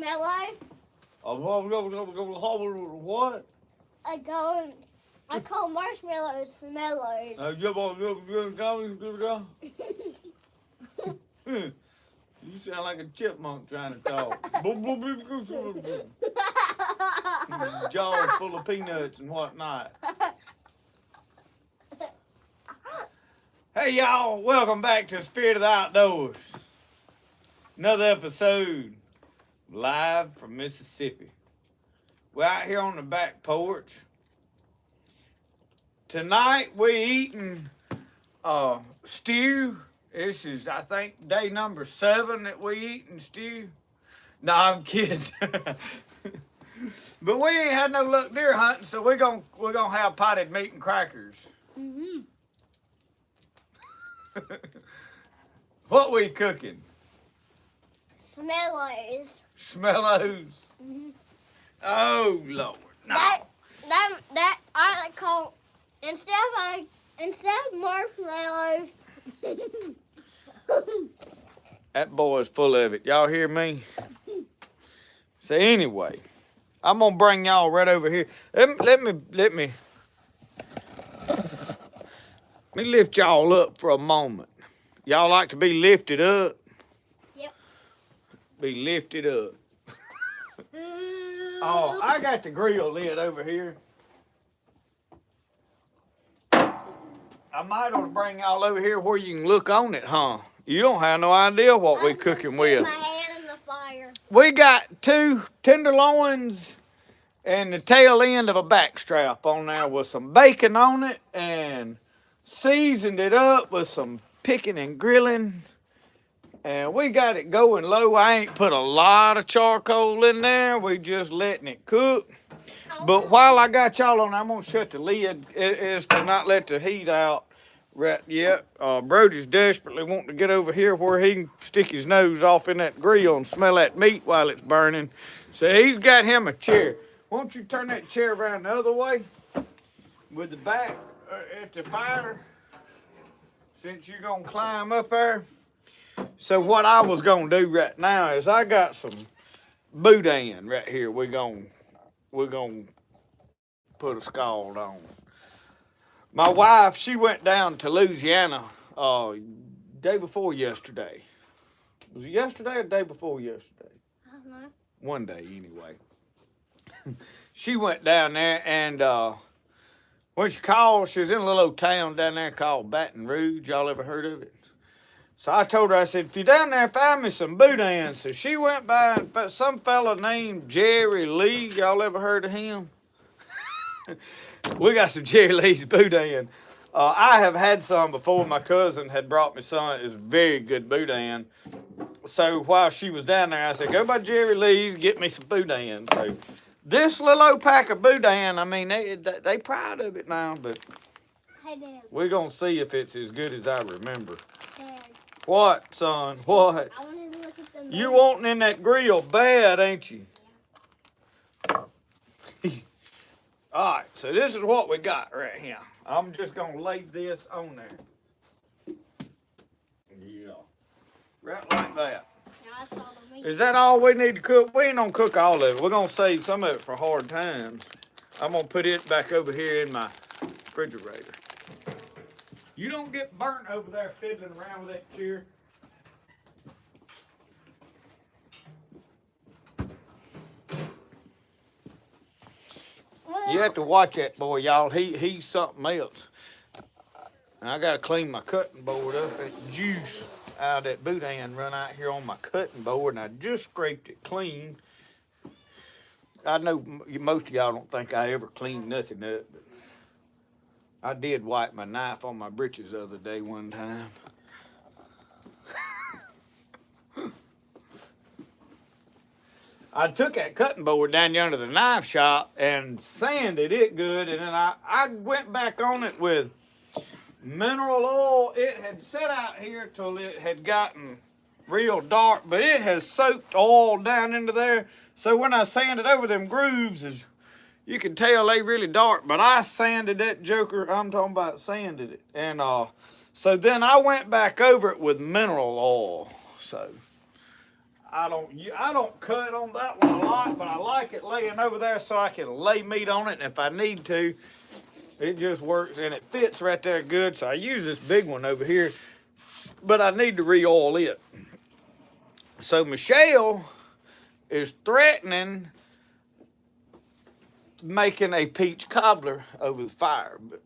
marshmallow. What? I call marshmallows smellos. You sound like a chipmunk trying to talk. Jaws full of peanuts and whatnot. Hey y'all, welcome back to Spirit of the Outdoors. Another episode live from Mississippi. We're out here on the back porch. Tonight we eating stew. This is, I think, day number 7 that we eating stew. No, I'm kidding. But we ain't had no luck deer hunting, so we're gonna have potted meat and crackers. Mm-hmm. What we cooking? Smellos. Smellos. Mm-hmm. Oh Lord, no. That I call instead of marshmallows. That boy's full of it. Y'all hear me? So anyway, I'm gonna bring y'all right over here. Let me lift y'all up for a moment. Y'all like to be lifted up? Yep. Be lifted up. Oh, I got the grill lid over here. I might ought to bring y'all over here where you can look on it, huh? You don't have no idea what we're cooking with. My hand in the fire. We got 2 tenderloins and the tail end of a backstrap on there with some bacon on it and seasoned it up with some picking and grilling. And we got it going low. I ain't put a lot of charcoal in there. We just letting it cook. But while I got y'all on, I'm gonna shut the lid. It is to not let the heat out right yet. Brody's desperately wanting to get over here where he can stick his nose off in that grill and smell that meat while it's burning. So he's got him a chair. Won't you turn that chair around the other way with the back at the fire, since you're gonna climb up there. So what I was gonna do right now is I got some boudin right here. We're gonna put a scald on. My wife, she went down to Louisiana day before yesterday. Was it yesterday or day before yesterday? Uh-huh. One day anyway. She went down there and when she called, she was in a little old town down there called Baton Rouge. Y'all ever heard of it? So I told her, I said, if you're down there, find me some boudin. So she went by and some fella named Jerry Lee. Y'all ever heard of him? We got some Jerry Lee's boudin. I have had some before. My cousin had brought me some. It's very good boudin. So while she was down there, I said, go by Jerry Lee's, get me some boudin. So this little old pack of boudin, I mean, they proud of it now, but Hey, Dad. we're going to see if it's as good as I remember. Dad. What, son? What? I wanted to look at the You wanting in that grill bad, ain't you? All right, so this is what we got right here. I'm just going to lay this on there. Yeah. Right like that. Now I saw the meat. Is that all we need to cook? We ain't going to cook all of it. We're going to save some of it for hard times. I'm going to put it back over here in my refrigerator. You don't get burnt over there fiddling around with that chair. You have to watch that boy, y'all. He's something else. And I got to clean my cutting board up. That juice out of that boudin run out here on my cutting board, and I just scraped it clean. I know most of y'all don't think I ever cleaned nothing up, but I did wipe my knife on my britches the other day one time. I took that cutting board down yonder to the knife shop and sanded it good, and then I went back on it with mineral oil. It had set out here till it had gotten real dark, but it has soaked oil down into there. So when I sanded over them grooves, as you can tell, they really dark, but I sanded that joker. I'm talking about sanded it. And so then I went back over it with mineral oil. So I don't cut on that one a lot, but I like it laying over there so I can lay meat on it, and if I need to, it just works, and it fits right there good. So I use this big one over here, but I need to re-oil it. So Michelle is threatening making a peach cobbler over the fire, but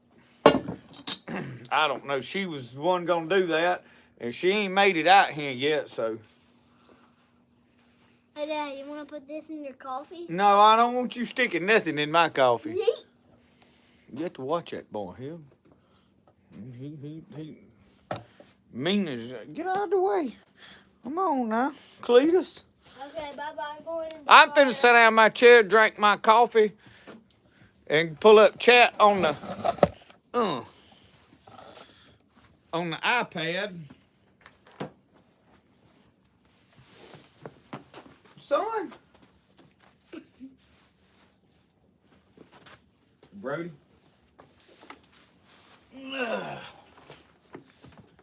I don't know. She was the one gonna do that, and she ain't made it out here yet, so. Hey, Dad, you want to put this in your coffee? No, I don't want you sticking nothing in my coffee. You have to watch that boy, him. He mean as, get out of the way. Come on now, Cletus. Okay, bye-bye. Going in the I'm fire. finna sit down in my chair, drink my coffee, and pull up chat on the iPad. Son. Brody.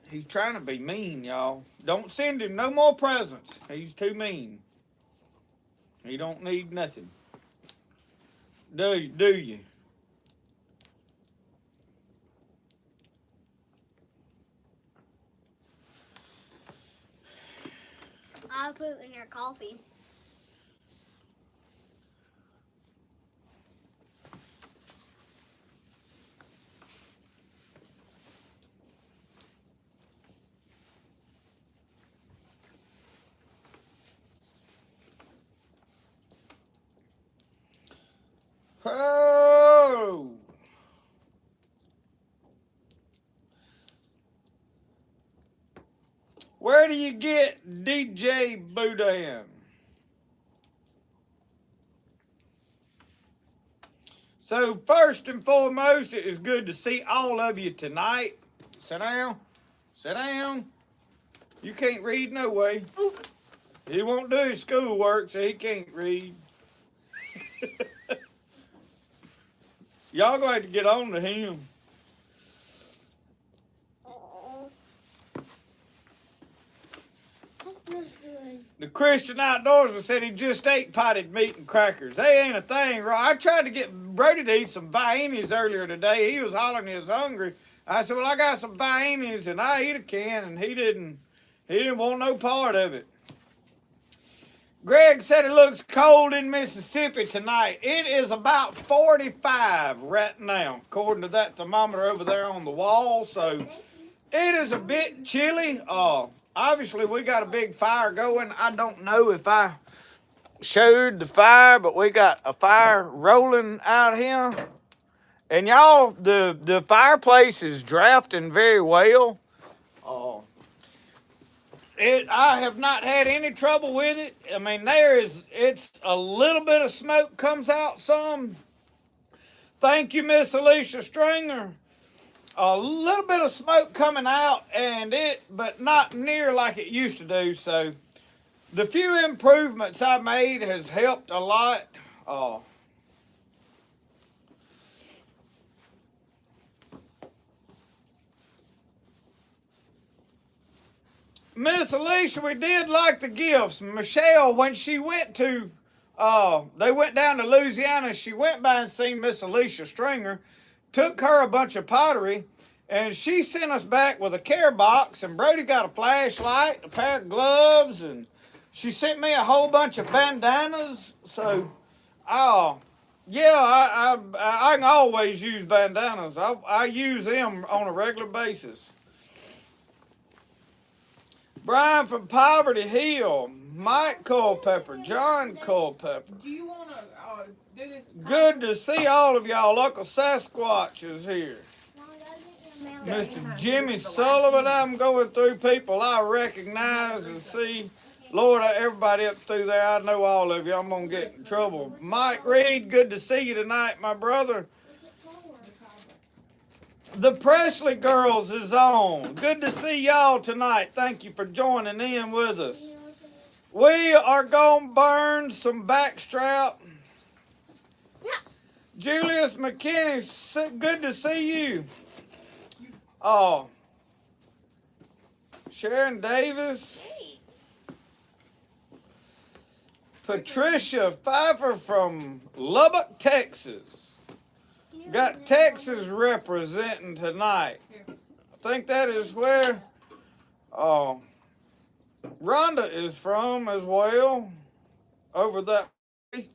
He's trying to be mean, y'all. Don't send him no more presents. He's too mean. He don't need nothing. Do you? I'll put it in your coffee. Oh! Where do you get DJ Boudin? So first and foremost, it is good to see all of you tonight. Sit down. Sit down. You can't read no way. He won't do his schoolwork, so he can't read. Y'all gonna have to get on to him. That feels good. The Christian Outdoorsman said he just ate potted meat and crackers. They ain't a thing, right? I tried to get Brody to eat some viennies earlier today. He was hollering he was hungry. I said, well, I got some viennies, and I eat a can, and he didn't want no part of it. Greg said it looks cold in Mississippi tonight. It is about 45 right now, according to that thermometer over there on the wall. So it is a bit chilly. Obviously, we got a big fire going. I don't know if I showed the fire, but we got a fire rolling out here. And y'all, the fireplace is drafting very well. I have not had any trouble with it. I mean, it's a little bit of smoke comes out some. Thank you, Miss Alicia Stringer. A little bit of smoke coming out, but not near like it used to do. So the few improvements I made has helped a lot. Miss Alicia, we did like the gifts. Michelle, when she went to, they went down to Louisiana, she went by and seen Miss Alicia Stringer, took her a bunch of pottery, and she sent us back with a care box, and Brody got a flashlight, a pair of gloves, and she sent me a whole bunch of bandanas. So, yeah, I can always use bandanas. I use them on a regular basis. Brian from Poverty Hill, Mike Culpepper, John Culpepper. Do you want to do this? Good to see all of y'all. Uncle Sasquatch is here. Mr. Jimmy Sullivan, I'm going through people I recognize and see. Lord, everybody up through there, I know all of you. I'm going to get in trouble. Mike Reed, good to see you tonight, my brother. The Presley Girls is on. Good to see y'all tonight. Thank you for joining in with us. We are going to burn some backstrap. Julius McKinney, good to see you. Sharon Davis. Patricia Pfeiffer from Lubbock, Texas. Got Texas representing tonight. I think that is where Rhonda is from as well. Over that way.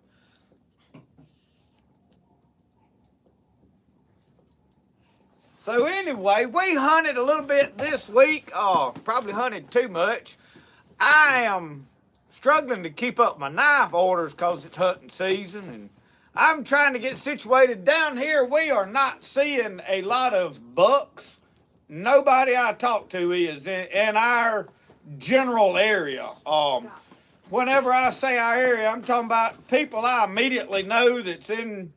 So anyway, we hunted a little bit this week. Probably hunted too much. I am struggling to keep up my knife orders because it's hunting season, and I'm trying to get situated down here. We are not seeing a lot of bucks. Nobody I talk to is in our general area. Whenever I say our area, I'm talking about people I immediately know that's in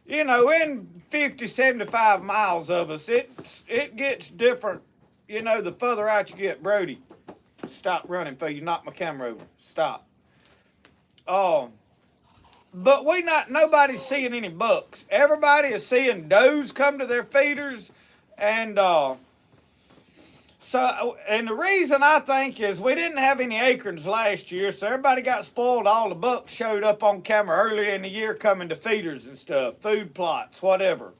50, 75 miles of us. It gets different, the further out you get. Brody, stop running before you knock my camera over. Stop. But nobody's seeing any bucks. Everybody is seeing does come to their feeders, and the reason I think is we didn't have any acorns last year, so everybody got spoiled. All the bucks showed up on camera earlier in the year coming to feeders and stuff, food plots, whatever.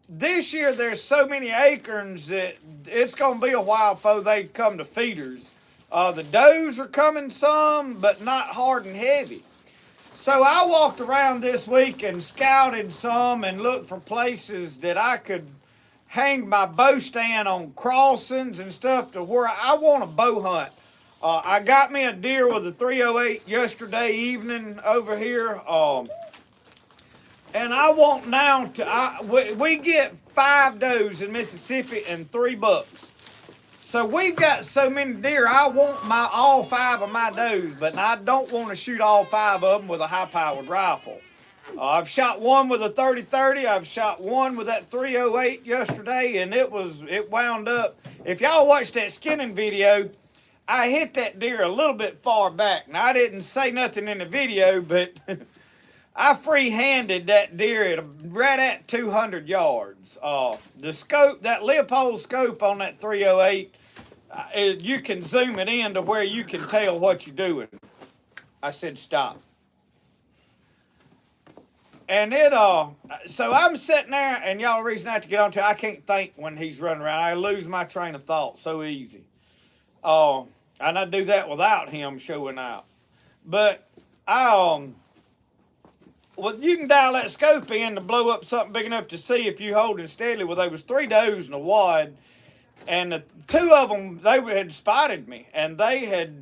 This year there's so many acorns that it's going to be a while before they come to feeders. The does are coming some, but not hard and heavy. So I walked around this week and scouted some and looked for places that I could hang my bow stand on crossings and stuff to where I want to bow hunt. I got me a deer with a 308 yesterday evening over here. And I want now to, we get 5 does in Mississippi and 3 bucks. So we've got so many deer, I want all 5 of my does, but I don't want to shoot all 5 of them with a high-powered rifle. I've shot one with a 30-30. I've shot one with that 308 yesterday, and it wound up. If y'all watched that skinning video, I hit that deer a little bit far back. Now, I didn't say nothing in the video, but I free-handed that deer right at 200 yards. The scope, that Leopold scope on that 308, you can zoom it in to where you can tell what you're doing. I said stop. And so I'm sitting there, and y'all, the reason I have to get on to, I can't think when he's running around. I lose my train of thought so easy. And I do that without him showing out. But well, you can dial that scope in to blow up something big enough to see if you hold it steadily. Well, there was 3 does and a wad, and the 2 of them, they had spotted me, and they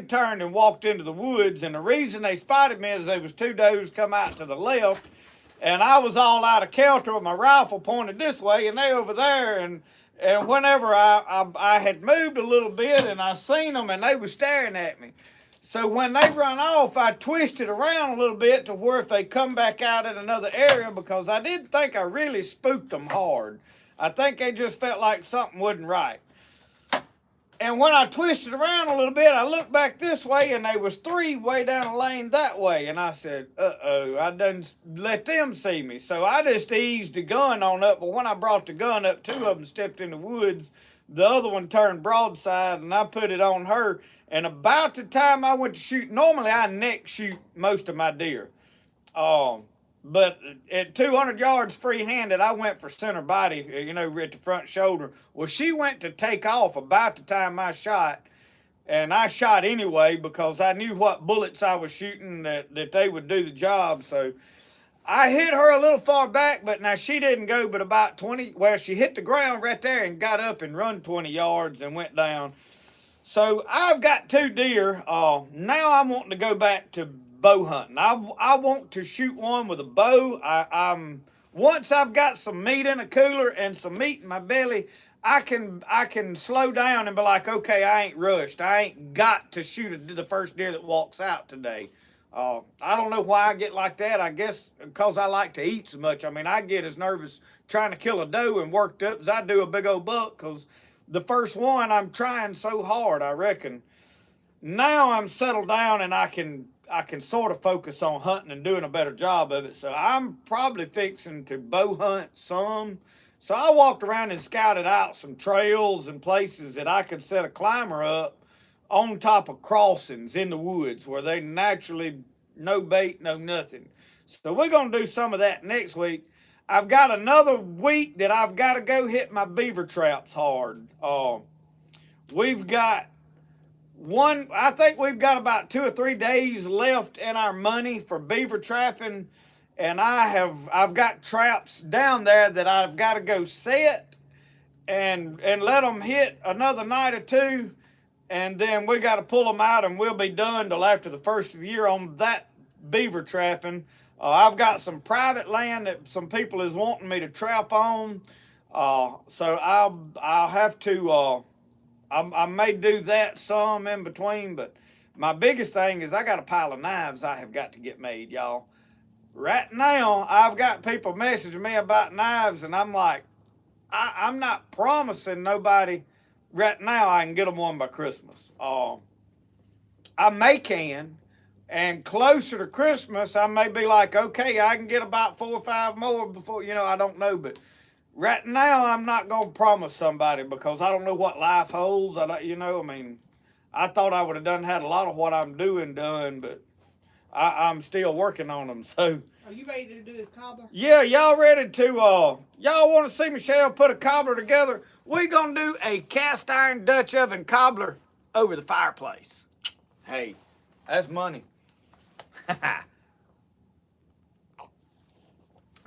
turned and walked into the woods. And the reason they spotted me is there was 2 does come out to the left, and I was all out of kilter with my rifle pointed this way, and they over there. And whenever I had moved a little bit, and I seen them, and they were staring at me. So when they run off, I twisted around a little bit to where if they come back out in another area, because I didn't think I really spooked them hard. I think they just felt like something wasn't right. And when I twisted around a little bit, I looked back this way, and there was 3 way down the lane that way. And I said, uh-oh, I done let them see me. So I just eased the gun on up. But when I brought the gun up, 2 of them stepped in the woods. The other one turned broadside, and I put it on her. And about the time I went to shoot, normally I neck shoot most of my deer. But at 200 yards free-handed, I went for center body, at the front shoulder. Well, she went to take off about the time I shot, and I shot anyway because I knew what bullets I was shooting that they would do the job. So I hit her a little far back, but now she didn't go but about 20. Well, she hit the ground right there and got up and run 20 yards and went down. So I've got 2 deer. Now I'm wanting to go back to bow hunting. I want to shoot one with a bow. Once I've got some meat in a cooler and some meat in my belly, I can slow down and be like, okay, I ain't rushed. I ain't got to shoot the first deer that walks out today. I don't know why I get like that. I guess because I like to eat so much. I mean, I get as nervous trying to kill a doe and worked up as I do a big old buck, because the first one I'm trying so hard, I reckon. Now I'm settled down and I can sort of focus on hunting and doing a better job of it. So I'm probably fixing to bow hunt some. So I walked around and scouted out some trails and places that I could set a climber up on top of crossings in the woods where they naturally no bait, no nothing. So we're gonna do some of that next week. I've got another week that I've got to go hit my beaver traps hard. We've got I think we've got about 2 or 3 days left in our money for beaver trapping, and I've got traps down there that I've got to go set and let them hit another night or two, and then we got to pull them out, and we'll be done till after the first of the year on that beaver trapping. I've got some private land that some people is wanting me to trap on, so I'll have to. I may do that some in between, but my biggest thing is I got a pile of knives I have got to get made, y'all. Right now, I've got people messaging me about knives, and I'm like, I'm not promising nobody right now I can get them one by Christmas. I may can. And closer to Christmas, I may be like, okay, I can get about 4 or 5 more before, I don't know. But right now, I'm not going to promise somebody because I don't know what life holds. I thought I would have had a lot of what I'm doing done, but I'm still working on them. So, are you ready to do this cobbler? Yeah, y'all ready to, y'all want to see Michelle put a cobbler together? We're going to do a cast iron Dutch oven cobbler over the fireplace. Hey, that's money.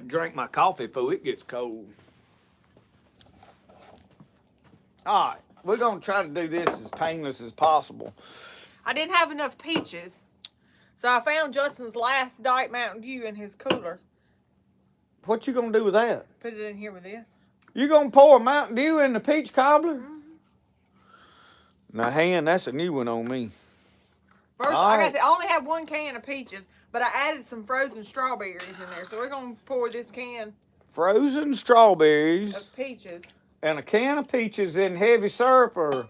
Drink my coffee before it gets cold. All right, we're going to try to do this as painless as possible. I didn't have enough peaches, so I found Justin's last Diet Mountain Dew in his cooler. What you going to do with that? Put it in here with this. You going to pour a Mountain Dew in the peach cobbler? Mm-hmm. Now, hand, that's a new one on me. First, I only have 1 can of peaches, but I added some frozen strawberries in there. So we're going to pour this can frozen strawberries of peaches. And a can of peaches in heavy syrup, or?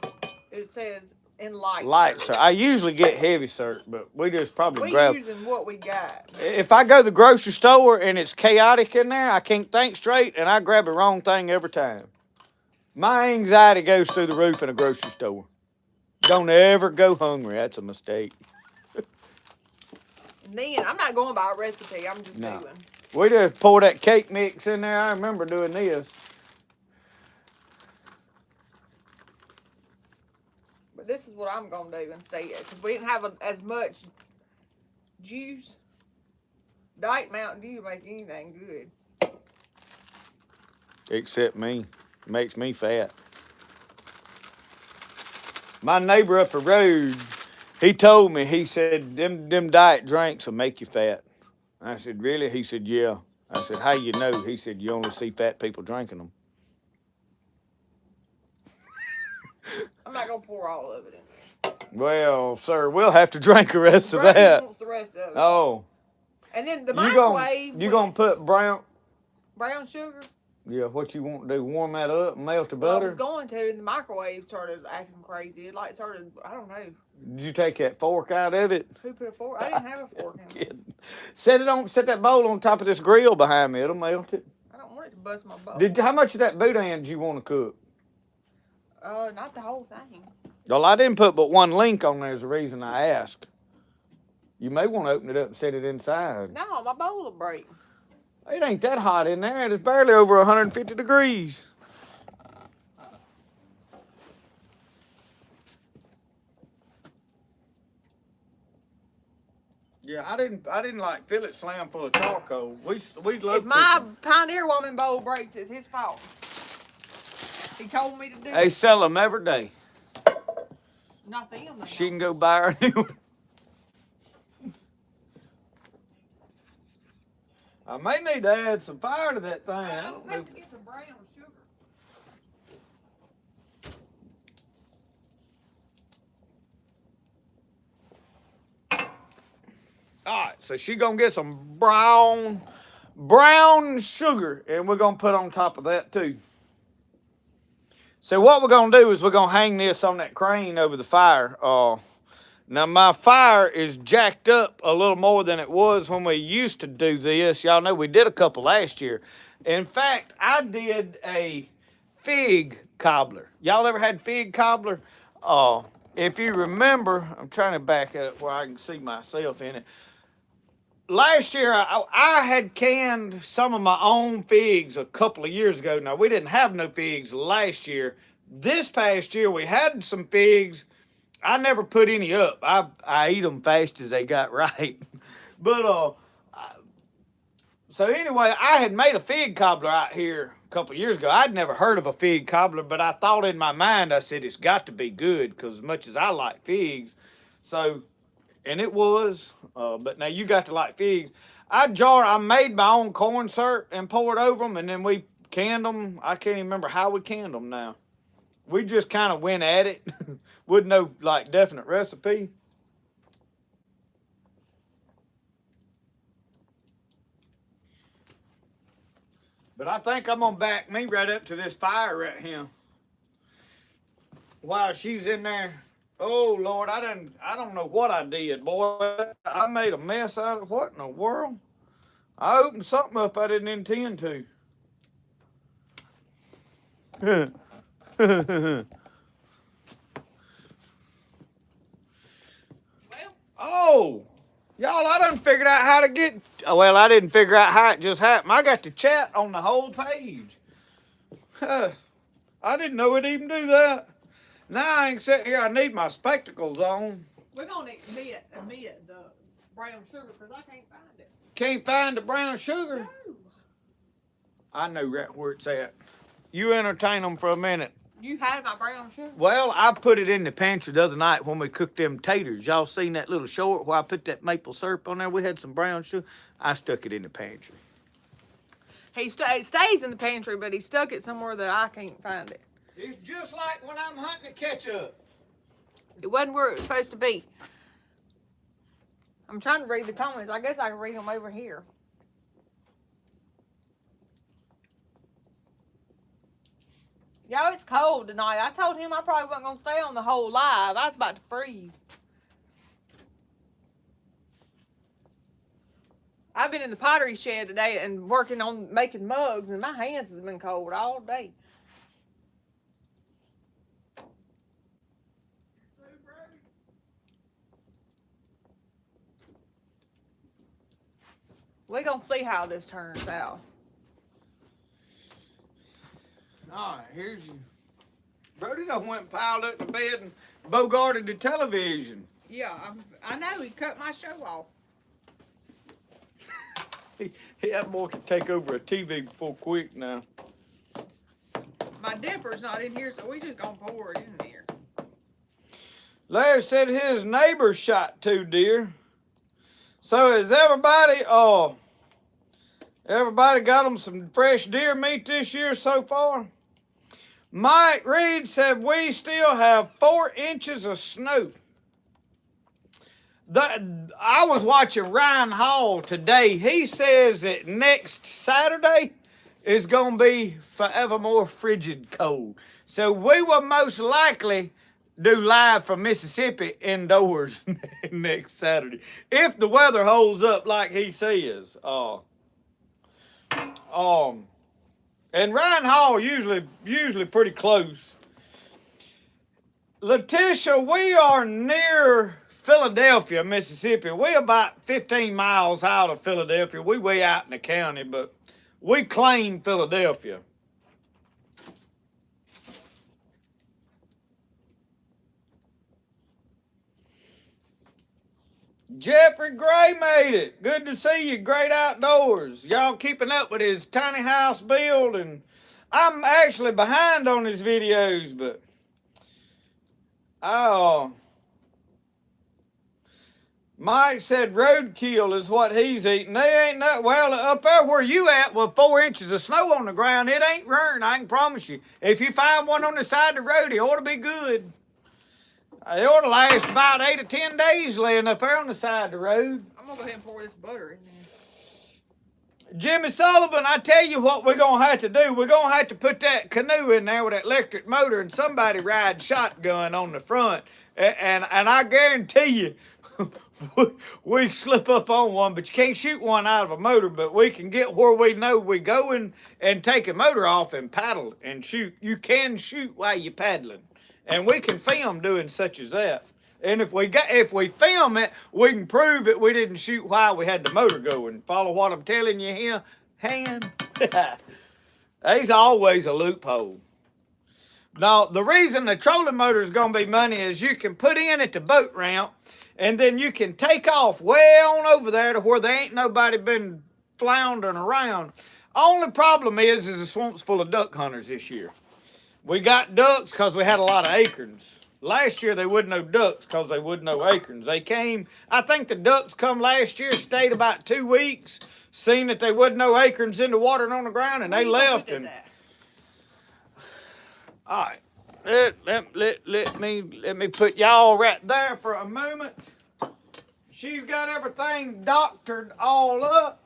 It says in light syrup. I usually get heavy syrup, but we just probably grab. We're using what we got. If I go to the grocery store and it's chaotic in there, I can't think straight, and I grab the wrong thing every time. My anxiety goes through the roof in a grocery store. Don't ever go hungry. That's a mistake. And then, I'm not going by a recipe. I'm just doing. We just pour that cake mix in there. I remember doing this. But this is what I'm going to do instead. Because we didn't have as much juice. Diet Mountain Dew make anything good. Except me. Makes me fat. My neighbor up the road, he told me, he said, them diet drinks will make you fat. I said, really? He said, yeah. I said, how you know? He said, you only see fat people drinking them. I'm not going to pour all of it in there. Well, sir, we'll have to drink the rest of Brady that. wants the rest of it. Oh. And then the microwave. You gonna put brown sugar? Yeah, what you want to do, warm that up and melt the Well, butter? I was going to, and the microwave started acting crazy. It started, I don't know. Did you take that fork out of it? Who put a fork? I didn't have a fork in it. Set that bowl on top of this grill behind me. It'll melt it. I don't want it to bust my bowl. How much of that boudin did you want to cook? Not the whole thing. Well, I didn't put but 1 link on there is the reason I asked. You may want to open it up and set it inside. No, my bowl will break. It ain't that hot in there. It's barely over 150 degrees. Yeah, I didn't like fill it slam full of charcoal. We love. If my Pioneer Woman bowl breaks, it's his fault. He told me to do it. They sell them every day. Not them. She can go buy her a new one. I may need to add some fire to that thing. I'm supposed to get some brown sugar. All right, so she gonna get some brown sugar, and we're gonna put on top of that too. So what we're gonna do is we're gonna hang this on that crane over the fire. Now my fire is jacked up a little more than it was when we used to do this. Y'all know we did a couple last year. In fact, I did a fig cobbler. Y'all ever had fig cobbler? if you remember, I'm trying to back up where I can see myself in it. Last year, I had canned some of my own figs a couple of years ago. Now, we didn't have no figs last year. This past year, we had some figs. I never put any up. I eat them fast as they got right. But, so anyway, I had made a fig cobbler out here a couple of years ago. I'd never heard of a fig cobbler, but I thought in my mind, I said, it's got to be good because as much as I like figs. So, and it was, but now you got to like figs. I made my own corn syrup and poured over them, and then we canned them. I can't even remember how we canned them now. We just kind of went at it with no like definite recipe. But I think I'm gonna back me right up to this fire right here. While she's in there. Oh Lord, I don't know what I did, boy. I made a mess out of what in the world? I opened something up I didn't intend to. Oh, y'all, I done figured out how to get, well, I didn't figure out how it just happened. I got the chat on the whole page. I didn't know it'd even do that. Now I ain't sitting here, I need my spectacles on. We're going to admit the brown sugar because I can't find it. Can't find the brown sugar? No. I know right where it's at. You entertain them for a minute. You had my brown sugar? Well, I put it in the pantry the other night when we cooked them taters. Y'all seen that little short where I put that maple syrup on there? We had some brown sugar. I stuck it in the pantry. It stays in the pantry, but he stuck it somewhere that I can't find it. It's just like when I'm hunting ketchup. It wasn't where it was supposed to be. I'm trying to read the comments. I guess I can read them over here. Y'all, it's cold tonight. I told him I probably wasn't going to stay on the whole live. I was about to freeze. I've been in the pottery shed today and working on making mugs, and my hands have been cold all day. We're going to see how this turns out. All right, here's you. Brody done went and piled up the bed and bogarted the television. Yeah, I know. He cut my show off. That boy can take over a TV before quick now. My dipper's not in here, so we just gonna pour it in there. Larry said his neighbor shot 2 deer. So is everybody got them some fresh deer meat this year so far? Mike Reed said we still have 4 inches of snow. I was watching Ryan Hall today. He says that next Saturday is going to be forevermore frigid cold. So we will most likely do live from Mississippi indoors next Saturday. If the weather holds up like he says. And Ryan Hall usually pretty close. Letitia, we are near Philadelphia, Mississippi. We're about 15 miles out of Philadelphia. We way out in the county, but we claim Philadelphia. Jeffrey Gray made it. Good to see you. Great outdoors. Y'all keeping up with his tiny house build, and I'm actually behind on his videos, but Mike said roadkill is what he's eating. They ain't not well up there where you at with 4 inches of snow on the ground. It ain't rain, I can promise you. If you find one on the side of the road, it ought to be good. It ought to last about 8 or 10 days laying up there on the side of the road. I'm gonna go ahead and pour this butter in there. Jimmy Sullivan, I tell you what we're going to have to do. We're going to have to put that canoe in there with that electric motor and somebody ride shotgun on the front. And I guarantee you, we slip up on one, but you can't shoot one out of a motor, but we can get where we know we're going and take a motor off and paddle and shoot. You can shoot while you're paddling. And we can film doing such as that. And if we film it, we can prove it we didn't shoot while we had the motor going. Follow what I'm telling you here, hand. There's always a loophole. Now, the reason the trolling motor is going to be money is you can put in at the boat ramp, and then you can take off way on over there to where there ain't nobody been floundering around. Only problem is the swamp's full of duck hunters this year. We got ducks because we had a lot of acorns. Last year, there wasn't no ducks because there wasn't no acorns. They came, I think the ducks come last year, stayed about 2 weeks, seen that there wasn't no acorns in the water and on the ground, and they left. And all right, let me put y'all right there for a moment. She's got everything doctored all up.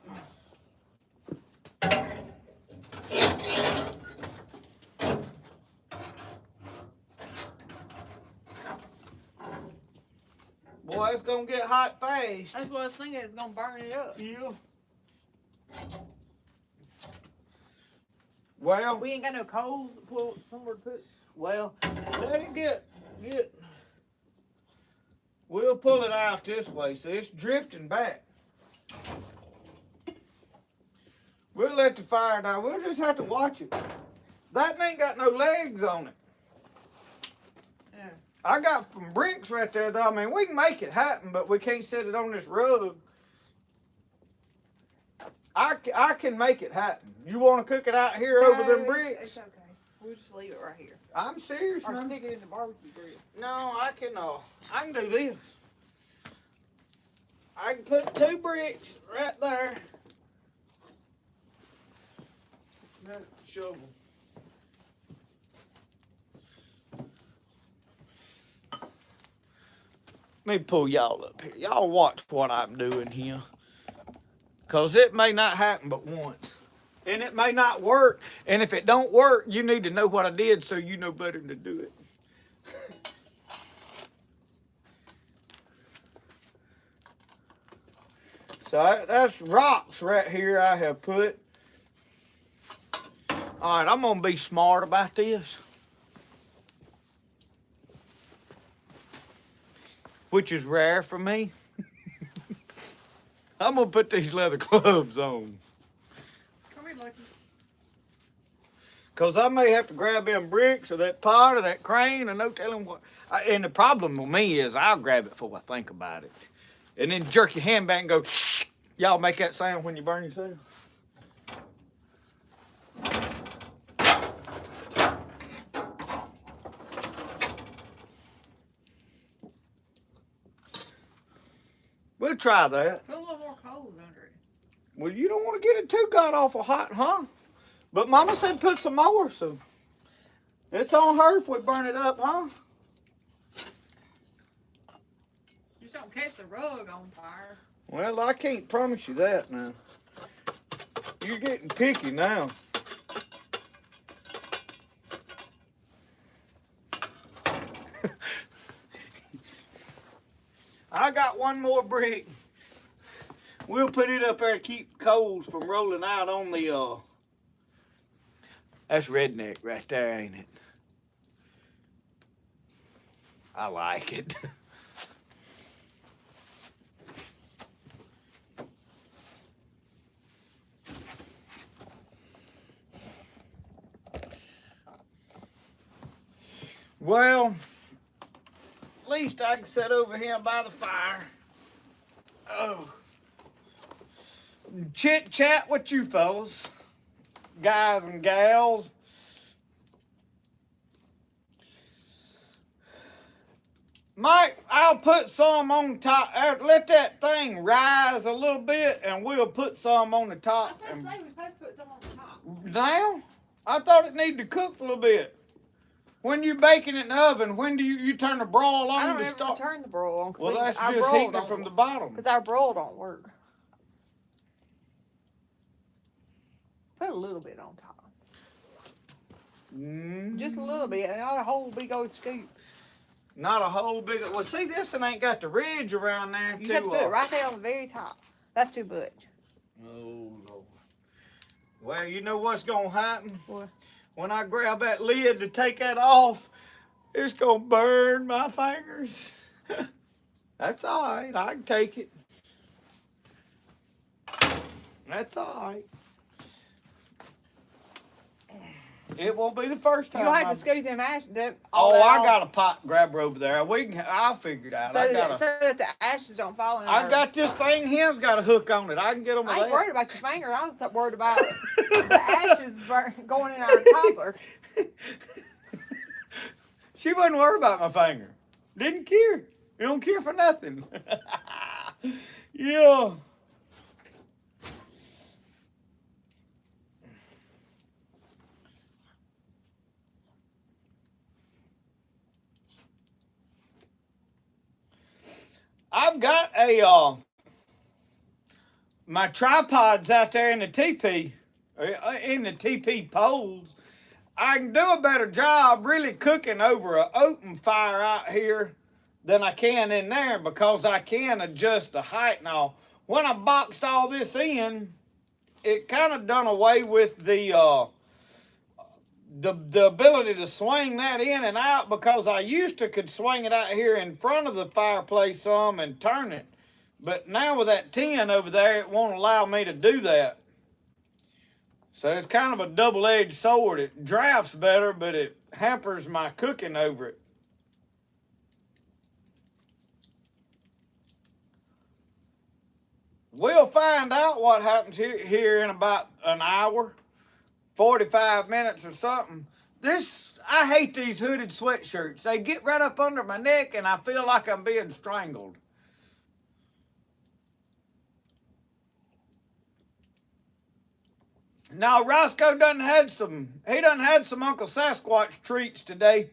Boy, it's gonna get hot fast. That's what I was thinking. It's gonna burn it up. Yeah. Well, we ain't got no coals to pull somewhere to put. Well, let it get. We'll pull it out this way, so it's drifting back. We'll let the fire die. We'll just have to watch it. That ain't got no legs on it. Yeah. I got some bricks right there, though. I mean, we can make it happen, but we can't set it on this rug. I can make it happen. You want to cook it out here over them bricks? It's okay. We'll just leave it right here. I'm serious, Or man. stick it in the barbecue grill. No, I can do this. I can put 2 bricks right there. That shovel. Let me pull y'all up here. Y'all watch what I'm doing here. Because it may not happen but once. And it may not work. And if it don't work, you need to know what I did so you know better than to do it. So that's rocks right here I have put. All right, I'm going to be smart about this. Which is rare for me. I'm going to put these leather gloves on. Come here, Lucky. Because I may have to grab them bricks or that pot or that crane and no telling what. And the problem with me is I'll grab it before I think about it. And then jerk your hand back and go, y'all make that sound when you burn yourself? We'll try that. Put a little more coals under it. Well, you don't want to get it too god awful hot, huh? But Mama said put some more, so it's on her if we burn it up, huh? Just don't catch the rug on fire. Well, I can't promise you that now. You're getting picky now. I got one more brick. We'll put it up there to keep coals from rolling out on the, that's redneck right there, ain't it? I like it. Well, at least I can sit over here by the fire. Oh. Chit chat with you fellas, guys and gals. Mike, I'll put some on top. Let that thing rise a little bit and we'll put some on the top. I was supposed to put some on the top. Now? I thought it needed to cook for a little bit. When you baking it in the oven, when do you turn the broil on I don't to ever start? turn the broil on. Well, that's just heating it from the bottom. Because our broil don't work. Put a little bit on top. Just a little bit, not a whole big old scoop. Not a whole big. Well, see, this one ain't got the ridge around there. You have to put it right there on the very top. That's too much. Oh Lord. Well, you know what's gonna happen? What? When I grab that lid to take that off, It's gonna burn my fingers. That's all right. I can take it. That's all right. It won't be the first time. You'll have to scoot them ashes. I got a pot grabber over there. I'll figure it out. So that the ashes don't fall in. I got this thing. Him's got a hook on it. I can get them. I ain't worried about your finger. I was worried about the ashes going in our cobbler. She wasn't worried about my finger. Didn't care. You don't care for nothing. Yeah. I've got my tripods out there in the TP, in the TP poles. I can do a better job really cooking over an open fire out here than I can in there because I can adjust the height and all. When I boxed all this in, it kind of done away with the ability to swing that in and out because I used to could swing it out here in front of the fireplace some and turn it. But now with that tin over there, it won't allow me to do that. So it's kind of a double-edged sword. It drafts better, but it hampers my cooking over it. We'll find out what happens here in about an hour. 45 minutes or something. I hate these hooded sweatshirts. They get right up under my neck and I feel like I'm being strangled. Now, Roscoe done had some Uncle Sasquatch treats today.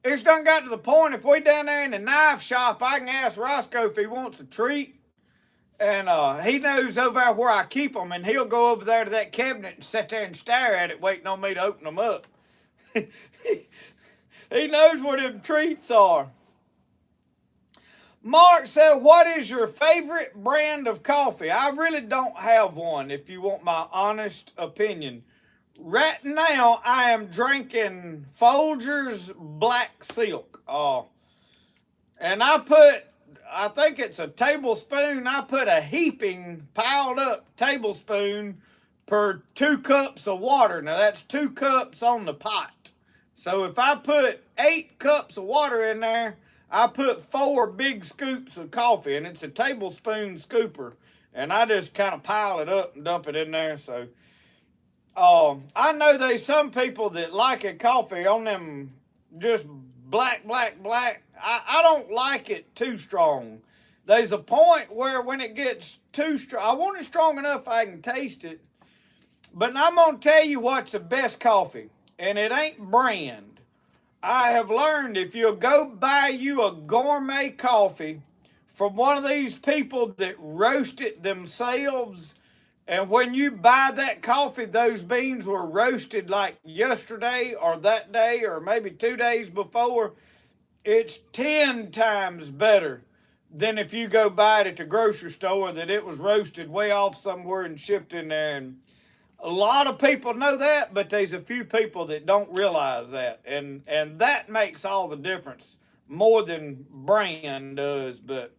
It's done got to the point, if we down there in the knife shop, I can ask Roscoe if he wants a treat. And he knows over there where I keep them, and he'll go over there to that cabinet and sit there and stare at it, waiting on me to open them up. He knows where them treats are. Mark said, what is your favorite brand of coffee? I really don't have one, if you want my honest opinion. Right now, I am drinking Folgers Black Silk. And I think it's a tablespoon. I put a heaping, piled up tablespoon per 2 cups of water. Now, that's 2 cups on the pot. So if I put 8 cups of water in there, I put 4 big scoops of coffee, and it's a tablespoon scooper. And I just kind of pile it up and dump it in there. So I know there's some people that like a coffee on them just black. I don't like it too strong. There's a point where when it gets too strong, I want it strong enough I can taste it. But I'm going to tell you what's the best coffee, and it ain't brand. I have learned if you'll go buy you a gourmet coffee from one of these people that roast it themselves, and when you buy that coffee, those beans were roasted like yesterday or that day or maybe 2 days before, it's 10 times better than if you go buy it at the grocery store that it was roasted way off somewhere and shipped in there. And a lot of people know that, but there's a few people that don't realize that. And that makes all the difference more than brand does. But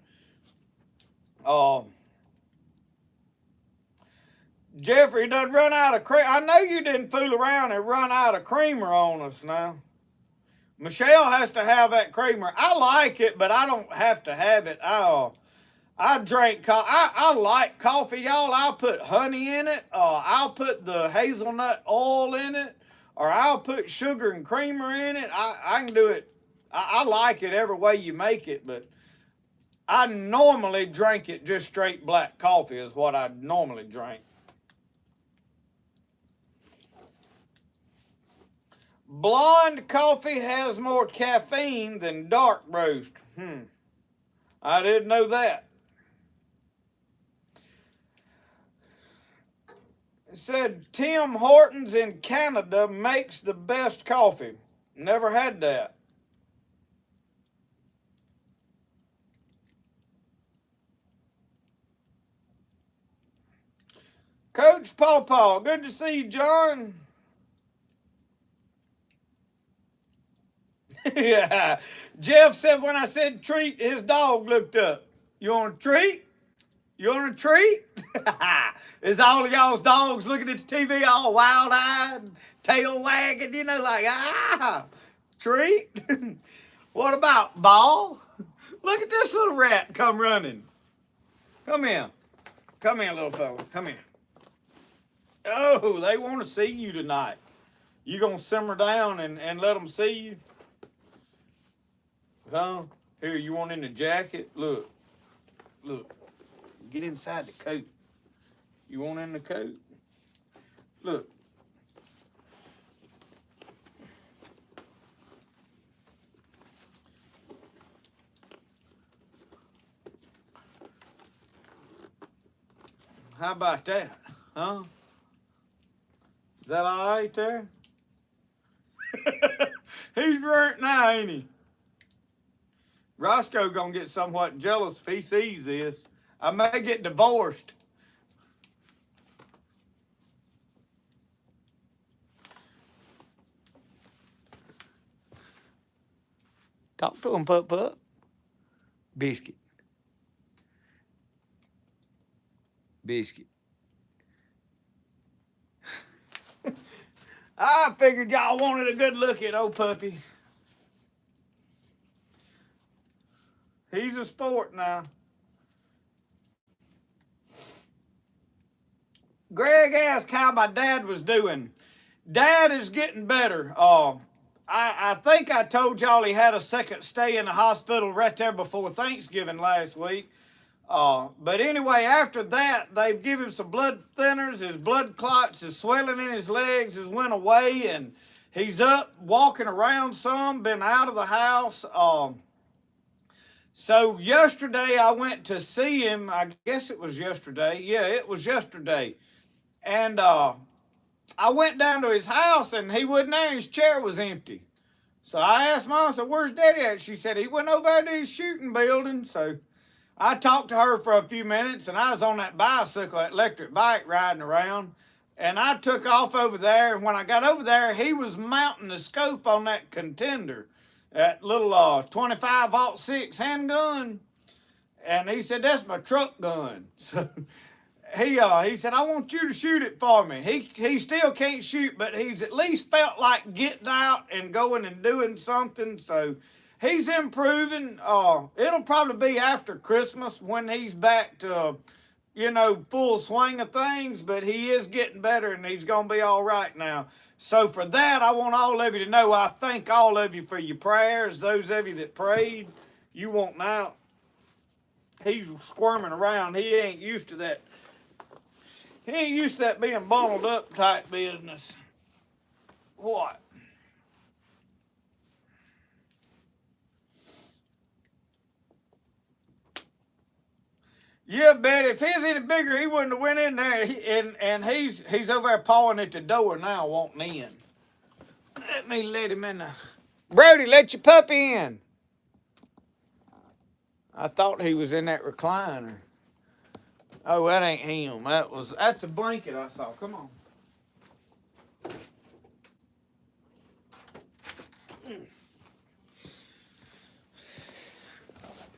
Jeffrey done run out of cream. I know you didn't fool around and run out of creamer on us now. Michelle has to have that creamer. I like it, but I don't have to have it. I drink coffee. I like coffee, y'all. I'll put honey in it. I'll put the hazelnut oil in it. Or I'll put sugar and creamer in it. I can do it. I like it every way you make it, but I normally drink it just straight black coffee is what I normally drink. Blonde coffee has more caffeine than dark roast. I didn't know that. It said Tim Hortons in Canada makes the best coffee. Never had that. Coach Paw, good to see you, John. Yeah. Jeff said when I said treat, his dog looked up. You want a treat? You want a treat? Is all of y'all's dogs looking at the TV all wild-eyed, tail wagging, you know, like, treat? What about ball? Look at this little rat come running. Come here. Come here, little fella. Come here. Oh, they want to see you tonight. You gonna simmer down and let them see you? Huh? Here, you want in the jacket? Look. Look. Get inside the coat. You want in the coat? Look. How about that? Huh? Is that all right there? He's burnt now, ain't he? Roscoe gonna get somewhat jealous if he sees this. I may get divorced. Talk to him, Pup. Biscuit. Biscuit. I figured y'all wanted a good look at old puppy. He's a sport now. Greg asked how my dad was doing. Dad is getting better. I think I told y'all he had a second stay in the hospital right there before Thanksgiving last week. But anyway, after that, they've given him some blood thinners. His blood clots, his swelling in his legs has went away, and he's up, walking around some, been out of the house. So yesterday I went to see him. I guess it was yesterday. Yeah, it was yesterday. And I went down to his house, and he wasn't there. His chair was empty. So I asked Mom, I said, where's Daddy at? She said, he went over there to his shooting building. So I talked to her for a few minutes, and I was on that bicycle, that electric bike, riding around. And I took off over there, and when I got over there, he was mounting the scope on that contender, that little 25-06 handgun. And he said, that's my truck gun. So he said, I want you to shoot it for me. He still can't shoot, but he's at least felt like getting out and going and doing something. So he's improving. It'll probably be after Christmas when he's back to, full swing of things, but he is getting better, and he's going to be all right now. So for that, I want all of you to know I thank all of you for your prayers. Those of you that prayed, you want out. He's squirming around. He ain't used to that. He ain't used to that being bundled up type business. What? Yeah, Betty, if he was any bigger, he wouldn't have went in there. And he's over there pawing at the door now, wanting in. Let me let him in. Brody, let your puppy in. I thought he was in that recliner. Oh, that ain't him. That's a blanket I saw. Come on.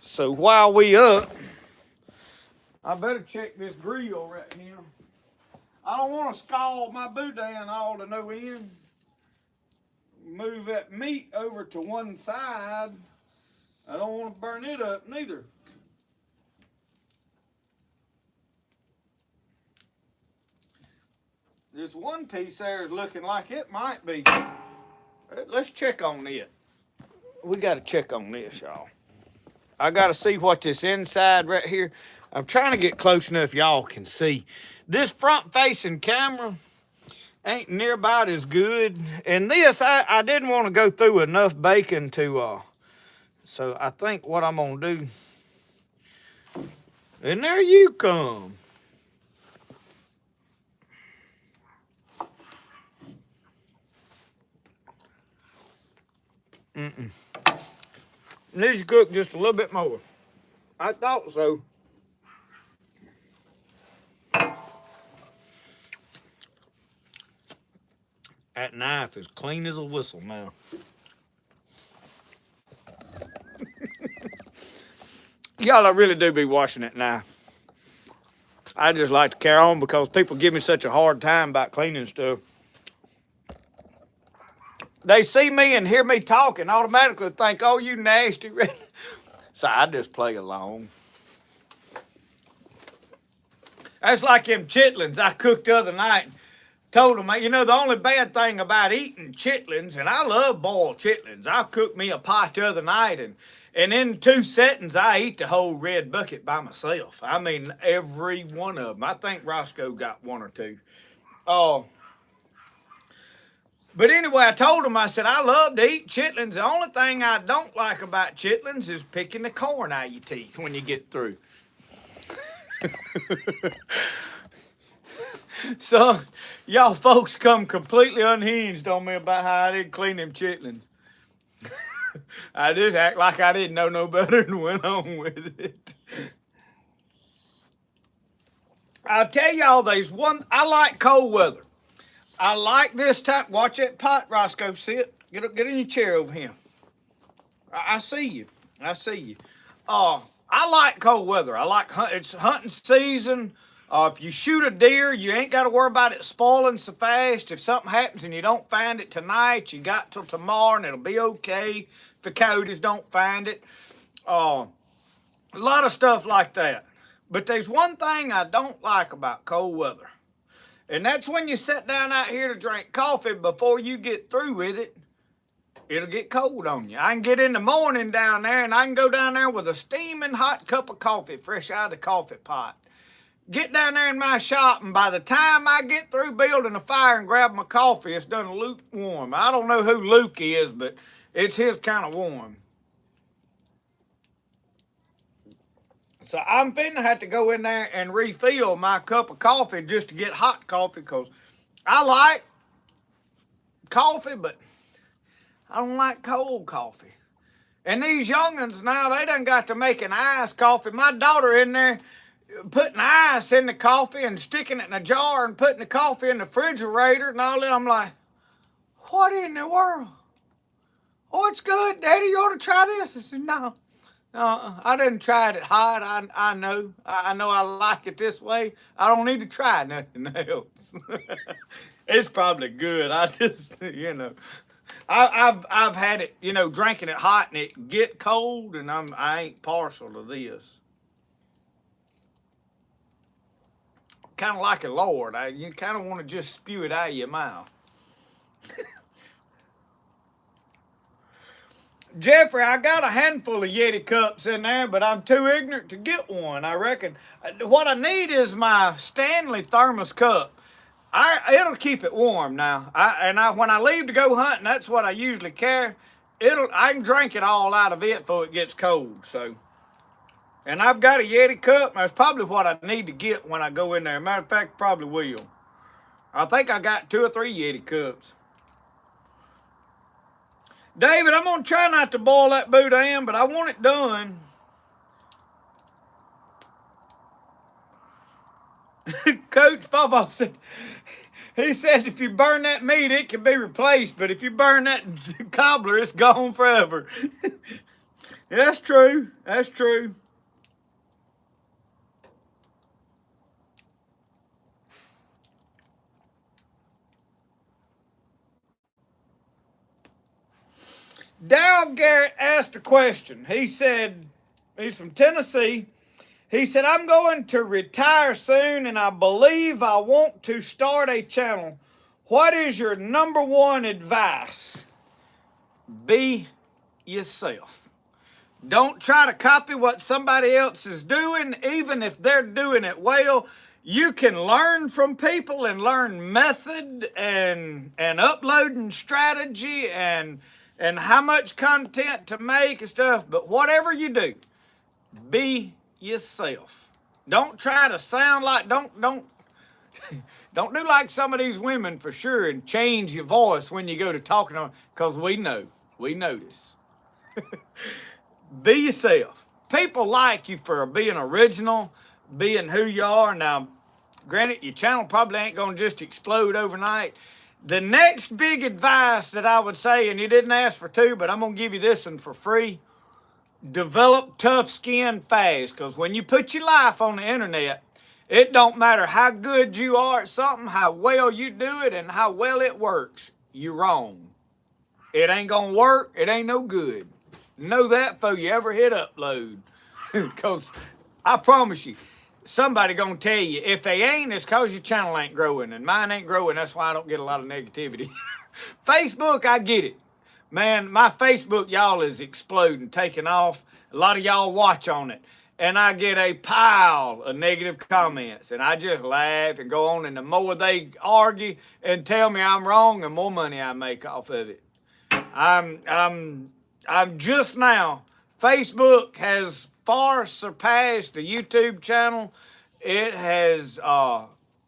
So while we up, I better check this grill right here. I don't want to scald my boudin all to no end. Move that meat over to one side. I don't want to burn it up neither. This one piece there is looking like it might be. Let's check on it. We got to check on this, y'all. I got to see what this inside right here. I'm trying to get close enough y'all can see. This front-facing camera ain't near about as good. And this, I didn't want to go through enough bacon to, so I think what I'm going to do, and there you come. Needs to cook just a little bit more. I thought so. That knife is clean as a whistle now. Y'all, I really do be washing it now. I just like to carry on because people give me such a hard time about cleaning stuff. They see me and hear me talking, automatically think, oh, you nasty. So I just play along. That's like them chitlins I cooked the other night. Told them, you know, the only bad thing about eating chitlins, and I love boiled chitlins. I cooked me a pot the other night, and in 2 settings, I eat the whole red bucket by myself. I mean, every one of them. I think Roscoe got 1 or 2. But anyway, I told him, I said, I love to eat chitlins. The only thing I don't like about chitlins is picking the corn out of your teeth when you get through. So, y'all folks come completely unhinged on me about how I didn't clean them chitlins. I did act like I didn't know no better and went on with it. I'll tell y'all, there's one, I like cold weather. I like this time. Watch that pot, Roscoe. Sit. Get in your chair over here. I see you. I see you. I like cold weather. I like it's hunting season. If you shoot a deer, you ain't got to worry about it spoiling so fast. If something happens and you don't find it tonight, you got till tomorrow and it'll be okay. If the coyotes don't find it. A lot of stuff like that. But there's one thing I don't like about cold weather. And that's when you sit down out here to drink coffee before you get through with it, it'll get cold on you. I can get in the morning down there and I can go down there with a steaming hot cup of coffee fresh out of the coffee pot. Get down there in my shop, and by the time I get through building a fire and grab my coffee, it's done lukewarm. I don't know who Luke is, but it's his kind of warm. So I'm finna have to go in there and refill my cup of coffee just to get hot coffee, because I like coffee, but I don't like cold coffee. And these young'uns now, they done got to making iced coffee. My daughter in there putting ice in the coffee and sticking it in a jar and putting the coffee in the refrigerator and all that. I'm like, what in the world? Oh, it's good, Daddy. You ought to try this. I said, no. I didn't try it hot. I know. I know I like it this way. I don't need to try nothing else. It's probably good. I just, you know, I've had it, you know, drinking it hot and it get cold, and I ain't partial to this. Kind of like a lord. You kind of want to just spew it out of your mouth. Jeffrey, I got a handful of Yeti cups in there, but I'm too ignorant to get one, I reckon. What I need is my Stanley thermos cup. It'll keep it warm now. When I leave to go hunting, that's what I usually carry. I can drink it all out of it before it gets cold, so. And I've got a Yeti cup. That's probably what I need to get when I go in there. Matter of fact, probably will. I think I got 2 or 3 Yeti cups. David, I'm going to try not to boil that boudin, but I want it done. Coach Papa said, he said if you burn that meat, it can be replaced, but if you burn that cobbler, it's gone forever. That's true. That's true. Darryl Garrett asked a question. He said, he's from Tennessee. He said, I'm going to retire soon and I believe I want to start a channel. What is your #1 advice? Be yourself. Don't try to copy what somebody else is doing, even if they're doing it well. You can learn from people and learn method and uploading strategy and how much content to make and stuff. But whatever you do, be yourself. Don't try to sound like, don't do like some of these women for sure and change your voice when you go to talking to them, because we notice. Be yourself. People like you for being original, being who you are. Now, granted, your channel probably ain't going to just explode overnight. The next big advice that I would say, and you didn't ask for 2, but I'm going to give you this one for free. develop tough skin fast. Because when you put your life on the internet, it don't matter how good you are at something, how well you do it, and how well it works. You're wrong. It ain't gonna work. It ain't no good. Know that before you ever hit upload. Because I promise you, somebody gonna tell you, if they ain't, it's cause your channel ain't growing. And mine ain't growing. That's why I don't get a lot of negativity. Facebook, I get it. Man, my Facebook, y'all, is exploding, taking off. A lot of y'all watch on it. And I get a pile of negative comments. And I just laugh and go on. And the more they argue and tell me I'm wrong, the more money I make off of it. I'm just now, Facebook has far surpassed the YouTube channel. It has,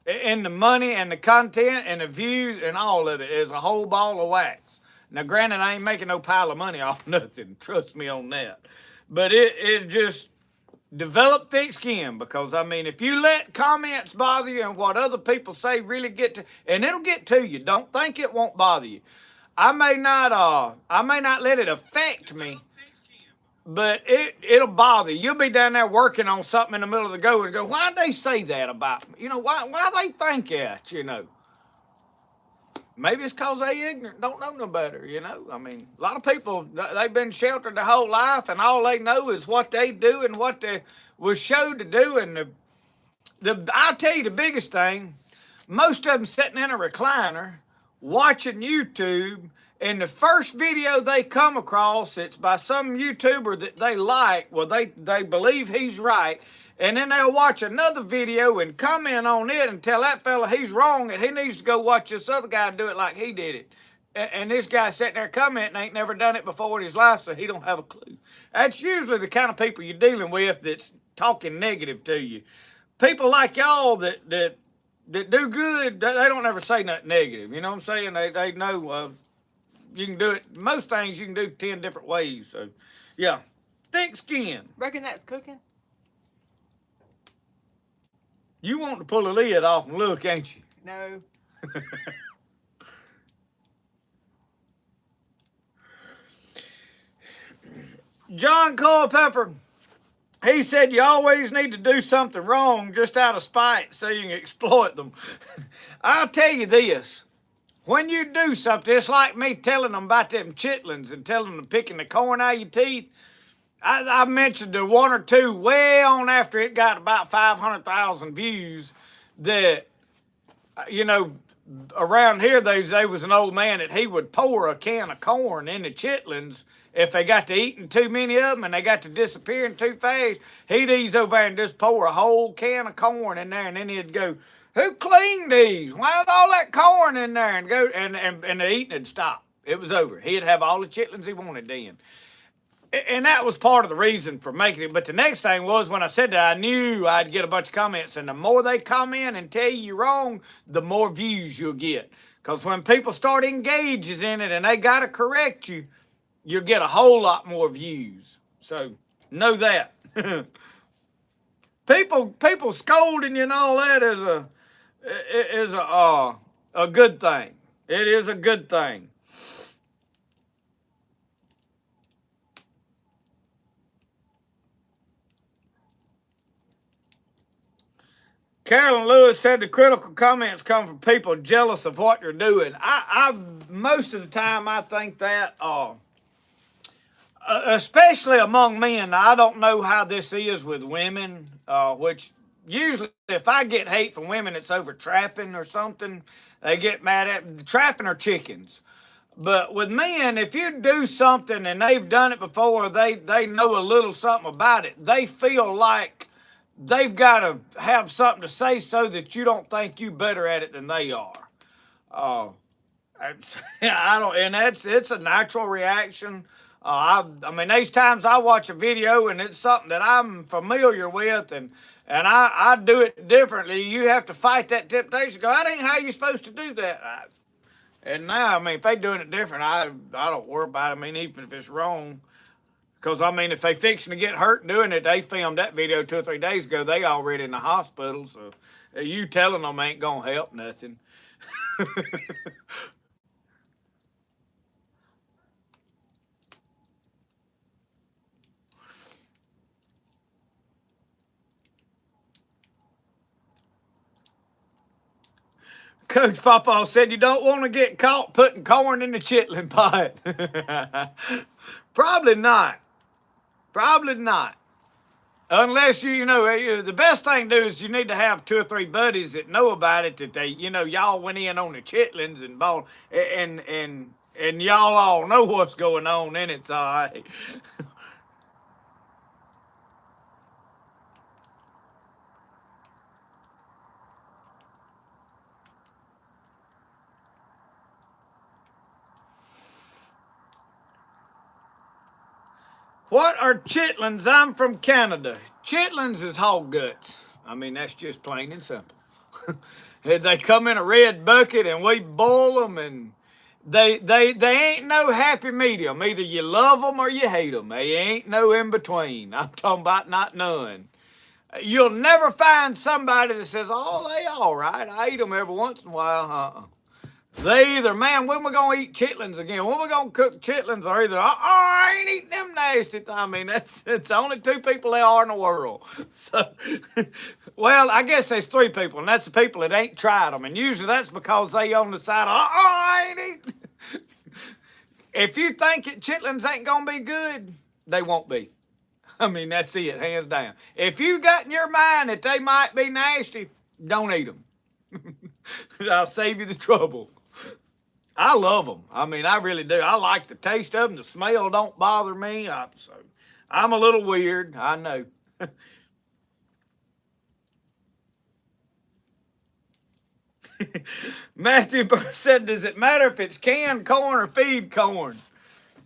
in the money and the content and the views and all of it is a whole ball of wax. Now, granted, I ain't making no pile of money off nothing. Trust me on that. But it just develop thick skin, because, I mean, if you let comments bother you and what other people say really get to, and it'll get to you. Don't think it won't bother you. I may not let it affect me, but it'll bother you. You'll be down there working on something in the middle of the go and go, why'd they say that about me? You know, why they think that, you know? Maybe it's because they ignorant, don't know no better, you know? I mean, a lot of people, they've been sheltered their whole life, and all they know is what they do and what they was showed to do. And I'll tell you the biggest thing, most of them sitting in a recliner, watching YouTube, and the first video they come across, it's by some YouTuber that they like, well, they believe he's right, and then they'll watch another video and comment on it and tell that fella he's wrong and he needs to go watch this other guy do it like he did it. And this guy sitting there commenting ain't never done it before in his life, so he don't have a clue. That's usually the kind of people you're dealing with that's talking negative to you. People like y'all that do good, they don't ever say nothing negative. You know what I'm saying? They know you can do it. Most things you can do 10 different ways. So, yeah. Thick skin. Reckon that's cooking? You want to pull the lid off and look, ain't you? No. John Culpepper, he said you always need to do something wrong just out of spite so you can exploit them. I'll tell you this. When you do something, it's like me telling them about them chitlins and telling them to picking the corn out of your teeth. I mentioned the one or two way on after it got about 500,000 views that, you know, around here there was an old man that he would pour a can of corn in the chitlins. If they got to eating too many of them and they got to disappearing too fast, he'd ease over there and just pour a whole can of corn in there, and then he'd go, who cleaned these? Why's all that corn in there? And go and the eating would stop. It was over. He'd have all the chitlins he wanted then. And that was part of the reason for making it. But the next thing was when I said that, I knew I'd get a bunch of comments. And the more they comment and tell you you're wrong, the more views you'll get. Because when people start engages in it and they got to correct you, you'll get a whole lot more views. So know that. People scolding you and all that is a good thing. It is a good thing. Carolyn Lewis said the critical comments come from people jealous of what you're doing. I most of the time I think that, especially among men. Now, I don't know how this is with women, which usually if I get hate from women, it's over trapping or something. They get mad at trapping or chickens. But with men, if you do something and they've done it before, they know a little something about it, they feel like they've got to have something to say so that you don't think you better at it than they are. I don't, and it's a natural reaction. I mean, there's times I watch a video and it's something that I'm familiar with, and I do it differently. You have to fight that temptation. Go, that ain't how you're supposed to do that. And now, I mean, if they're doing it different, I don't worry about it. I mean, even if it's wrong. Because, I mean, if they fixing to get hurt doing it, they filmed that video 2 or 3 days ago. They already in the hospital, so you telling them ain't going to help nothing. Coach Papa said you don't want to get caught putting corn in the chitlin pot. Probably not. Probably not. Unless the best thing to do is you need to have 2 or 3 buddies that know about it, that they, y'all went in on the chitlins and bought, and y'all all know what's going on, and it's all right. What are chitlins? I'm from Canada. Chitlins is hog guts. I mean, that's just plain and simple. They come in a red bucket and we boil them, and they ain't no happy medium. Either you love them or you hate them. They ain't no in between. I'm talking about not none. You'll never find somebody that says, oh, they all right. I eat them every once in a while. They either, man, when we going to eat chitlins again? When we going to cook chitlins? Or either, I ain't eating them nasty. I mean, it's only 2 people there are in the world. So, well, I guess there's 3 people, and that's the people that ain't tried them. And usually that's because they on the side of, I ain't eating. If you think chitlins ain't going to be good, they won't be. I mean, that's it, hands down. If you got in your mind that they might be nasty, don't eat them. I'll save you the trouble. I love them. I mean, I really do. I like the taste of them. The smell don't bother me. I'm a little weird, I know. Matthew said, does it matter if it's canned corn or feed corn?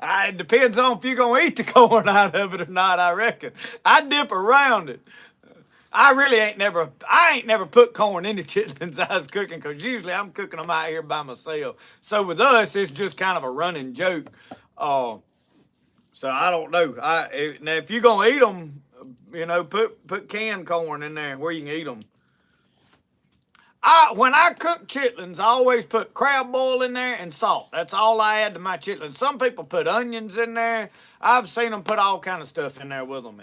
It depends on if you're going to eat the corn out of it or not, I reckon. I dip around it. I ain't never put corn in the chitlins I was cooking, because usually I'm cooking them out here by myself. So with us, it's just kind of a running joke. So I don't know. Now, if you're going to eat them, put canned corn in there where you can eat them. When I cook chitlins, I always put crab boil in there and salt. That's all I add to my chitlins. Some people put onions in there. I've seen them put all kind of stuff in there with them.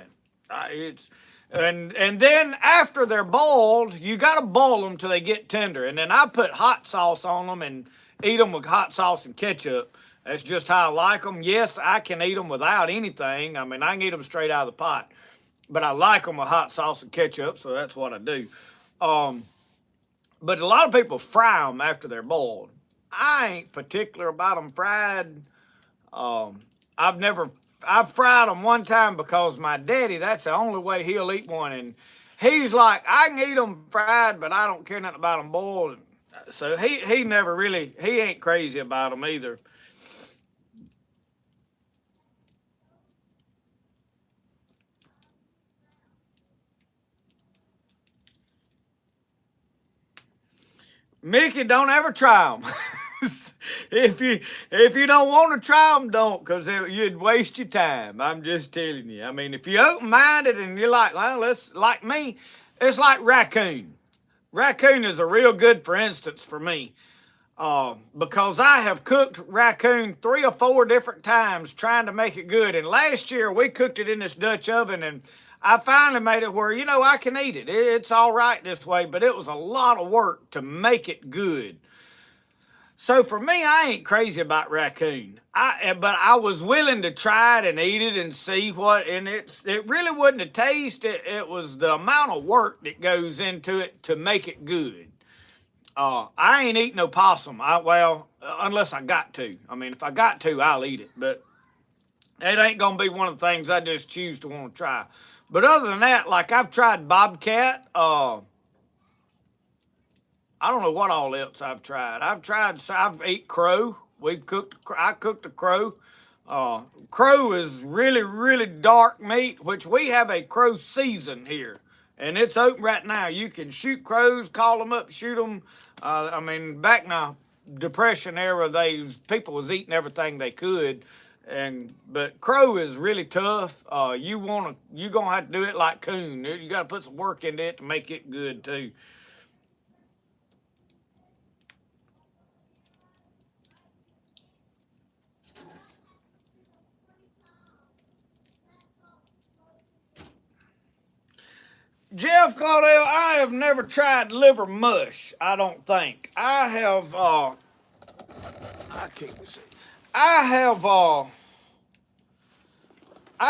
And then after they're boiled, you got to boil them till they get tender. And then I put hot sauce on them and eat them with hot sauce and ketchup. That's just how I like them. Yes, I can eat them without anything. I mean, I can eat them straight out of the pot. But I like them with hot sauce and ketchup, so that's what I do. But a lot of people fry them after they're boiled. I ain't particular about them fried. I've fried them one time because my daddy, that's the only way he'll eat one. And he's like, I can eat them fried, but I don't care nothing about them boiled. So he ain't crazy about them either. Mickey, don't ever try them. If you don't want to try them, don't, because you'd waste your time. I'm just telling you. I mean, if you're open-minded and you're like, well, like me, it's like raccoon. Raccoon is a real good, for instance, for me. Because I have cooked raccoon 3 or 4 different times trying to make it good. And last year we cooked it in this Dutch oven, and I finally made it where, I can eat it. It's all right this way, but it was a lot of work to make it good. So for me, I ain't crazy about raccoon. But I was willing to try it and eat it and see and it really wasn't the taste. It was the amount of work that goes into it to make it good. I ain't eating no possum. Unless I got to. I mean, if I got to, I'll eat it. But it ain't gonna be one of the things I just choose to want to try. But other than that, like I've tried bobcat. I don't know what all else I've tried. I've ate crow. I cooked a crow. Crow is really, really dark meat, which we have a crow season here. And it's open right now. You can shoot crows, call them up, shoot them. Back in the Depression era, people was eating everything they could. But crow is really tough. You're gonna have to do it like coon. You got to put some work into it to make it good too. Jeff Claudel, I have never tried liver mush. I don't think I have. I can't see. I have. I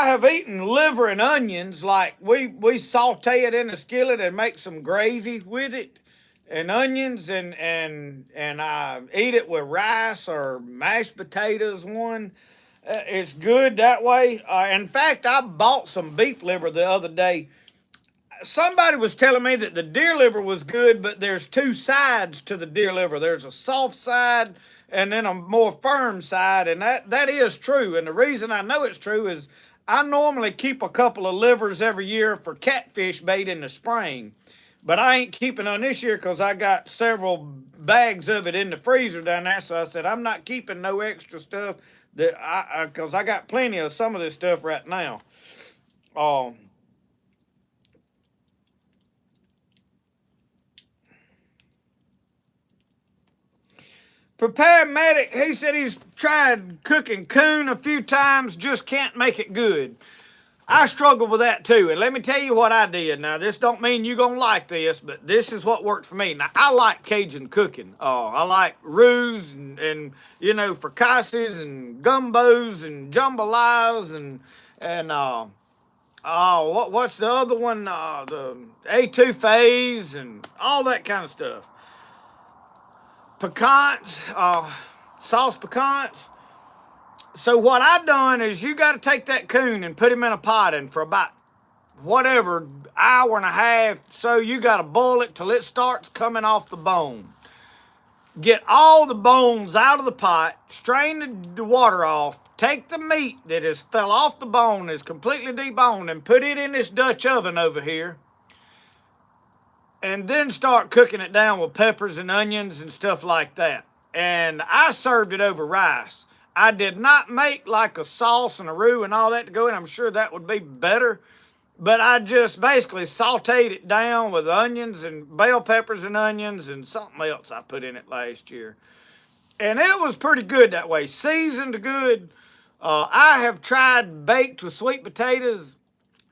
have eaten liver and onions. Like we saute it in a skillet and make some gravy with it, and onions and I eat it with rice or mashed potatoes. It's good that way. In fact, I bought some beef liver the other day. Somebody was telling me that the deer liver was good, but there's two sides to the deer liver. There's a soft side and then a more firm side, and that is true. And the reason I know it's true is I normally keep a couple of livers every year for catfish bait in the spring, but I ain't keeping on this year because I got several bags of it in the freezer down there. So I said I'm not keeping no extra stuff because I got plenty of some of this stuff right now. Um. Prepared Medic, he said he's tried cooking coon a few times, just can't make it good. I struggle with that too, and let me tell you what I did. Now, this don't mean you're going to like this, but this is what worked for me. Now, I like Cajun cooking. I like roux and you know, fricassees and gumbos and jambalayas and what's the other one? The etouffees and all that kind of stuff. Pecans, sauce pecans. So what I done is you got to take that coon and put him in a pot, and for about whatever hour and a half, so you got to boil it till it starts coming off the bone. Get all the bones out of the pot, strain the water off, take the meat that has fell off the bone, is completely deboned, and put it in this Dutch oven over here. And then start cooking it down with peppers and onions and stuff like that. And I served it over rice. I did not make like a sauce and a roux and all that to go in. I'm sure that would be better. But I just basically sauteed it down with onions and bell peppers and onions and something else I put in it last year. And it was pretty good that way. Seasoned good. I have tried baked with sweet potatoes.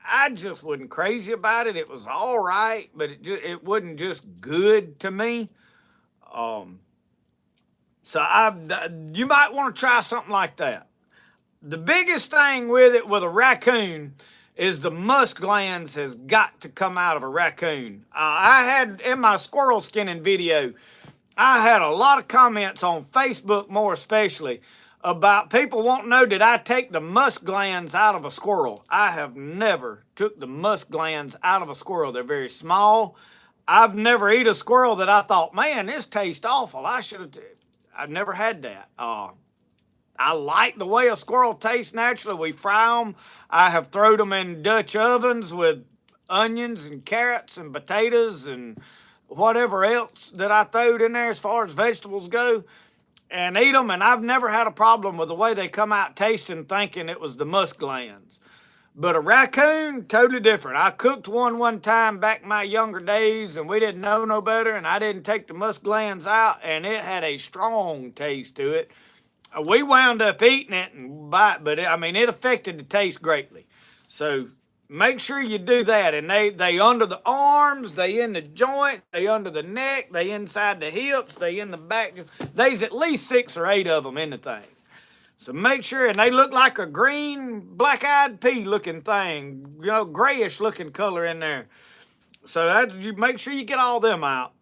I just wasn't crazy about it. It was all right, but it wasn't just good to me. So you might want to try something like that. The biggest thing with it with a raccoon is the musk glands has got to come out of a raccoon. I had in my squirrel skinning video, I had a lot of comments on Facebook more especially about people wanting to know, did I take the musk glands out of a squirrel? I have never took the musk glands out of a squirrel. They're very small. I've never eaten a squirrel that I thought, man, this tastes awful. I've never had that. I like the way a squirrel tastes naturally. We fry them. I have thrown them in Dutch ovens with onions and carrots and potatoes and whatever else that I throwed in there as far as vegetables go, and eat them, and I've never had a problem with the way they come out tasting thinking it was the musk glands. But a raccoon, totally different. I cooked one time back in my younger days, and we didn't know no better, and I didn't take the musk glands out, and it had a strong taste to it. We wound up eating it, but it affected the taste greatly. So make sure you do that. And they under the arms, they in the joint, they under the neck, they inside the hips, they in the back. There's at least 6 or 8 of them in the thing. So make sure, and they look like a green, black-eyed pea looking thing, you know, grayish looking color in there. So you make sure you get all them out.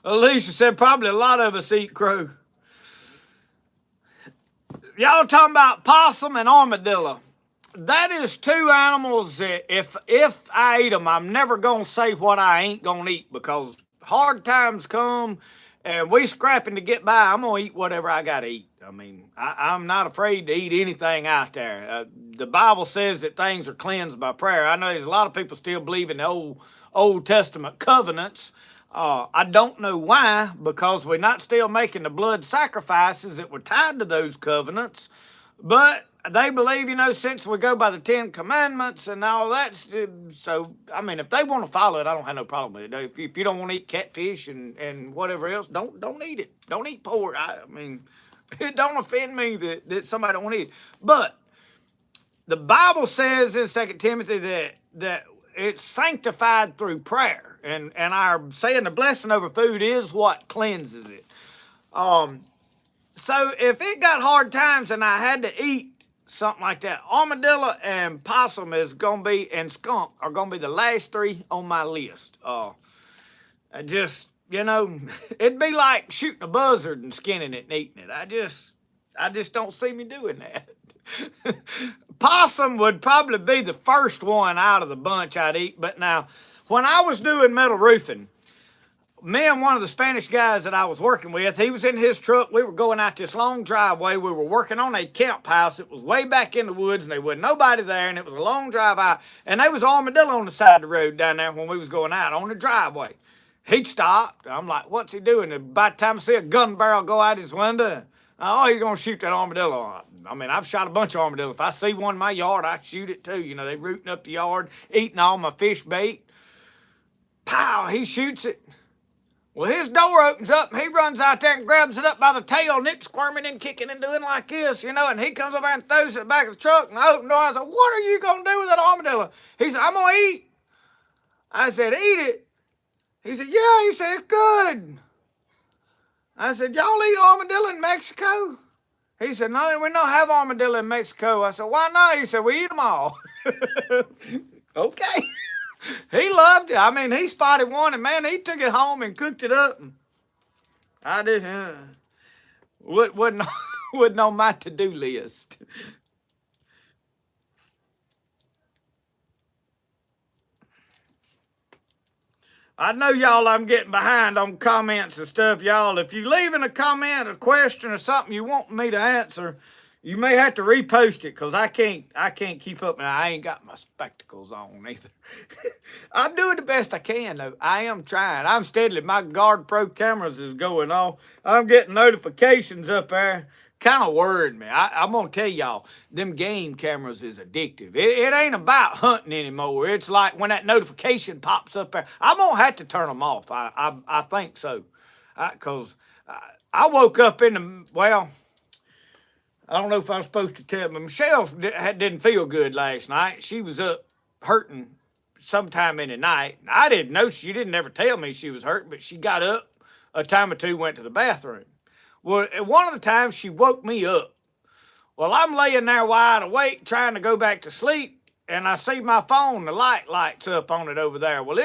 Alicia said probably a lot of us eat crow. Y'all talking about possum and armadillo. That is 2 animals that if I eat them, I'm never going to say what I ain't going to eat, because hard times come and we scrapping to get by. I'm going to eat whatever I got to eat. I'm not afraid to eat anything out there. The Bible says that things are cleansed by prayer. I know there's a lot of people still believe in the Old Testament covenants. I don't know why, because we're not still making the blood sacrifices that were tied to those covenants. But they believe, since we go by the 10 Commandments and all that, so, I mean, if they want to follow it, I don't have no problem with it. If you don't want to eat catfish and whatever else, don't eat it. Don't eat pork. I mean, it don't offend me that somebody don't want to eat it. But the Bible says in 2 Timothy that it's sanctified through prayer. And our saying the blessing over food is what cleanses it. So if it got hard times and I had to eat something like that, armadillo and possum and skunk are going to be the last 3 on my list. I just, it'd be like shooting a buzzard and skinning it and eating it. I just don't see me doing that. Possum would probably be the first one out of the bunch I'd eat. But now, when I was doing metal roofing, me and one of the Spanish guys that I was working with, he was in his truck. We were going out this long driveway. We were working on a camp house. It was way back in the woods, and there wasn't nobody there, and it was a long drive out. And there was armadillo on the side of the road down there when we was going out on the driveway. He'd stopped. I'm like, what's he doing? And by the time I see a gun barrel go out his window, oh, he's going to shoot that armadillo. I mean, I've shot a bunch of armadillo. If I see one in my yard, I shoot it too. They rooting up the yard, eating all my fish bait. Pow, he shoots it. Well, his door opens up, and he runs out there and grabs it up by the tail, and it's squirming and kicking and doing like this, and he comes over and throws it in the back of the truck, and I open the door. I said, what are you going to do with that armadillo? He said, I'm going to eat. I said, eat it? He said, yeah. He said, it's good. I said, y'all eat armadillo in Mexico? He said, no, we don't have armadillo in Mexico. I said, why not? He said, we eat them all. Okay. He loved it. I mean, he spotted one, and man, he took it home and cooked it up. And I just wasn't on my to-do list. I know y'all I'm getting behind on comments and stuff, y'all. If you leave in a comment, a question, or something you want me to answer, you may have to repost it, because I can't keep up, and I ain't got my spectacles on either. I'm doing the best I can, though. I am trying. I'm steadily. My Guard Pro cameras is going off. I'm getting notifications up there. Kind of worried me. I'm going to tell y'all, them game cameras is addictive. It ain't about hunting anymore. It's like when that notification pops up there, I'm going to have to turn them off. I think so. Because I woke up I don't know if I'm supposed to tell, but Michelle didn't feel good last night. She was up hurting sometime in the night. I didn't know. She didn't ever tell me she was hurting, but she got up a time or two, went to the bathroom. Well, one of the times she woke me up. Well, I'm laying there wide awake trying to go back to sleep, and I see my phone, the light lights up on it over there. Well,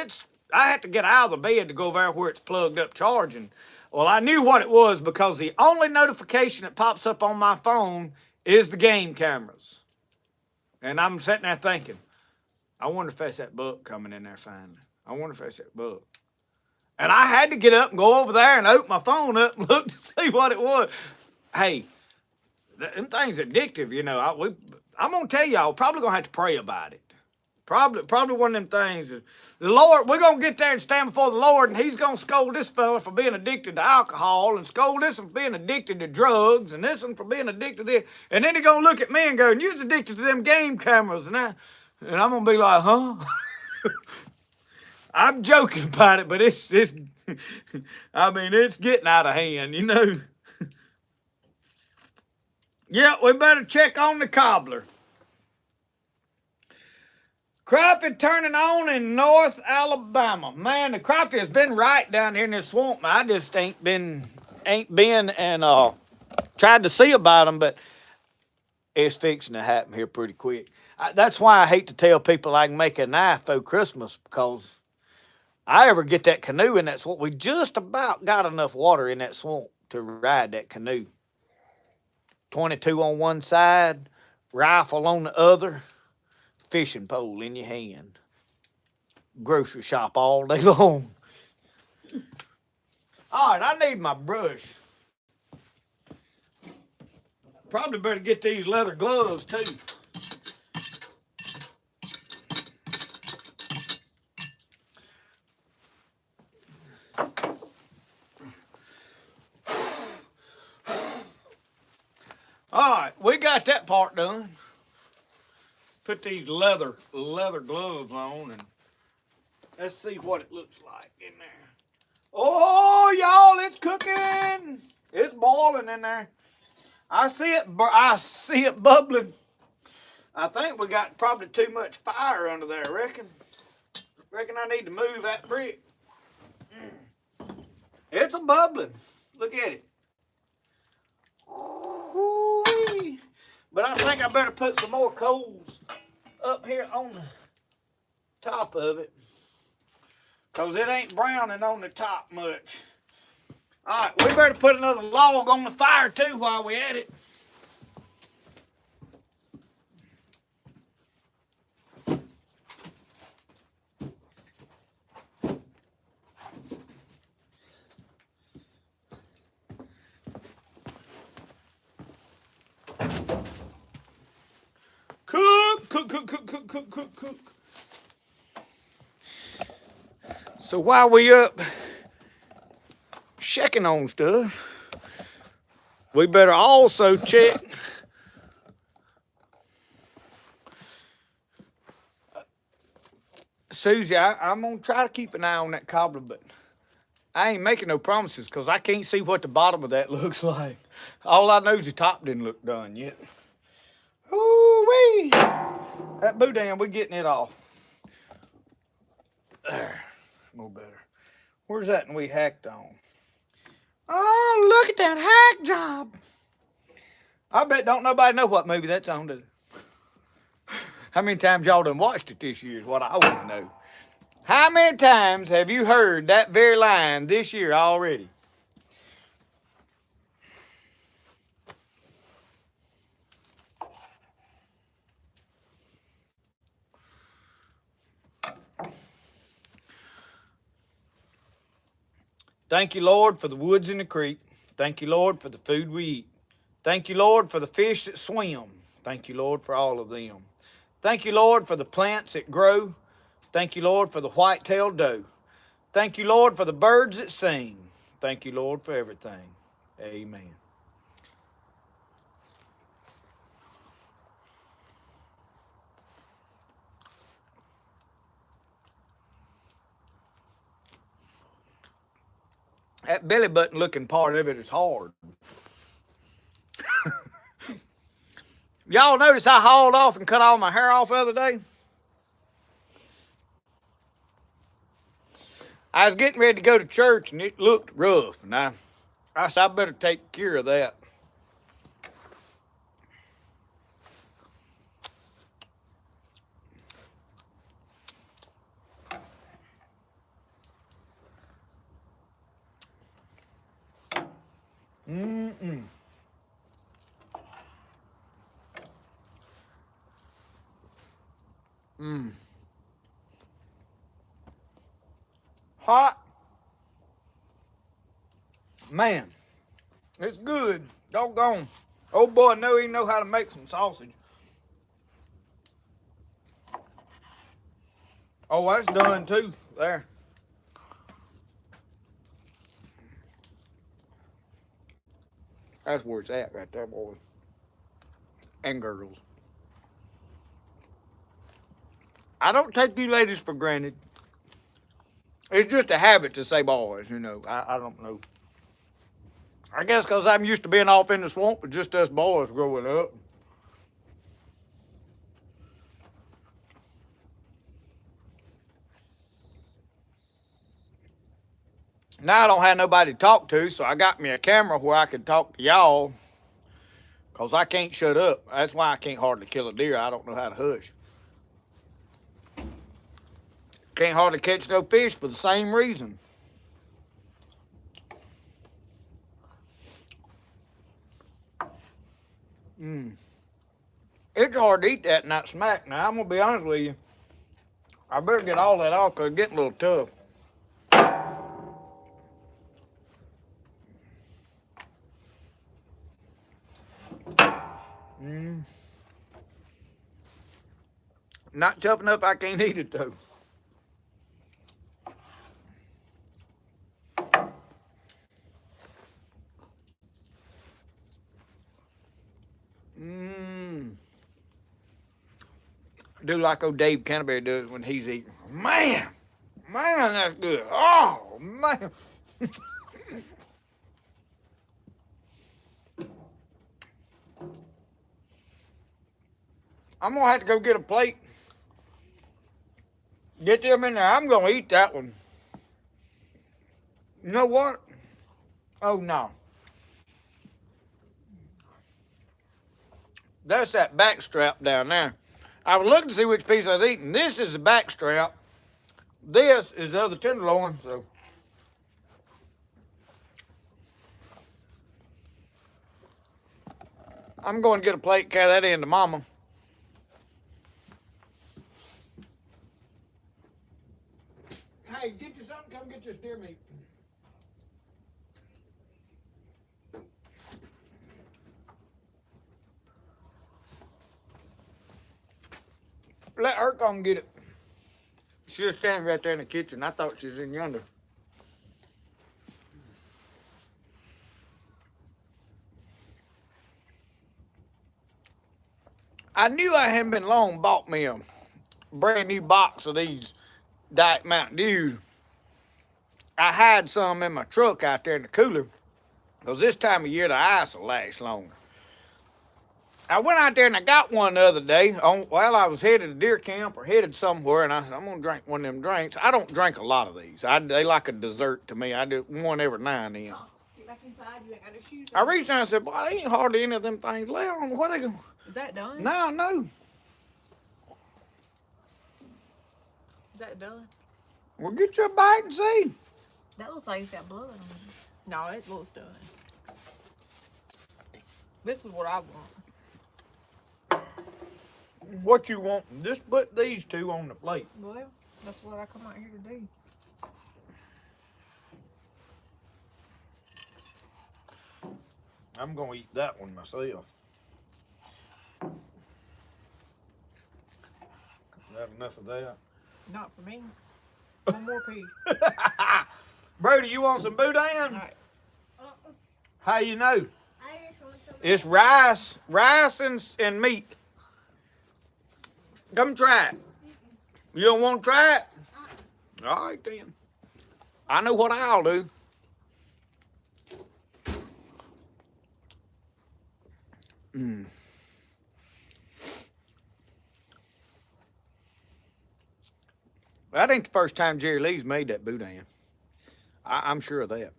I had to get out of the bed to go there where it's plugged up charging. Well, I knew what it was, because the only notification that pops up on my phone is the game cameras. And I'm sitting there thinking, I wonder if that's that buck coming in there finally. I wonder if that's that buck. And I had to get up and go over there and open my phone up and look to see what it was. Hey, them things are addictive, I'm going to tell y'all, probably going to have to pray about it. Probably one of them things. The Lord, we're going to get there and stand before the Lord, and he's going to scold this fella for being addicted to alcohol, and scold this one for being addicted to drugs, and this one for being addicted to this. And then he's going to look at me and go, and you're addicted to them game cameras. And I'm going to be like, huh? I'm joking about it, but it's getting out of hand, Yeah, we better check on the cobbler. Crappie turning on in North Alabama. Man, the crappie has been right down here in this swamp. I just ain't been and tried to see about them, but it's fixing to happen here pretty quick. That's why I hate to tell people I can make a knife for Christmas, because I ever get that canoe in that swamp. We just about got enough water in that swamp to ride that canoe. 22 on one side, rifle on the other. Fishing pole in your hand. Grocery shop all day long. All right, I need my brush. Probably better get these leather gloves too. All right. we got that part done. Put these leather gloves on and let's see what it looks like in there. Oh, y'all, it's cooking. It's boiling in there. I see it bubbling. I think we got probably too much fire under there, reckon I need to move that brick. It's a bubbling. Look at it. Ooh-wee. But I think I better put some more coals up here on the top of it, because it ain't browning on the top much. All right, we better put another log on the fire too while we at it. Cook. So while we up checking on stuff, we better also check Susie. I'm gonna try to keep an eye on that cobbler, but I ain't making no promises because I can't see what the bottom of that looks like. All I know is the top didn't look done yet. Ooh-wee! That boudin, we're getting it off. There, more better. Where's that one we hacked on? Oh, look at that hack job. I bet don't nobody know what movie that's on, do they? How many times y'all done watched it this year is what I want to know. How many times have you heard that very line this year already? Thank you, Lord, for the woods and the creek. Thank you, Lord, for the food we eat. Thank you, Lord, for the fish that swim. Thank you, Lord, for all of them. Thank you, Lord, for the plants that grow. Thank you, Lord, for the white-tailed doe. Thank you, Lord, for the birds that sing. Thank you, Lord, for everything. Amen. That belly button looking part of it is hard. Y'all notice I hauled off and cut all my hair off the other day? I was getting ready to go to church and it looked rough. And I said I better take care of that. Mm-mm. Mm. Hot. Man, it's good. Doggone. Old boy he know how to make some sausage. Oh, that's done too. There. That's where it's at right there, boys. And girls. I don't take you ladies for granted. It's just a habit to say boys, you know. I don't know. I guess because I'm used to being off in the swamp with just us boys growing up. Now I don't have nobody to talk to, so I got me a camera where I can talk to y'all. Because I can't shut up. That's why I can't hardly kill a deer. I don't know how to hush. Can't hardly catch no fish for the same reason. It's hard to eat that and not smack. Now, I'm going to be honest with you. I better get all that off because it's getting a little tough. Not tough enough I can't eat it, though. Do like old Dave Canterbury does when he's eating. Man, that's good. Oh, man. I'm going to have to go get a plate. Get them in there. I'm going to eat that one. You know what? Oh, no. That's that back strap down there. I was looking to see which piece I was eating. This is the back strap. This is the other tenderloin. So I'm going to get a plate, carry that in to Mama. Hey, get you something. Come get this deer meat. Let her come get it. She was standing right there in the kitchen. I thought she was in yonder. I knew I hadn't been long bought me a brand new box of these Diet Mountain Dews. I had some in my truck out there in the cooler because this time of year the ice will last longer. I went out there and I got one the other day. While I was headed to deer camp or headed somewhere, and I said, I'm going to drink one of them drinks. I don't drink a lot of these. They like a dessert to me. I do one every now and then. That's inside. You ain't got no shoes I on. reached out and said, boy, there ain't hardly any of them things left. I don't know where they go. Is that done? No. Is that done? Well, get your bite and see. That looks like it's got blood on it. No, it looks done. This is what I want. What you want? Just put these two on the plate. Well, that's what I come out here to do. I'm going to eat that one myself. That enough of that? Not for me. One more piece. Brody, you want some boudin? All right. How you know? I just want some. It's rice and meat. Come try it. You don't want to try it? All right then. I know what I'll do. That ain't the first time Jerry Lee's made that boudin. I'm sure of that.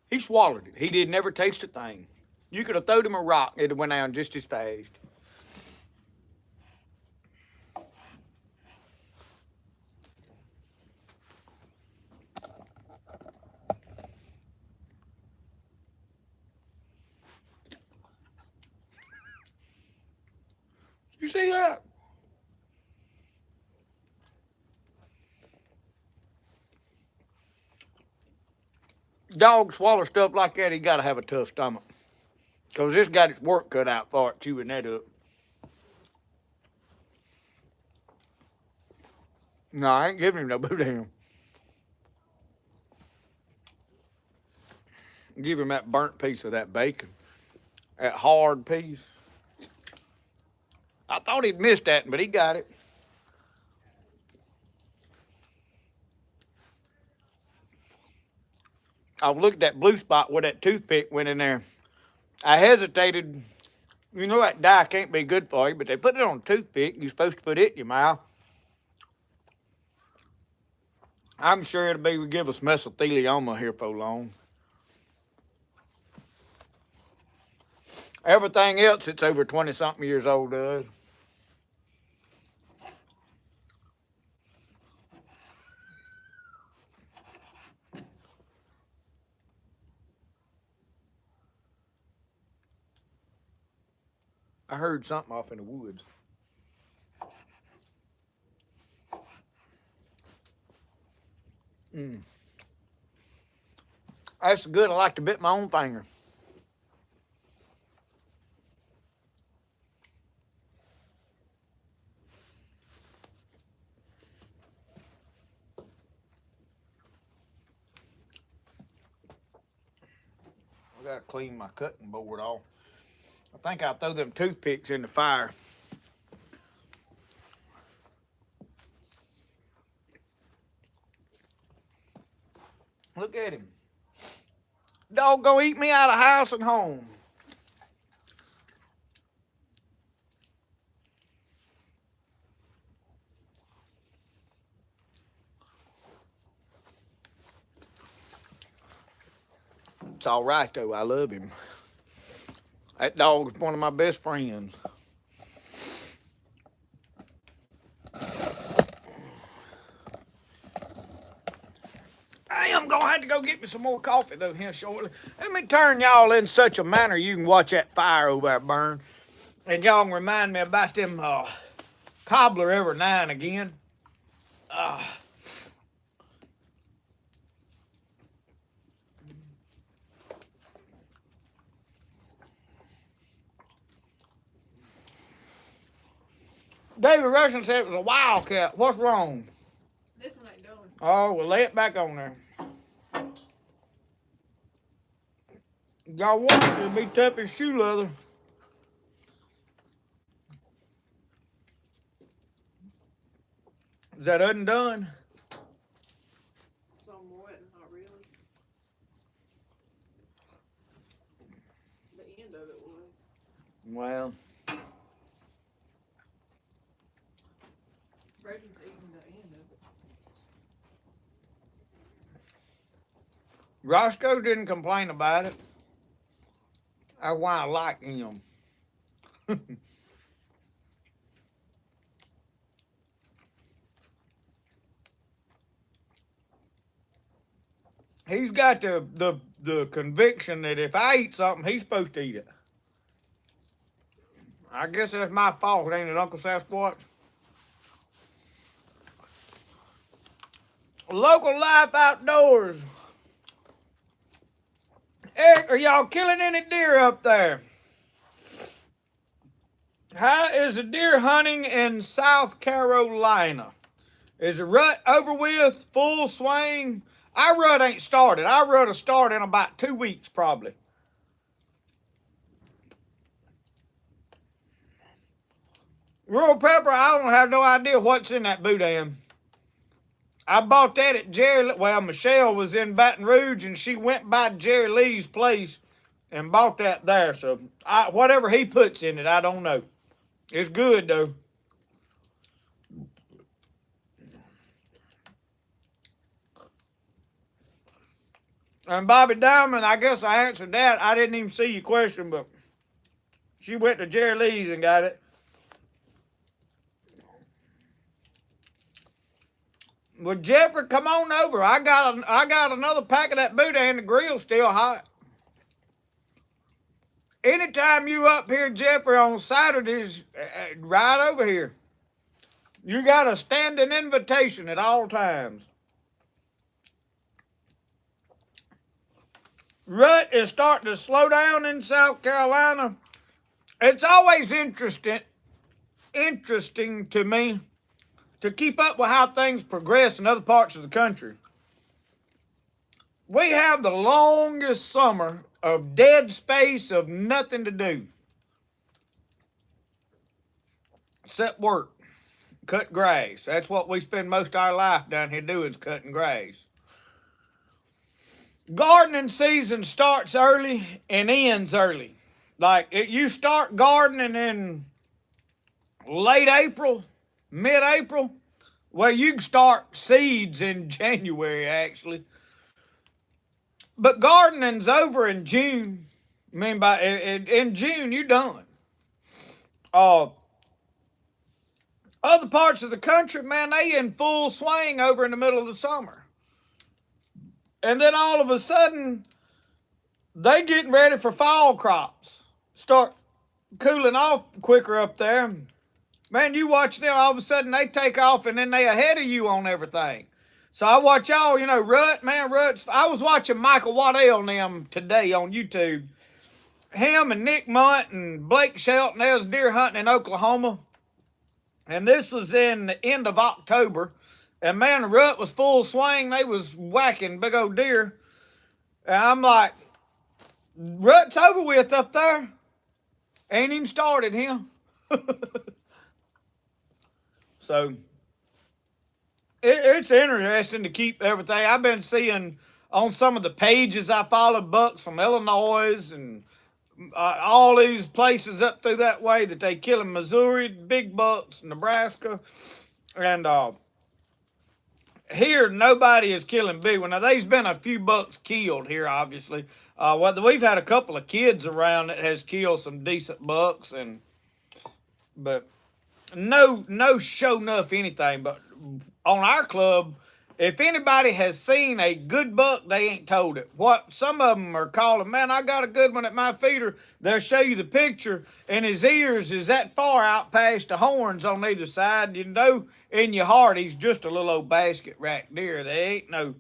He swallowed it. He did never taste a thing. You could have thrown him a rock, it'd have went down just as fast. You see that? Dog swallow stuff like that, he got to have a tough stomach. Because this got its work cut out for it, chewing that up. No, I ain't giving him no boudin. Give him that burnt piece of that bacon. That hard piece. I thought he'd missed that, but he got it. I looked at that blue spot where that toothpick went in there. I hesitated. You know that dye can't be good for you, but they put it on a toothpick. You're supposed to put it in your mouth. I'm sure it'll give us mesothelioma here for long. Everything else that's over 20-something years old does. I heard something off in the woods. That's good. I like to bit my own finger. I gotta clean my cutting board off. I think I'll throw them toothpicks in the fire. Look at him. Dog gonna eat me out of house and home. It's all right though, I love him. That dog's one of my best friends. I am gonna have to go get me some more coffee though here shortly. Let me turn y'all in such a manner you can watch that fire over there burn. And y'all can remind me about them cobbler every now and again. David Russian said it was a wildcat. What's wrong? This one ain't done. Oh, well, lay it back on there. Y'all want it to be tough as shoe leather. Is that undone? Somewhat, not really. The end of it was. Well, Brady's eating the end of it. Roscoe didn't complain about it. That's why I like him. He's got the conviction that if I eat something, he's supposed to eat it. I guess that's my fault, ain't it, Uncle Sasquatch? Local life outdoors. Eric, are y'all killing any deer up there? How is the deer hunting in South Carolina? Is the rut over with, full swing? Our rut ain't started. Our rut will start in about 2 weeks probably. Rural pepper, I don't have no idea what's in that boudin. I bought that at Jerry. Well, Michelle was in Baton Rouge and she went by Jerry Lee's place and bought that there. So whatever he puts in it, I don't know. It's good though. And Bobby Diamond, I guess I answered that. I didn't even see your question, but she went to Jerry Lee's and got it. Well, Jeffrey, come on over. I got another pack of that boudin. The grill's still hot. Anytime you up here, Jeffrey, on Saturdays, right over here. You got a standing invitation at all times. Rut is starting to slow down in South Carolina. It's always interesting to me to keep up with how things progress in other parts of the country. We have the longest summer of dead space, of nothing to do. Except work. Cut grass. That's what we spend most of our life down here doing, is cutting grass. Gardening season starts early and ends early. Like, you start gardening in late April, mid-April. Well, you can start seeds in January, actually. But gardening's over in June. I mean, in June, you're done. Other parts of the country, man, they in full swing over in the middle of the summer. And then all of a sudden, they getting ready for fall crops. Start cooling off quicker up there. Man, you watch them, all of a sudden they take off and then they ahead of you on everything. So I watch y'all, Rut's. I was watching Michael Waddell and them today on YouTube. Him and Nick Munt and Blake Shelton, they was deer hunting in Oklahoma. And this was in the end of October. And man, the rut was full swing. They was whacking big old deer. And I'm like, Rut's over with up there. Ain't even started him. So it's interesting to keep everything. I've been seeing on some of the pages I followed bucks from Illinois and all these places up through that way that they kill in Missouri, big bucks, Nebraska, and here nobody is killing big one. Now there's been a few bucks killed here, obviously. Well, we've had a couple of kids around that has killed some decent bucks, but no show enough anything. But on our club, if anybody has seen a good buck, they ain't told it. What some of them are calling, man, I got a good one at my feeder. They'll show you the picture, and his ears is that far out past the horns on either side. You know, in your heart, he's just a little old basket rack deer. They ain't no.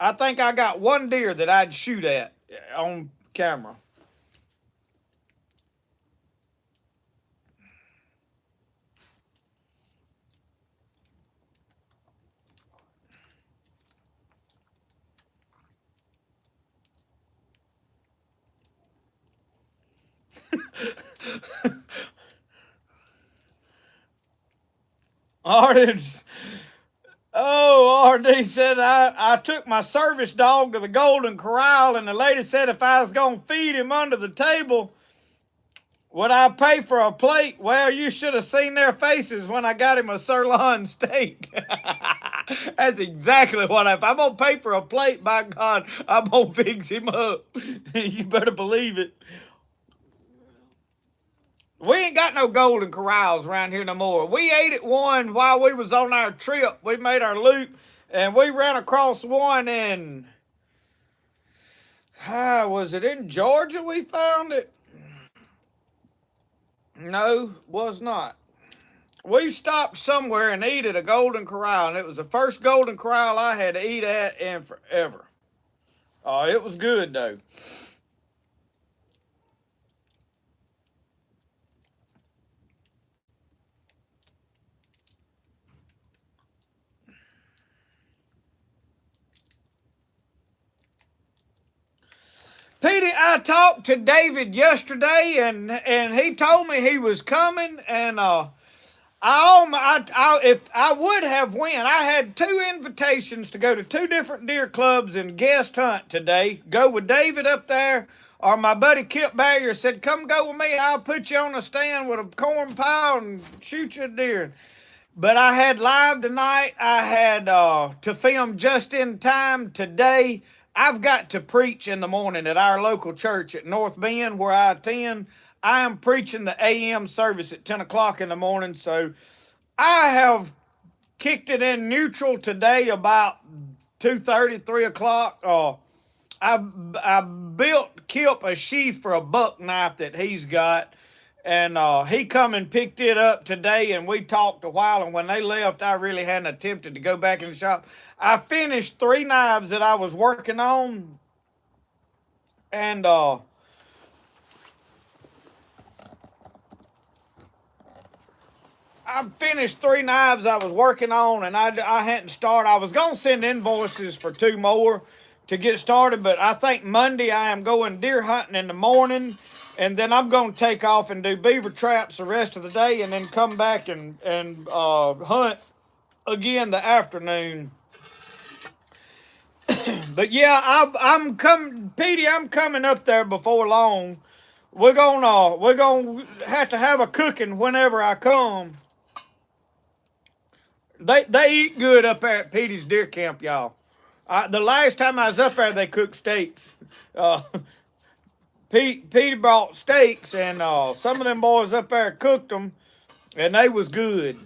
I think I got one deer that I'd shoot at on camera. Artist. Oh, RD said I took my service dog to the Golden Corral, and the lady said if I was going to feed him under the table, would I pay for a plate? Well, you should have seen their faces when I got him a sirloin steak. That's exactly what if I'm going to pay for a plate, by God, I'm going to fix him up. You better believe it. We ain't got no Golden Corrals around here no more. We ate at one while we was on our trip. We made our loop, and we ran across one in, was it in Georgia we found it? No, was not. We stopped somewhere and ate at a Golden Corral, and it was the first Golden Corral I had to eat at in forever. Oh, it was good, though. Petey, I talked to David yesterday, and he told me he was coming, and if I would have went, I had 2 invitations to go to 2 different deer clubs and guest hunt today. Go with David up there, or my buddy Kip Barrier said, "Come go with me. I'll put you on a stand with a corn pile and shoot you a deer." But I had live tonight. I had to film just in time today. I've got to preach in the morning at our local church at North Bend where I attend. I am preaching the AM service at 10 o'clock in the morning. So I have kicked it in neutral today about 2:30, 3 o'clock. I built Kip a sheath for a buck knife that he's got. And he come and picked it up today, and we talked a while. And when they left, I really hadn't attempted to go back in the shop. I finished 3 knives that I was working on, and I finished 3 knives I was working on, and I hadn't started. I was gonna send invoices for 2 more to get started, but I think Monday I am going deer hunting in the morning. And then I'm going to take off and do beaver traps the rest of the day, and then come back and hunt again the afternoon. But yeah, I'm coming, Petey. I'm coming up there before long. We're gonna have to have a cooking whenever I come. They eat good up there at Petey's deer camp, y'all. The last time I was up there, they cooked steaks. Petey brought steaks, and some of them boys up there cooked them, and they was good.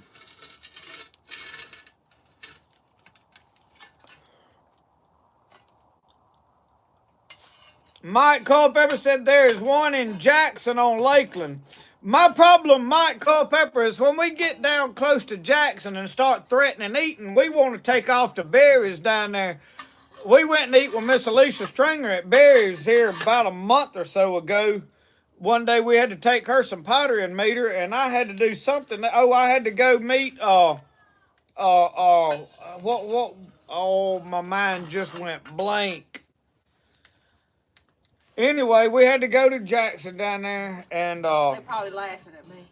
Mike Culpepper said there is one in Jackson on Lakeland. My problem, Mike Culpepper, is when we get down close to Jackson and start threatening eating, we want to take off to berries down there. We went and eat with Miss Alicia Stringer at Berries here about a month or so ago. One day we had to take her some pottery and meet her, and I had to do something. I had to go meet what? Oh, my mind just went blank. Anyway, we had to go to Jackson down there, and They're probably laughing at me.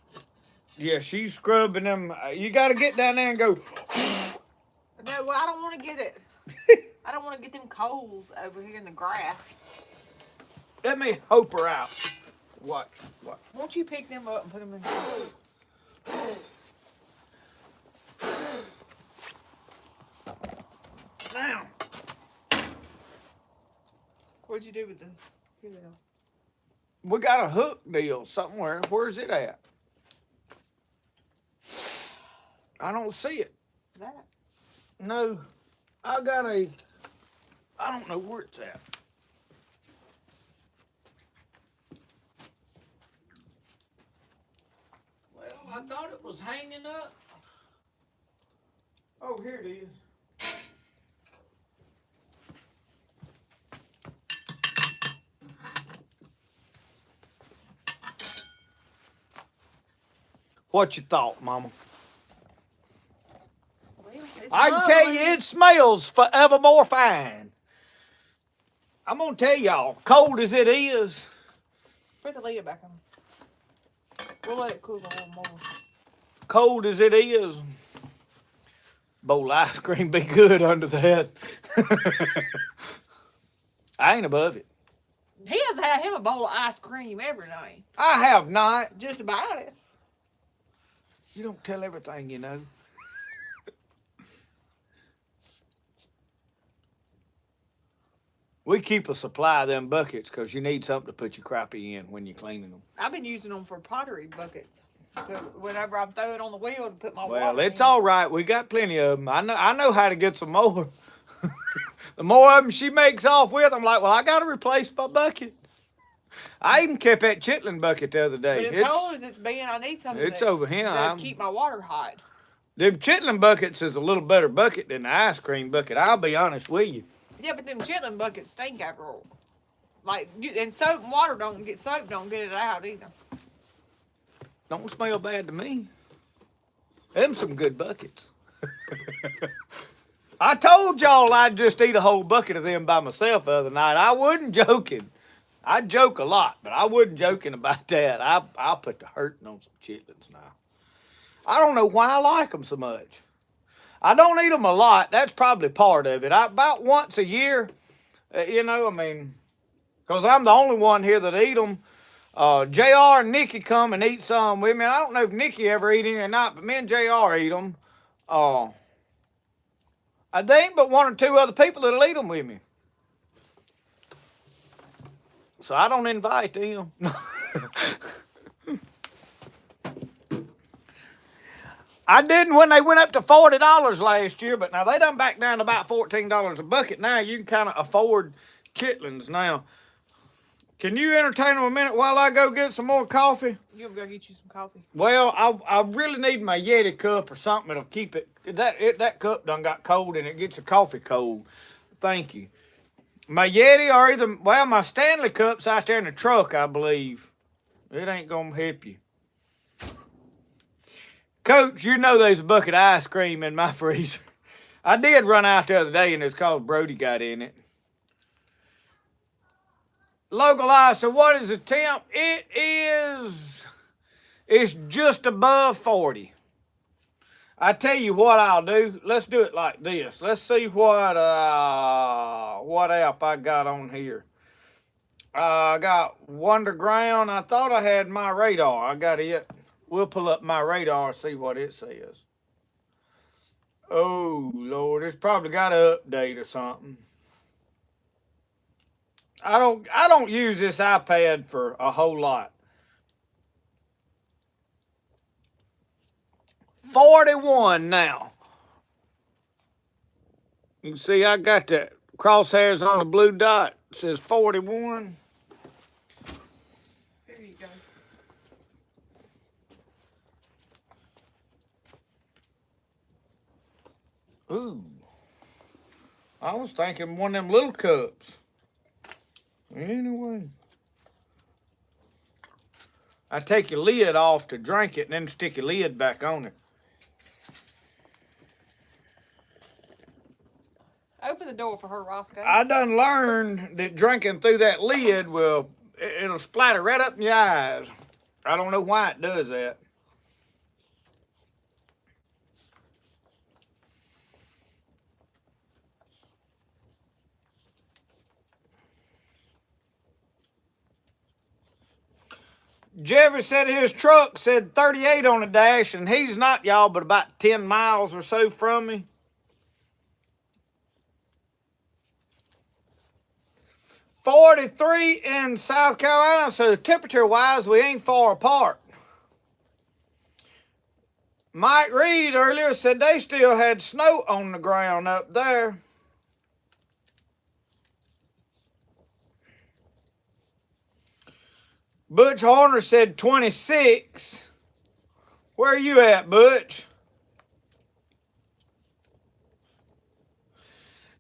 yeah, she's scrubbing them. You got to get down there and go. No, well, I don't want to get it. I don't want to get them coals over here in the grass. Let me hope her out. What? Won't you pick them up and put them in the Now. What'd you do with the... Here they are. We got a hook deal somewhere. Where's it at? I don't see it. That? No. I got a... I don't know where it's at. Well, I thought it was hanging up. Oh, here it is. What you thought, Mama? I can tell you it smells forevermore fine. I'm going to tell y'all, cold as it is. Put the lid back on. We'll let it cool a little more. Cold as it is. Bowl of ice cream be good under that. I ain't above it. He has had him a bowl of ice cream every night. I have not. Just about it. You don't tell everything you know. We keep a supply of them buckets because you need something to put your crappie in when you're cleaning them. I've been using them for pottery buckets. So whenever I throw it on the wheel to put my water Well, it's in. all right. We got plenty of them. I know how to get some more. The more of them she makes off with, I'm like, well, I got to replace my bucket. I even kept that Chitlin bucket the other day. But as cold as it's been, I need something It's over here. to keep my water hot. Them Chitlin buckets is a little better bucket than the ice cream bucket. I'll be honest with you. Yeah, but them chitlin buckets stink after all. Like, and soap and water don't get it out either. Don't smell bad to me. Them some good buckets. I told y'all I'd just eat a whole bucket of them by myself the other night. I wasn't joking. I joke a lot, but I wasn't joking about that. I'll put the hurting on some chitlins now. I don't know why I like them so much. I don't eat them a lot. That's probably part of it. About once a year, because I'm the only one here that eat them. JR and Nikki come and eat some with me. I don't know if Nikki ever eat any or not, but me and JR eat them. There ain't but one or two other people that'll eat them with me. So I don't invite them. I didn't when they went up to $40 last year, but now they done back down to about $14 a bucket. Now you can kind of afford chitlins now. Can you entertain them a minute while I go get some more coffee? You gonna go get you some coffee? Well, I really need my Yeti cup or something that'll keep it. That cup done got cold and it gets the coffee cold. Thank you. My Yeti or my Stanley cup's out there in the truck, I believe. It ain't gonna help you. Coach, you know there's a bucket of ice cream in my freezer. I did run out the other day and it's called Brody got in it. Localized, so what is the temp? It's just above 40. I tell you what I'll do. Let's do it like this. Let's see what app I got on here. I got Wonderground. I thought I had my radar. I got it. We'll pull up my radar and see what it says. Oh, Lord. It's probably got an update or something. I don't use this iPad for a whole lot. 41 now. You can see I got the crosshairs on the blue dot. It says 41. There you go. Ooh. I was thinking one of them little cups. Anyway. I take your lid off to drink it and then stick your lid back on it. Open Open the door for her, Roscoe. I done learned that drinking through that lid it'll splatter right up in your eyes. I don't know why it does that. Jeffrey said his truck said 38 on the dash, and he's not, y'all, but about 10 miles or so from me. "43 in South Carolina, so temperature-wise, we ain't far apart." Mike Reed earlier said they still had snow on the ground up there. Butch Horner said 26. Where are you at, Butch?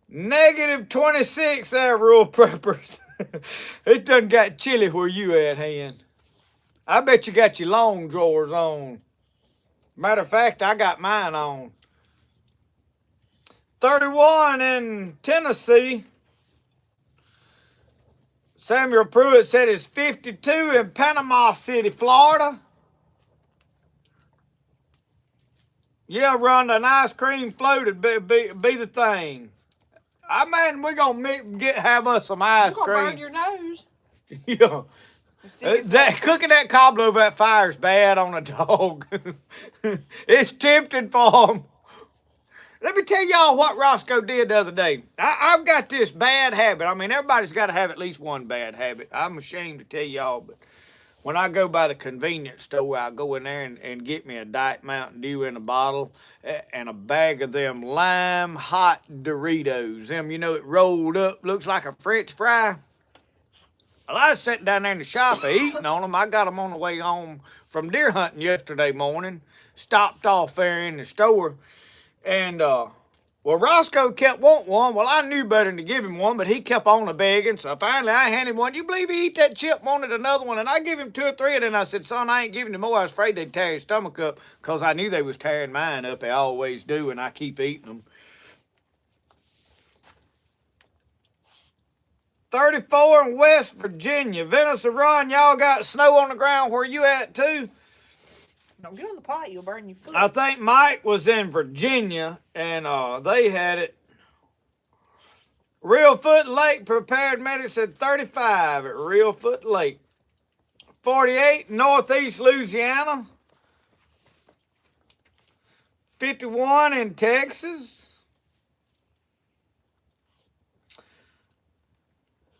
-26 there, rural preppers. It done got chilly where you at, Hen. I bet you got your long drawers on. Matter of fact, I got mine on. 31 in Tennessee. Samuel Pruitt said it's 52 in Panama City, Florida. Yeah, Rhonda, an ice cream float would be the thing. I mean, we're going to have us some ice cream. You're going to burn your nose. Yeah. Cooking that cobbler over that fire is bad on a dog. It's tempting for him. Let me tell y'all what Roscoe did the other day. I've got this bad habit. I mean, everybody's got to have at least one bad habit. I'm ashamed to tell y'all, but when I go by the convenience store, I go in there and get me a Diet Mountain Dew in a bottle and a bag of them lime hot Doritos. Them, you know, it rolled up, looks like a French fry. Well, I was sitting down there in the shop eating on them. I got them on the way home from deer hunting yesterday morning. Stopped off there in the store. And, well, Roscoe kept wanting one. Well, I knew better than to give him one, but he kept on begging. So finally, I handed him one. You believe he ate that chip, wanted another one? And I give him 2 or 3, and then I said, son, I ain't giving him more. I was afraid they'd tear his stomach up because I knew they was tearing mine up. They always do, and I keep eating them. 34 in West Virginia. Venice Run, y'all got snow on the ground where you at, too? Don't get on the pot, you'll burn your foot. I think Mike was in Virginia, and they had it. Real Foot Lake Prepared Medic said 35 at Real Foot Lake. 48 Northeast Louisiana. 51 in Texas.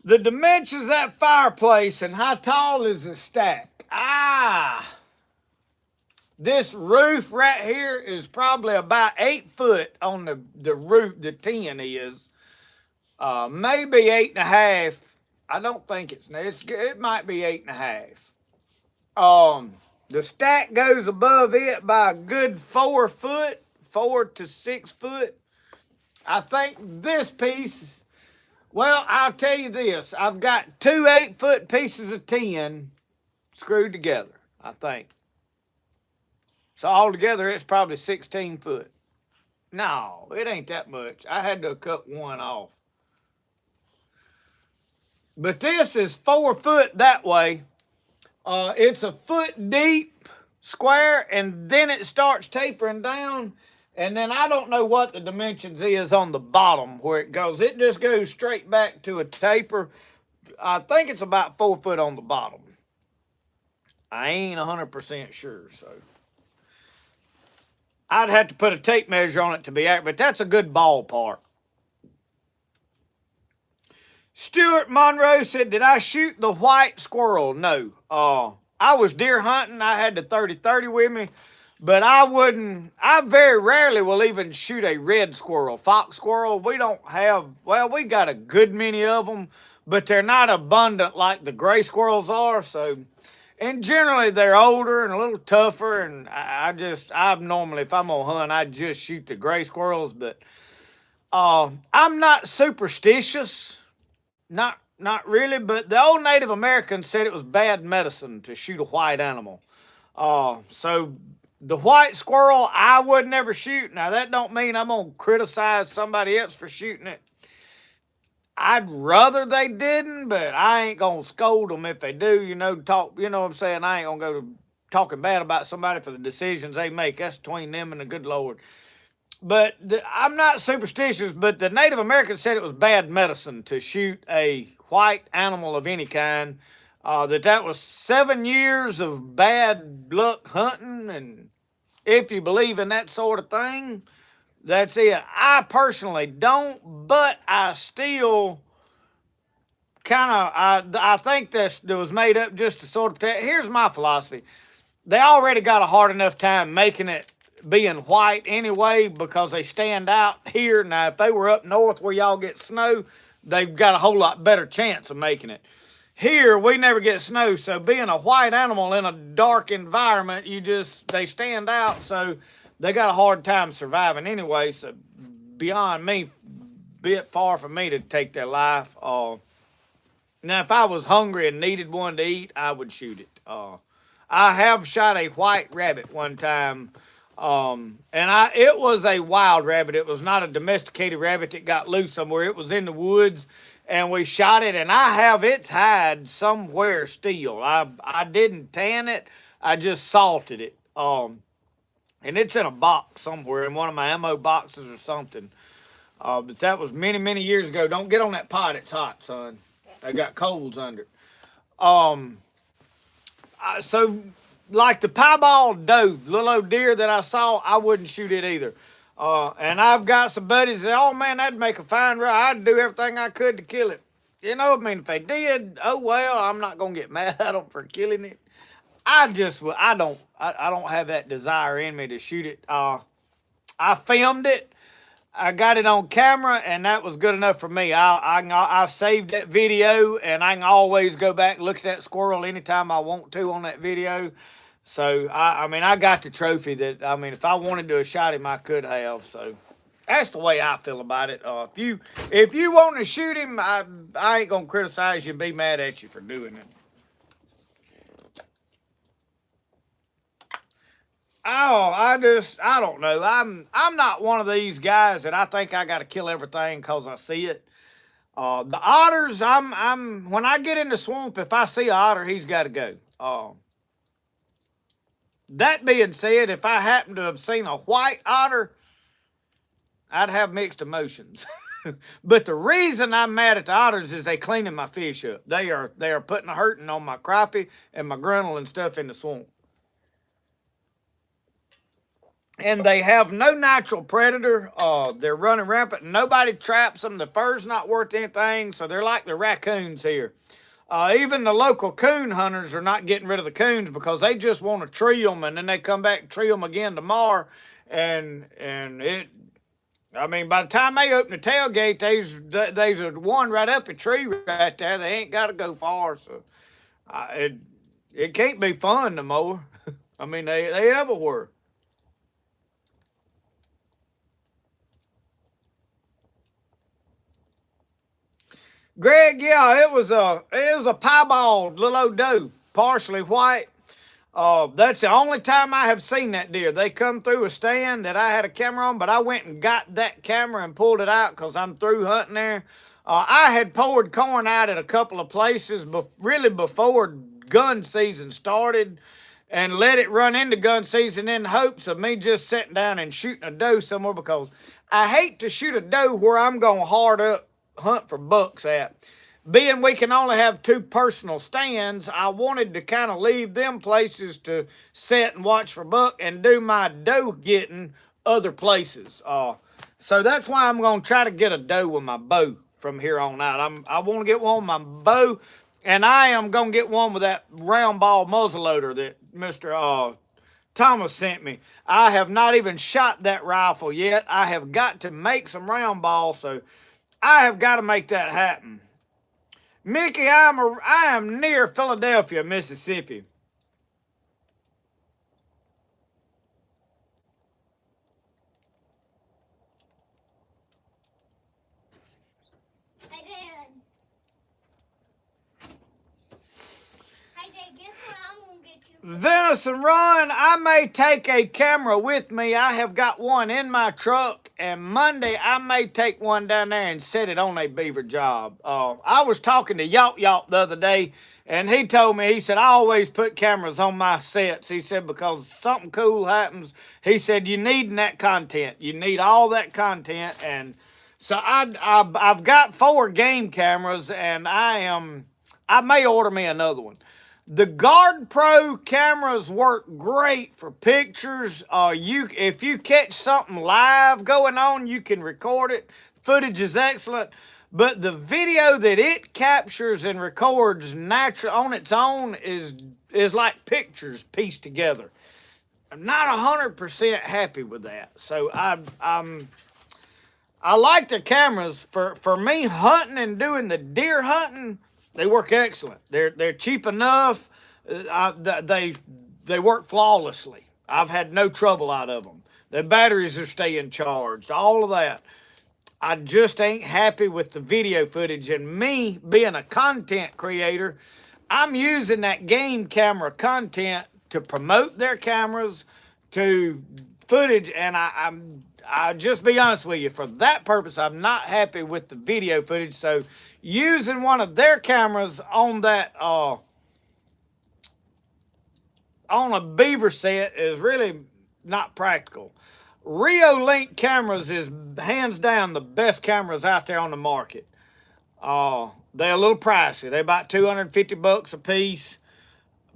The dimensions of that fireplace and how tall is the stack? This roof right here is probably about 8 foot on the roof. The tin is maybe 8.5. I don't think it might be 8.5. The stack goes above it by a good 4 foot, 4 to 6 foot. I think this piece, well, I'll tell you this. I've got 2 8-foot pieces of tin screwed together, I think. So altogether, it's probably 16 foot. No, it ain't that much. I had to cut one off. But this is 4 foot that way. It's a foot deep square, and then it starts tapering down. And then I don't know what the dimensions is on the bottom where it goes. It just goes straight back to a taper. I think it's about 4 foot on the bottom. I ain't 100% sure, so. I'd have to put a tape measure on it to be accurate, but that's a good ballpark. Stuart Monroe said, did I shoot the white squirrel? No. I was deer hunting. I had the 30-30 with me, but I very rarely will even shoot a red squirrel. Fox squirrel, we don't have, well, we got a good many of them, but they're not abundant like the gray squirrels are, so. And generally, they're older and a little tougher, and I normally, if I'm gonna hunt, I just shoot the gray squirrels, but I'm not superstitious, not really, but the old Native Americans said it was bad medicine to shoot a white animal. So The white squirrel, I would never shoot. Now, that don't mean I'm going to criticize somebody else for shooting it. I'd rather they didn't, but I ain't going to scold them if they do, talk, you know what I'm saying? I ain't going to go to talking bad about somebody for the decisions they make. That's between them and the good Lord. But I'm not superstitious, but the Native Americans said it was bad medicine to shoot a white animal of any kind. That was 7 years of bad luck hunting, and if you believe in that sort of thing, that's it. I personally don't, but I still I think that was made up just to sort of protect. Here's my philosophy. They already got a hard enough time making it being white anyway because they stand out here. Now, if they were up north where y'all get snow, they've got a whole lot better chance of making it. Here, we never get snow, so being a white animal in a dark environment, they stand out, so they got a hard time surviving anyway, so beyond me, be it far from me to take their life. Now, if I was hungry and needed one to eat, I would shoot it. I have shot a white rabbit one time, and it was a wild rabbit. It was not a domesticated rabbit that got loose somewhere. It was in the woods, and we shot it, and I have its hide somewhere still. I didn't tan it. I just salted it. And it's in a box somewhere in one of my ammo boxes or something. But that was many, many years ago. Don't get on that pot. It's hot, son. They got coals under it. So, like the piebald doe, little old deer that I saw, I wouldn't shoot it either. And I've got some buddies that, oh man, that'd make a fine ride. I'd do everything I could to kill it. If they did, oh well, I'm not gonna get mad at them for killing it. I don't have that desire in me to shoot it. I filmed it. I got it on camera, and that was good enough for me. I've saved that video, and I can always go back and look at that squirrel anytime I want to on that video. So, I got the trophy that, if I wanted to have shot him, I could have. So, that's the way I feel about it. If you want to shoot him, I ain't going to criticize you and be mad at you for doing it. Oh, I don't know. I'm not one of these guys that I think I got to kill everything because I see it. The otters, when I get in the swamp, if I see an otter, he's got to go. That being said, if I happen to have seen a white otter, I'd have mixed emotions. But the reason I'm mad at the otters is they cleaning my fish up. They are putting a hurting on my crappie and my grunnel and stuff in the swamp. And they have no natural predator. They're running rampant. Nobody traps them. The fur's not worth anything, so they're like the raccoons here. Even the local coon hunters are not getting rid of the coons because they just want to tree them, and then they come back and tree them again tomorrow. And by the time they open the tailgate, there's one right up a tree right there. They ain't got to go far, so it can't be fun no more. They ever were. Greg, yeah, it was a piebald little old doe, partially white. That's the only time I have seen that deer. They come through a stand that I had a camera on, but I went and got that camera and pulled it out because I'm through hunting there. I had poured corn out at a couple of places, really before gun season started, and let it run into gun season in hopes of me just sitting down and shooting a doe somewhere because I hate to shoot a doe where I'm going to hard up hunt for bucks at. Being we can only have 2 personal stands, I wanted to kind of leave them places to sit and watch for buck and do my doe getting other places. So that's why I'm going to try to get a doe with my bow from here on out. I want to get one with my bow, and I am going to get one with that round ball muzzleloader that Mr. Thomas sent me. I have not even shot that rifle yet. I have got to make some round balls, so I have got to make that happen. Mickey, I am near Philadelphia, Mississippi. Hey, Dad. Hey, Dad, guess what I'm going to get you Venison Run, I may take a camera with me. I have got one in my truck, and Monday I may take one down there and set it on a beaver job. I was talking to Yop the other day, and he told me, he said, I always put cameras on my sets. He said, because something cool happens. He said, you need that content. You need all that content. And so I've got 4 game cameras, and I may order me another one. The Guard Pro cameras work great for pictures. If you catch something live going on, you can record it. Footage is excellent. But the video that it captures and records natural on its own is like pictures pieced together. I'm not 100% happy with that. So I like the cameras. For me, hunting and doing the deer hunting, they work excellent. They're cheap enough. They work flawlessly. I've had no trouble out of them. The batteries are staying charged. All of that. I just ain't happy with the video footage. And me being a content creator, I'm using that game camera content to promote their cameras, to footage, and I'll just be honest with you, for that purpose, I'm not happy with the video footage. So using one of their cameras on that on a beaver set is really not practical. Rio Link cameras is hands down the best cameras out there on the market. They're a little pricey. They're about $250 a piece.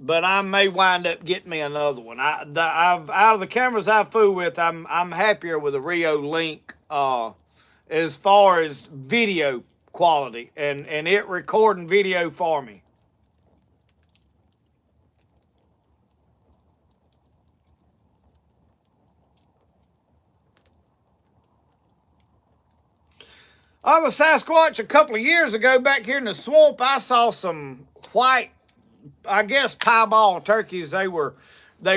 But I may wind up getting me another one. I've out of the cameras I fool with, I'm happier with a Rio Link as far as video quality and it recording video for me. Uncle Sasquatch, a couple of years ago back here in the swamp, I saw some white, I guess, piebald turkeys. They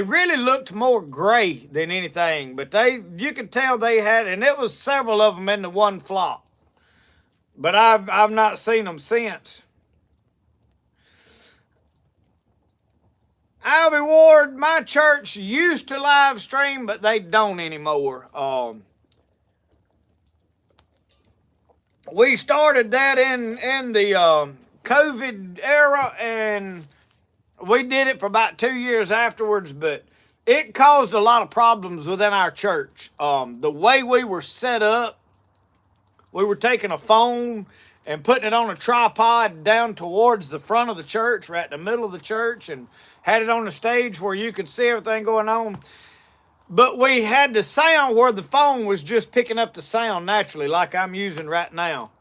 really looked more gray than anything, but you could tell they had, and it was several of them in the one flock. But I've not seen them since. Ivy Ward, my church used to live stream, but they don't anymore. We started that in the COVID era, and we did it for about 2 years afterwards, but it caused a lot of problems within our church. The way we were set up, we were taking a phone and putting it on a tripod down towards the front of the church, right in the middle of the church, and had it on the stage where you could see everything going on. But we had the sound where the phone was just picking up the sound naturally, like I'm using right now.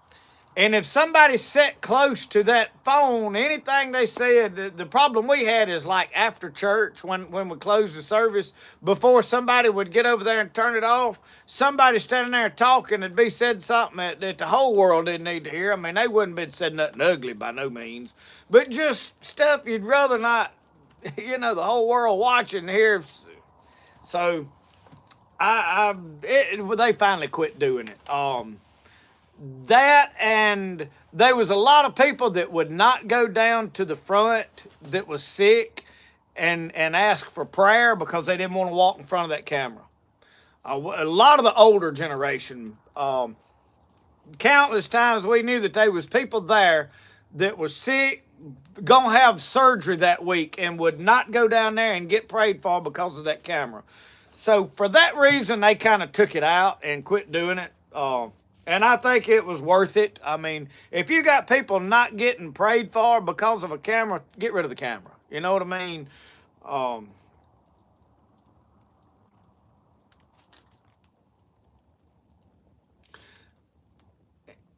And if somebody sat close to that phone, anything they said, the problem we had is like after church, when we closed the service, before somebody would get over there and turn it off, somebody standing there talking would be said something that the whole world didn't need to hear. I mean, they wouldn't have been said nothing ugly by no means, but just stuff you'd rather not, the whole world watching here. So they finally quit doing it. That, and there was a lot of people that would not go down to the front that was sick and ask for prayer because they didn't want to walk in front of that camera. A lot of the older generation, countless times we knew that there was people there that was sick, gonna have surgery that week, and would not go down there and get prayed for because of that camera. So for that reason, they kind of took it out and quit doing it. And I think it was worth it. I mean, if you got people not getting prayed for because of a camera, get rid of the camera. You know what I mean?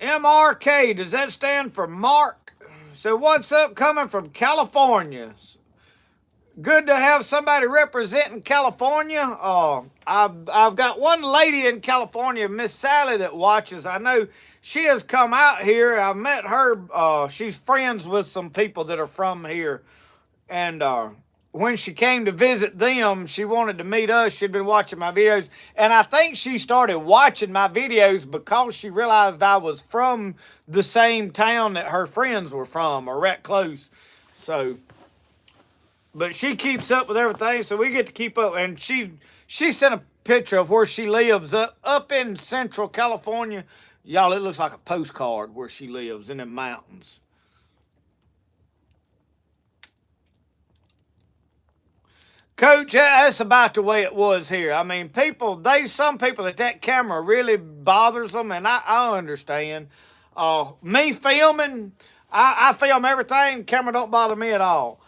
MRK, does that stand for Mark? So what's up, coming from California? Good to have somebody representing California. I've got one lady in California, Miss Sally, that watches. I know she has come out here. I met her. She's friends with some people that are from here. And when she came to visit them, she wanted to meet us. She'd been watching my videos. And I think she started watching my videos because she realized I was from the same town that her friends were from, or right close. So but she keeps up with everything, so we get to keep up. And she sent a picture of where she lives up in Central California. Y'all, it looks like a postcard where she lives in the mountains. Coach, that's about the way it was here. I mean, some people that camera really bothers them, and I understand. Me filming, I film everything. Camera don't bother me at all.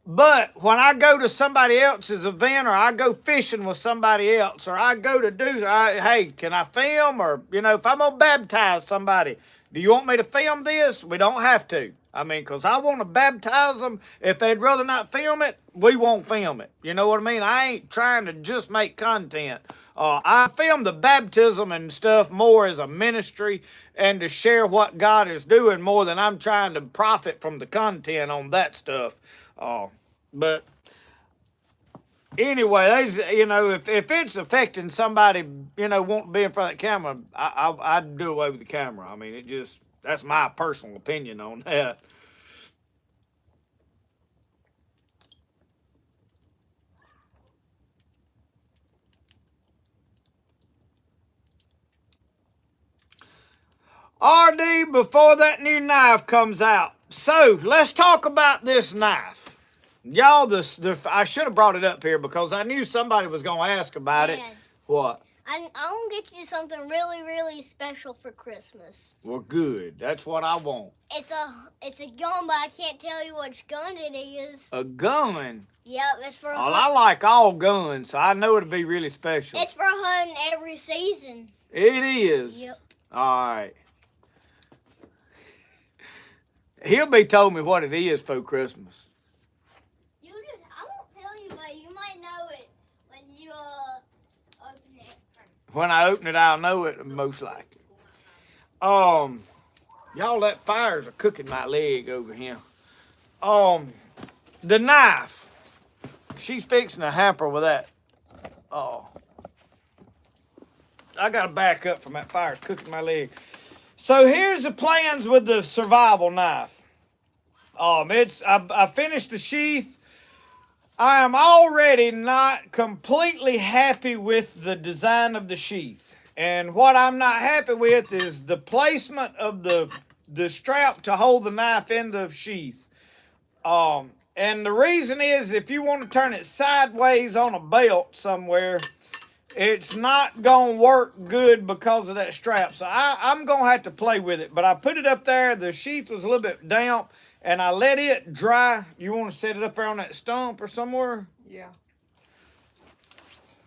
But when I go to somebody else's event, or I go fishing with somebody else, or I go to hey, can I film? Or, if I'm going to baptize somebody, do you want me to film this? We don't have to. I mean, because I want to baptize them. If they'd rather not film it, we won't film it. You know what I mean? I ain't trying to just make content. I film the baptism and stuff more as a ministry and to share what God is doing more than I'm trying to profit from the content on that stuff. But anyway, if it's affecting somebody, wanting to be in front of the camera, I'd do away with the camera. I mean, that's my personal opinion on that. RD, before that new knife comes out. So, let's talk about this knife. Y'all, I should have brought it up here because I knew somebody was going to ask about it. What? I'm going to get you something really, really special for Christmas. Well, good. That's what I want. It's a gun, but I can't tell you which gun it is. A gun? Yep, it's for hunting. I like all guns, so I know it'll be really special. It's for hunting every season. It is? Yep. All right. He'll be told me what it is for Christmas. I won't tell you, but you might know it when you open it. When I open it, I'll know it most likely. Y'all, that fires are cooking my leg over here. The knife. She's fixing a hamper with that. I gotta back up from that fire. It's cooking my leg. So here's the plans with the survival knife. I finished the sheath. I am already not completely happy with the design of the sheath. And what I'm not happy with is the placement of the strap to hold the knife in the sheath. And the reason is if you want to turn it sideways on a belt somewhere, it's not going to work good because of that strap. So I'm going to have to play with it. But I put it up there. The sheath was a little bit damp, and I let it dry. You want to set it up there on that stump or somewhere? Yeah.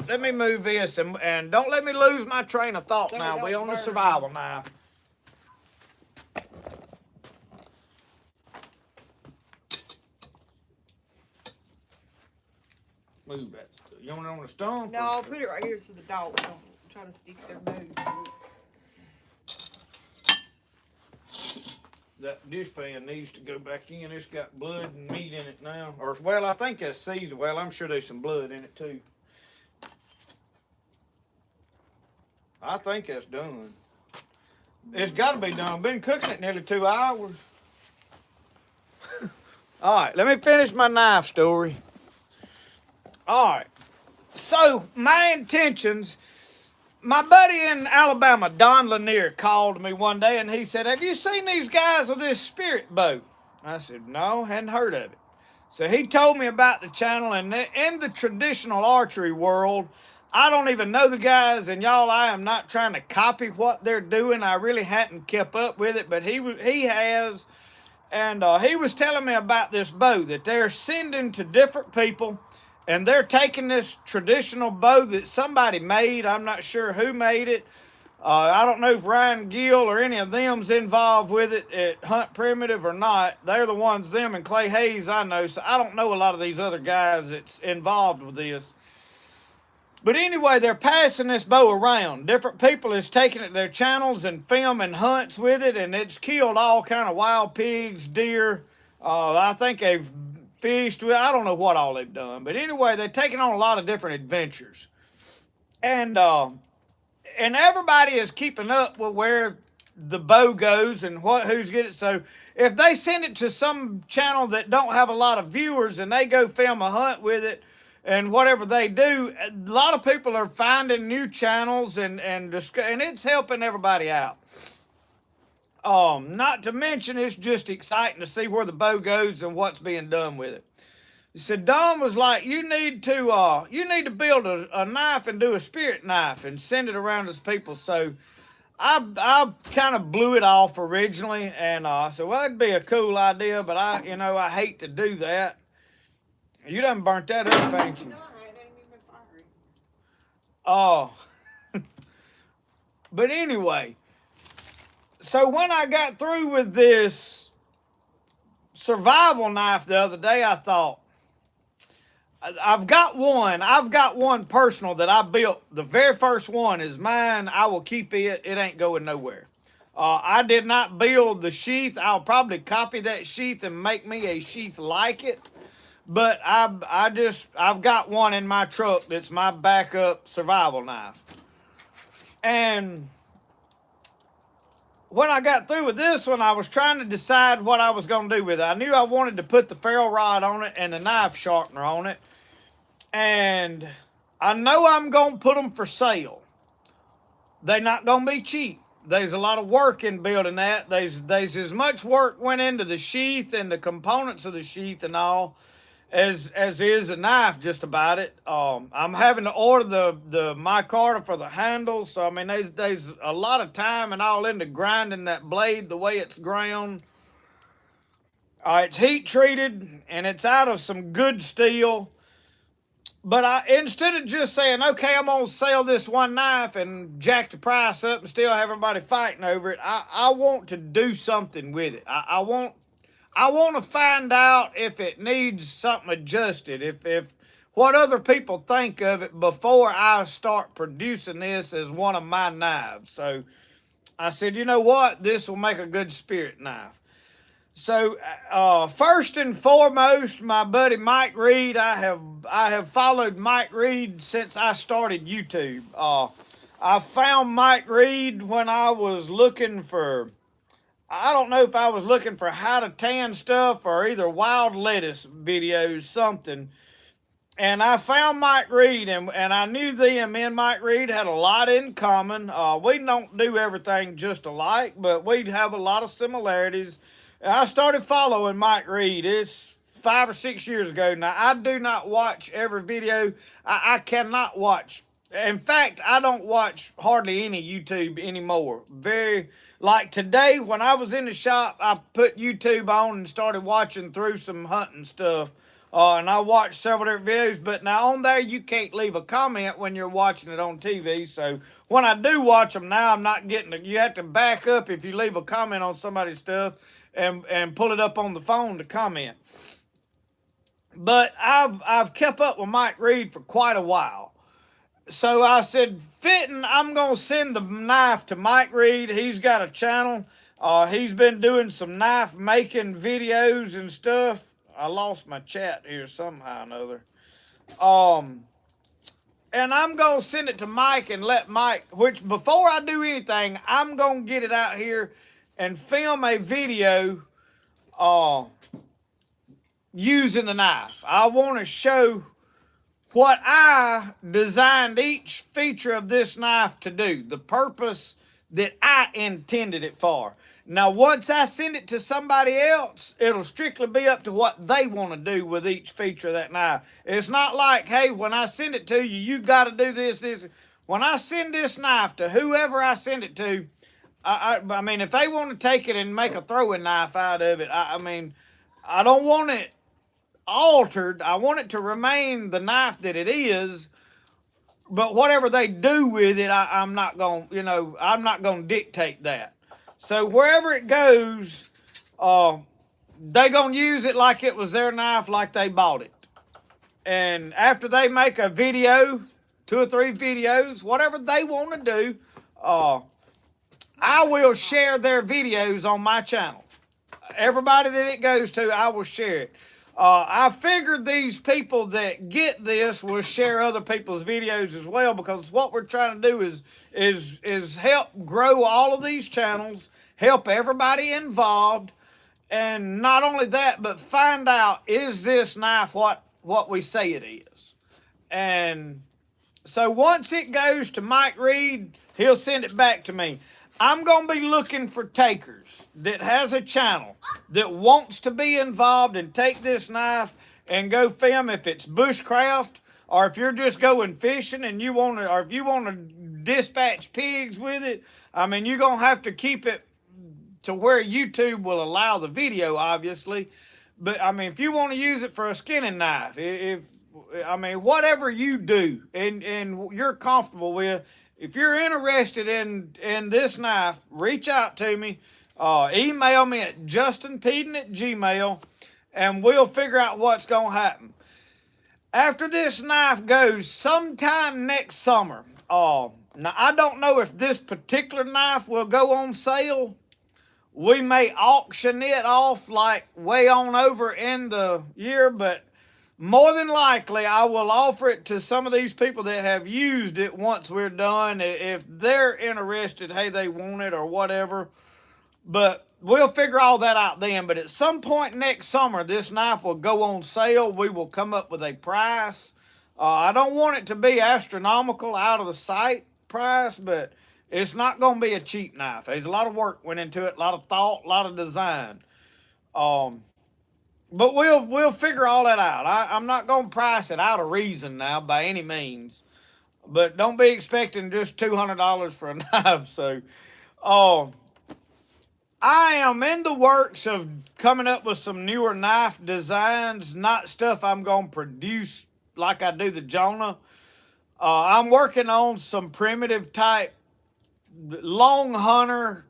Let me move this, and don't let me lose my train of thought now. We're on the survival knife. Move that stuff. You want it on the stump? No, I'll put it right here so the dogs don't try to stick their nose. That dishpan needs to go back in. It's got blood and meat in it now. Or, well, I think that's seasoned. Well, I'm sure there's some blood in it, too. I think that's done. It's got to be done. I've been cooking it nearly 2 hours. All right, let me finish my knife story. All right. So, my intentions, my buddy in Alabama, Don Lanier, called me one day and he said, "Have you seen these guys with this spirit bow?" I said, "No, hadn't heard of it." So he told me about the channel, and in the traditional archery world, I don't even know the guys, and y'all, I am not trying to copy what they're doing. I really hadn't kept up with it, but he has, and he was telling me about this bow that they're sending to different people. And they're taking this traditional bow that somebody made. I'm not sure who made it. I don't know if Ryan Gill or any of them's involved with it at Hunt Primitive or not. They're the ones, them and Clay Hayes, I know. So I don't know a lot of these other guys that's involved with this. But anyway, they're passing this bow around. Different people is taking it to their channels and filming hunts with it. And it's killed all kind of wild pigs, deer. I think they've fished with, I don't know what all they've done, but anyway, they're taking on a lot of different adventures, and everybody is keeping up with where the bow goes and who's getting it. So if they send it to some channel that don't have a lot of viewers and they go film a hunt with it and whatever they do, a lot of people are finding new channels and it's helping everybody out. Not to mention it's just exciting to see where the bow goes and what's being done with it. So Don was like, you need to build a knife and do a spirit knife and send it around to people. So I kind of blew it off originally, and I said, well, it'd be a cool idea, but I hate to do that. You done burnt that up, ain't you? No, I ain't even been firing. Oh. But anyway, so when I got through with this survival knife the other day, I thought, I've got one personal that I built. The very first one is mine. I will keep it. It ain't going nowhere. I did not build the sheath. I'll probably copy that sheath and make me a sheath like it. But I've got one in my truck that's my backup survival knife. And when I got through with this one, I was trying to decide what I was going to do with it. I knew I wanted to put the ferrule rod on it and the knife sharpener on it. And I know I'm going to put them for sale. They're not going to be cheap. There's a lot of work in building that. There's as much work went into the sheath and the components of the sheath and all as is a knife, just about it. I'm having to order the micarta for the handles. So, I mean, there's a lot of time and all into grinding that blade the way it's ground. It's heat treated and it's out of some good steel. But instead of just saying, okay, I'm going to sell this one knife and jack the price up and still have everybody fighting over it, I want to do something with it. I want to find out if it needs something adjusted, if what other people think of it before I start producing this as one of my knives. So I said, you know what? This will make a good spirit knife. So, first and foremost, my buddy Mike Reed, I have followed Mike Reed since I started YouTube. I found Mike Reed when I was looking for, I don't know if I was looking for how to tan stuff or either wild lettuce videos, something. And I found Mike Reed, and I knew them. Me and Mike Reed had a lot in common. We don't do everything just alike, but we have a lot of similarities. I started following Mike Reed. It's 5 or 6 years ago. Now, I do not watch every video. I cannot watch. In fact, I don't watch hardly any YouTube anymore. Like today, when I was in the shop, I put YouTube on and started watching through some hunting stuff. And I watched several different videos. But now on there, you can't leave a comment when you're watching it on TV. So when I do watch them now, I'm not getting it. You have to back up if you leave a comment on somebody's stuff. And pull it up on the phone to comment. But I've kept up with Mike Reed for quite a while. So I said, fitting, I'm going to send the knife to Mike Reed. He's got a channel. He's been doing some knife making videos and stuff. I lost my chat here somehow or another. And I'm going to send it to Mike and let Mike, which before I do anything, I'm going to get it out here and film a video using the knife. I want to show what I designed each feature of this knife to do, the purpose that I intended it for. Now, once I send it to somebody else, it'll strictly be up to what they want to do with each feature of that knife. It's not like, hey, when I send it to you, you got to do this. When I send this knife to whoever I send it to, I mean, if they want to take it and make a throwing knife out of it, I mean, I don't want it altered. I want it to remain the knife that it is. But whatever they do with it, I'm not going to dictate that. So wherever it goes, they going to use it like it was their knife, like they bought it. And after they make a video, 2 or 3 videos, whatever they want to do, I will share their videos on my channel. Everybody that it goes to, I will share it. I figured these people that get this will share other people's videos as well, because what we're trying to do is help grow all of these channels, help everybody involved, and not only that, but find out, is this knife what we say it is? And so once it goes to Mike Reed, he'll send it back to me. I'm going to be looking for takers that has a channel that wants to be involved and take this knife and go film, if it's bushcraft, or if you're just going fishing and you want to, or if you want to dispatch pigs with it. I mean, you're going to have to keep it to where YouTube will allow the video, obviously. But I mean, if you want to use it for a skinning knife, I mean, whatever you do and you're comfortable with, if you're interested in this knife, reach out to me. Email me at justinpeden@gmail, and we'll figure out what's going to happen. After this knife goes sometime next summer, now I don't know if this particular knife will go on sale. We may auction it off like way on over in the year, but more than likely, I will offer it to some of these people that have used it once we're done. If they're interested, hey, they want it or whatever. But we'll figure all that out then. But at some point next summer, this knife will go on sale. We will come up with a price. I don't want it to be astronomical, out of the sight price, but it's not going to be a cheap knife. There's a lot of work went into it, a lot of thought, a lot of design. But we'll figure all that out. I'm not going to price it out of reason now by any means. But don't be expecting just $200 for a knife. So, I am in the works of coming up with some newer knife designs, not stuff I'm going to produce like I do the Jonah. I'm working on some primitive type long hunter,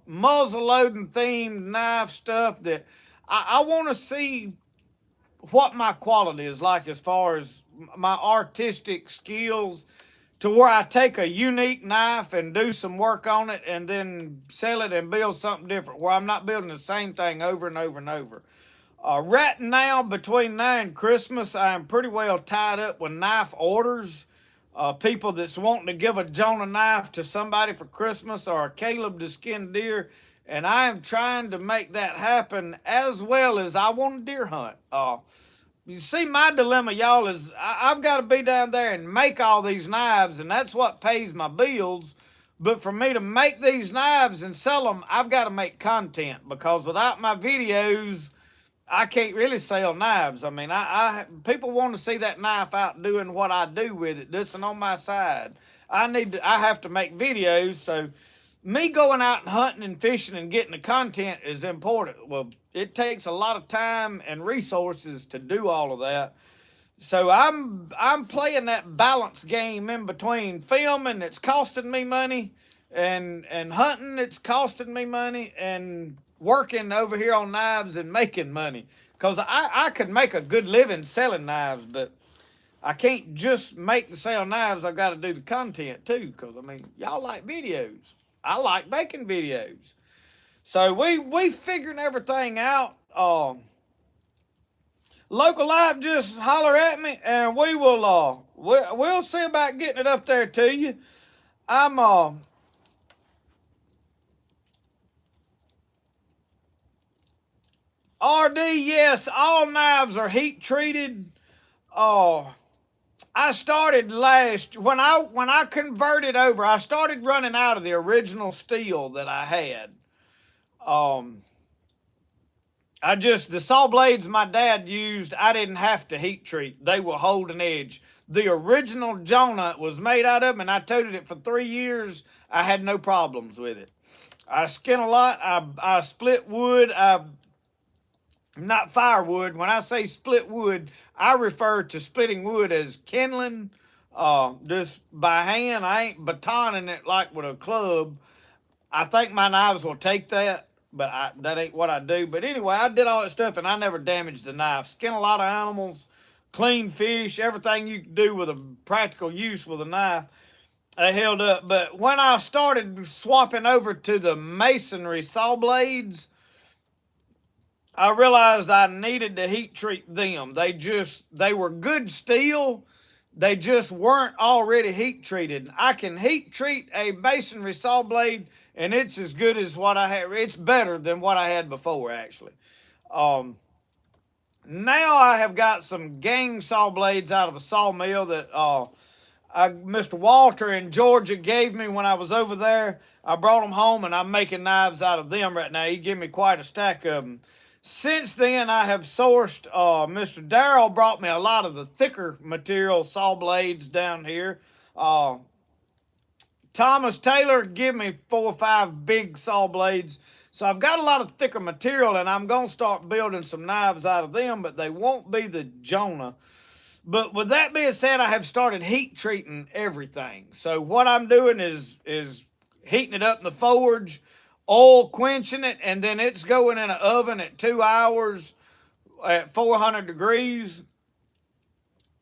muzzle loading themed knife stuff that I want to see what my quality is like as far as my artistic skills, to where I take a unique knife and do some work on it and then sell it and build something different, where I'm not building the same thing over and over and over. Right now, between now and Christmas, I'm pretty well tied up with knife orders. People that's wanting to give a Jonah knife to somebody for Christmas, or a Caleb to skin deer. And I am trying to make that happen, as well as I want to deer hunt. You see, my dilemma, y'all, is I've got to be down there and make all these knives, and that's what pays my bills. But for me to make these knives and sell them, I've got to make content, because without my videos, I can't really sell knives. I mean, people want to see that knife out doing what I do with it. This and on my side, I have to make videos. So me going out and hunting and fishing and getting the content is important. Well, it takes a lot of time and resources to do all of that. So I'm playing that balance game in between filming, it's costing me money, and hunting, it's costing me money, and working over here on knives and making money. Because I could make a good living selling knives, but I can't just make and sell knives. I've got to do the content too. Because, I mean, y'all like videos. I like making videos. So we figuring everything out. Local Live, just holler at me, and we will we'll see about getting it up there to you. I'm RD, yes, all knives are heat treated. I started when I converted over, I started running out of the original steel that I had. The saw blades my dad used, I didn't have to heat treat. They will hold an edge. The original Jonah was made out of them, and I toted it for 3 years. I had no problems with it. I skin a lot. I split wood. Not firewood. When I say split wood, I refer to splitting wood as kindling, just by hand. I ain't batoning it like with a club. I think my knives will take that, but that ain't what I do. But anyway, I did all that stuff, and I never damaged the knife. Skin a lot of animals, clean fish, everything you can do with a practical use with a knife. They held up. But when I started swapping over to the masonry saw blades, I realized I needed to heat treat them. They were good steel. They just weren't already heat treated. I can heat treat a masonry saw blade, and it's as good as what I had. It's better than what I had before, actually. Um, Now I have got some gang saw blades out of a sawmill that Mr. Walter in Georgia gave me when I was over there. I brought them home, and I'm making knives out of them right now. He gave me quite a stack of them. Since then, I have sourced, Mr. Darrell brought me a lot of the thicker material saw blades down here. Thomas Taylor gave me 4 or 5 big saw blades. So I've got a lot of thicker material, and I'm going to start building some knives out of them, but they won't be the Jonah. But with that being said, I have started heat treating everything. So what I'm doing is heating it up in the forge, oil quenching it, and then it's going in an oven at 2 hours at 400 degrees.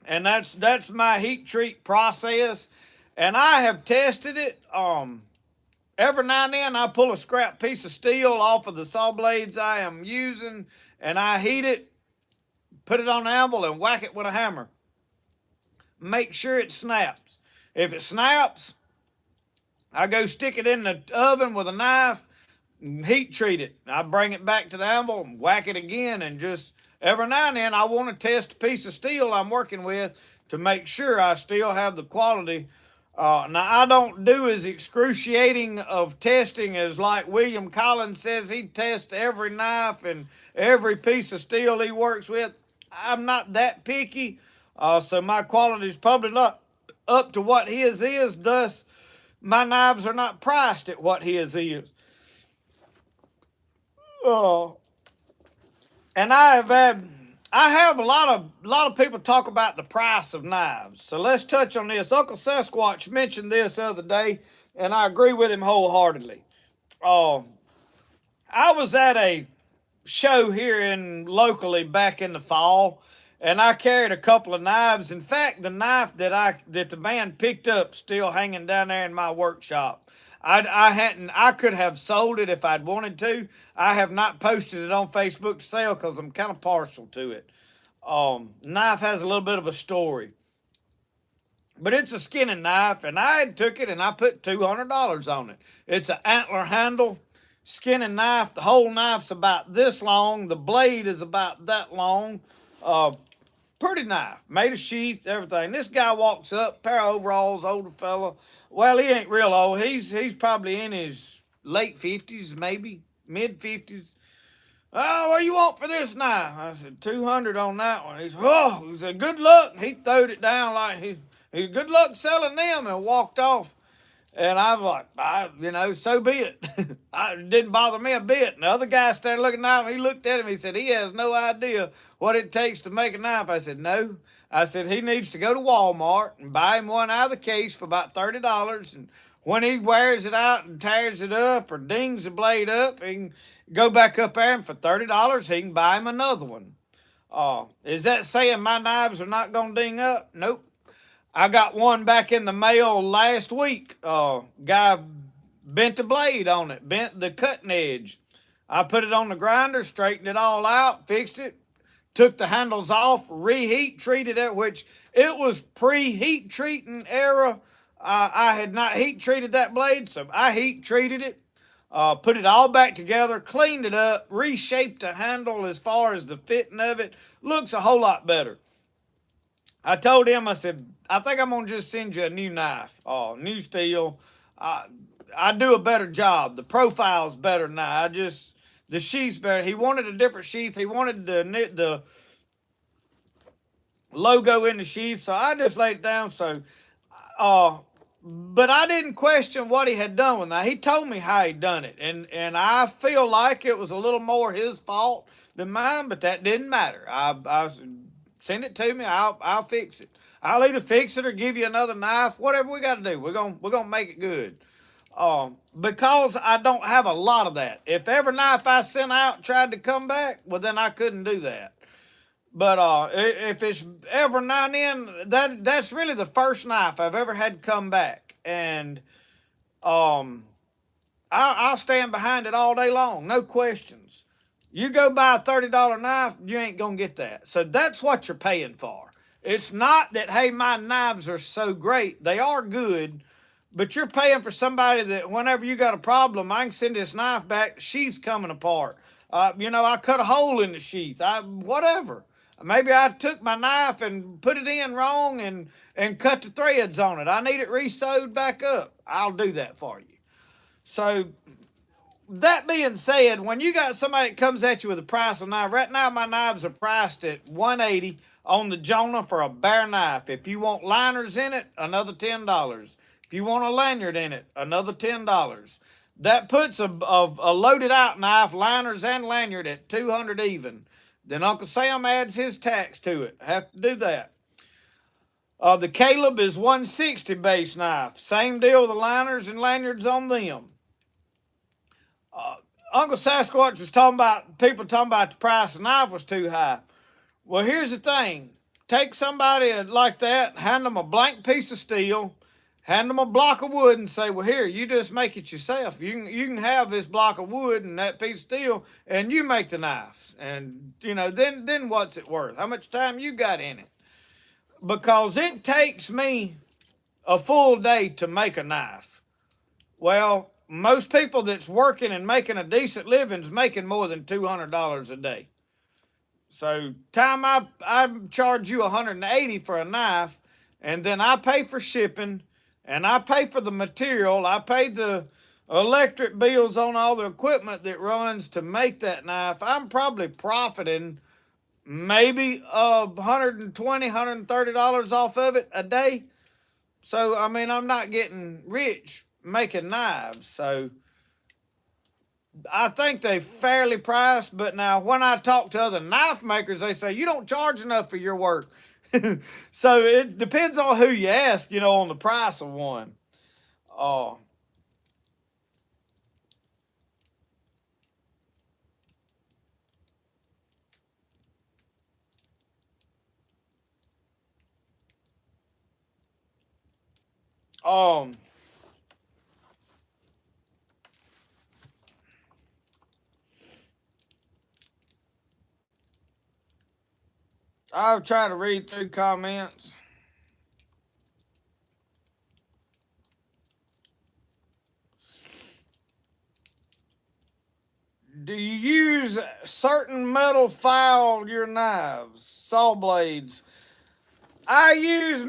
And that's my heat treat process. And I have tested it. Every now and then I pull a scrap piece of steel off of the saw blades I am using, and I heat it, put it on the anvil, and whack it with a hammer. Make sure it snaps. If it snaps, I go stick it in the oven with a knife and heat treat it. I bring it back to the anvil and whack it again, and just every now and then I want to test a piece of steel I'm working with to make sure I still have the quality. Now, I don't do as excruciating of testing as like William Collins says he tests every knife and every piece of steel he works with. I'm not that picky, so my quality is probably not up to what his is. Thus, my knives are not priced at what his is. And I have a lot of people talk about the price of knives. So let's touch on this. Uncle Sasquatch mentioned this the other day, and I agree with him wholeheartedly. I was at a show here locally back in the fall, and I carried a couple of knives. In fact, the knife that the man picked up still hanging down there in my workshop. I could have sold it if I'd wanted to. I have not posted it on Facebook to sell because I'm kind of partial to it. Knife has a little bit of a story, but it's a skinning knife, and I took it and I put $200 on it. It's an antler handle skinning knife. The whole knife's about this long. The blade is about that long. Pretty knife, made of sheath, everything. This guy walks up, pair of overalls, older fella. Well, he ain't real old. He's probably in his late 50s, maybe mid 50s. Oh, what do you want for this knife? I said, 200 on that one. He said, good luck. He throwed it down like he good luck selling them, and walked off. And I was like, so be it. It didn't bother me a bit. And the other guy standing looking at him, he looked at him, he said, he has no idea what it takes to make a knife. I said, no. I said, he needs to go to Walmart and buy him one out of the case for about $30. And when he wears it out and tears it up or dings the blade up, he can go back up there, and for $30, he can buy him another one. Is that saying my knives are not going to ding up? Nope. I got one back in the mail last week. Guy bent the blade on it, bent the cutting edge. I put it on the grinder, straightened it all out, fixed it, took the handles off, reheat treated it, which it was pre-heat treating era. I had not heat treated that blade, so I heat treated it, put it all back together, cleaned it up, reshaped the handle as far as the fitting of it. Looks a whole lot better. I told him, I said, I think I'm going to just send you a new knife, new steel. I do a better job. The profile's better now. The sheath's better. He wanted a different sheath. He wanted the logo in the sheath, so I just laid it down. So, but I didn't question what he had done with that. He told me how he'd done it, and I feel like it was a little more his fault than mine, but that didn't matter. I send it to me. I'll fix it. I'll either fix it or give you another knife. Whatever we got to do, we're gonna make it good. Because I don't have a lot of that. If every knife I sent out tried to come back, well, then I couldn't do that. But if it's every now and then, that's really the first knife I've ever had come back, and I'll stand behind it all day long, no questions. You go buy a $30 knife, you ain't gonna get that. So that's what you're paying for. It's not that, hey, my knives are so great. They are good, but you're paying for somebody that whenever you got a problem, I can send this knife back, the sheath's coming apart. I cut a hole in the sheath. Whatever. Maybe I took my knife and put it in wrong and cut the threads on it. I need it re-sewed back up. I'll do that for you. So that being said, when you got somebody that comes at you with a price of knife, right now my knives are priced at $180 on the Jonah for a bare knife. If you want liners in it, another $10. If you want a lanyard in it, another $10. That puts a loaded out knife, liners and lanyard at $200 even. Then Uncle Sam adds his tax to it. Have to do that. The Caleb is $160 base knife. Same deal with the liners and lanyards on them. Uncle Sasquatch was talking about people talking about the price of the knife was too high. Well, here's the thing. Take somebody like that, hand them a blank piece of steel, hand them a block of wood and say, well, here, you just make it yourself. You can have this block of wood and that piece of steel and you make the knives. And, then what's it worth? How much time you got in it? Because it takes me a full day to make a knife. Well, most people that's working and making a decent living is making more than $200 a day. So time I charge you $180 for a knife, and then I pay for shipping, and I pay for the material. I pay the electric bills on all the equipment that runs to make that knife. I'm probably profiting maybe $120, $130 off of it a day. So, I'm not getting rich making knives. So, I think they fairly priced. But now, when I talk to other knife makers, they say, you don't charge enough for your work. So, it depends on who you ask, on the price of one. I'll try to read through comments. Do you use certain metal file your knives, saw blades? I use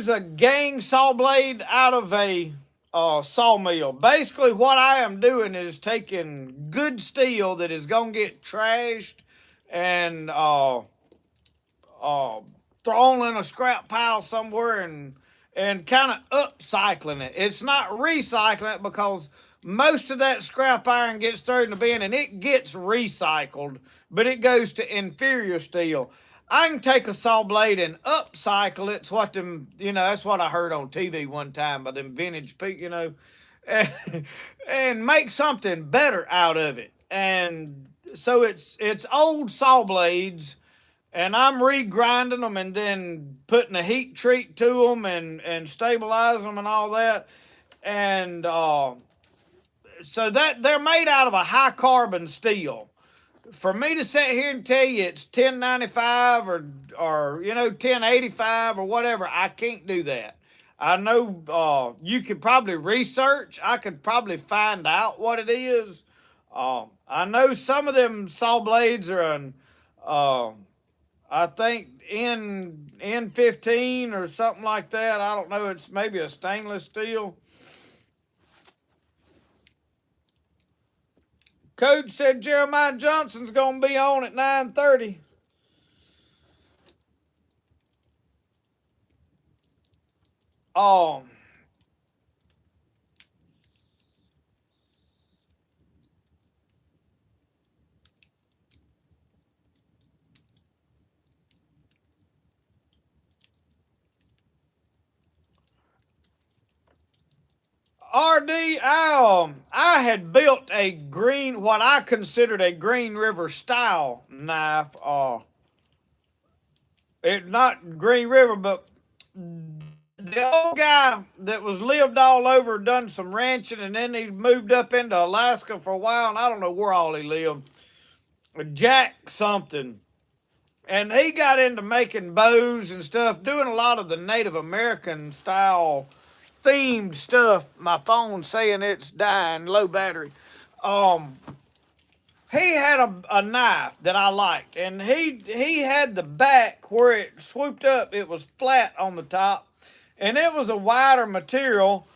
a gang saw blade out of a sawmill. Basically, what I am doing is taking good steel that is gonna get trashed and thrown in a scrap pile somewhere and kind of upcycling it. It's not recycling it because most of that scrap iron gets thrown in the bin and it gets recycled, but it goes to inferior steel. I can take a saw blade and upcycle it. It's what that's what I heard on TV one time by them vintage people, and make something better out of it. And so it's old saw blades, and I'm regrinding them and then putting a heat treat to them and stabilizing them and all that. And so that they're made out of a high carbon steel. For me to sit here and tell you it's 1095 or 1085 or whatever, I can't do that. I know you could probably research. I could probably find out what it is. I know some of them saw blades are I think N15 or something like that. I don't know. It's maybe a stainless steel. Coach said Jeremiah Johnson's going to be on at 9:30. RD, I had built what I considered a Green River style knife. It's not Green River, but the old guy that was lived all over, done some ranching, and then he moved up into Alaska for a while, and I don't know where all he lived. Jack something. And he got into making bows and stuff, doing a lot of the Native American style themed stuff. My phone's saying it's dying, low battery. He had a knife that I liked, and he had the back where it swooped up. It was flat on the top, and it was a wider material.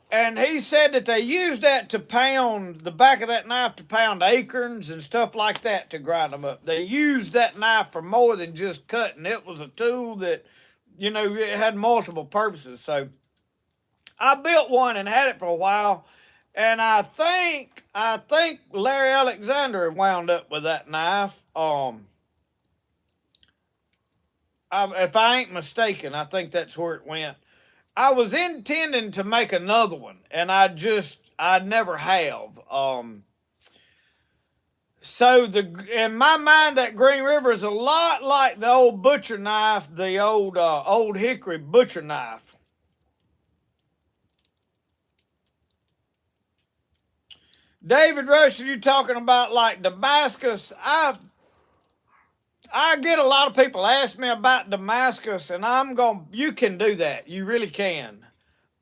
And he said that they used that to pound the back of that knife to pound acorns and stuff like that to grind them up. They used that knife for more than just cutting. It was a tool that, it had multiple purposes. So I built one and had it for a while. And I think Larry Alexander wound up with that knife. If I ain't mistaken, I think that's where it went. I was intending to make another one, and I never have. So in my mind, that Green River is a lot like the old butcher knife, the old hickory butcher knife. David Rush, are you talking about like Damascus? I get a lot of people ask me about Damascus, and you can do that. You really can.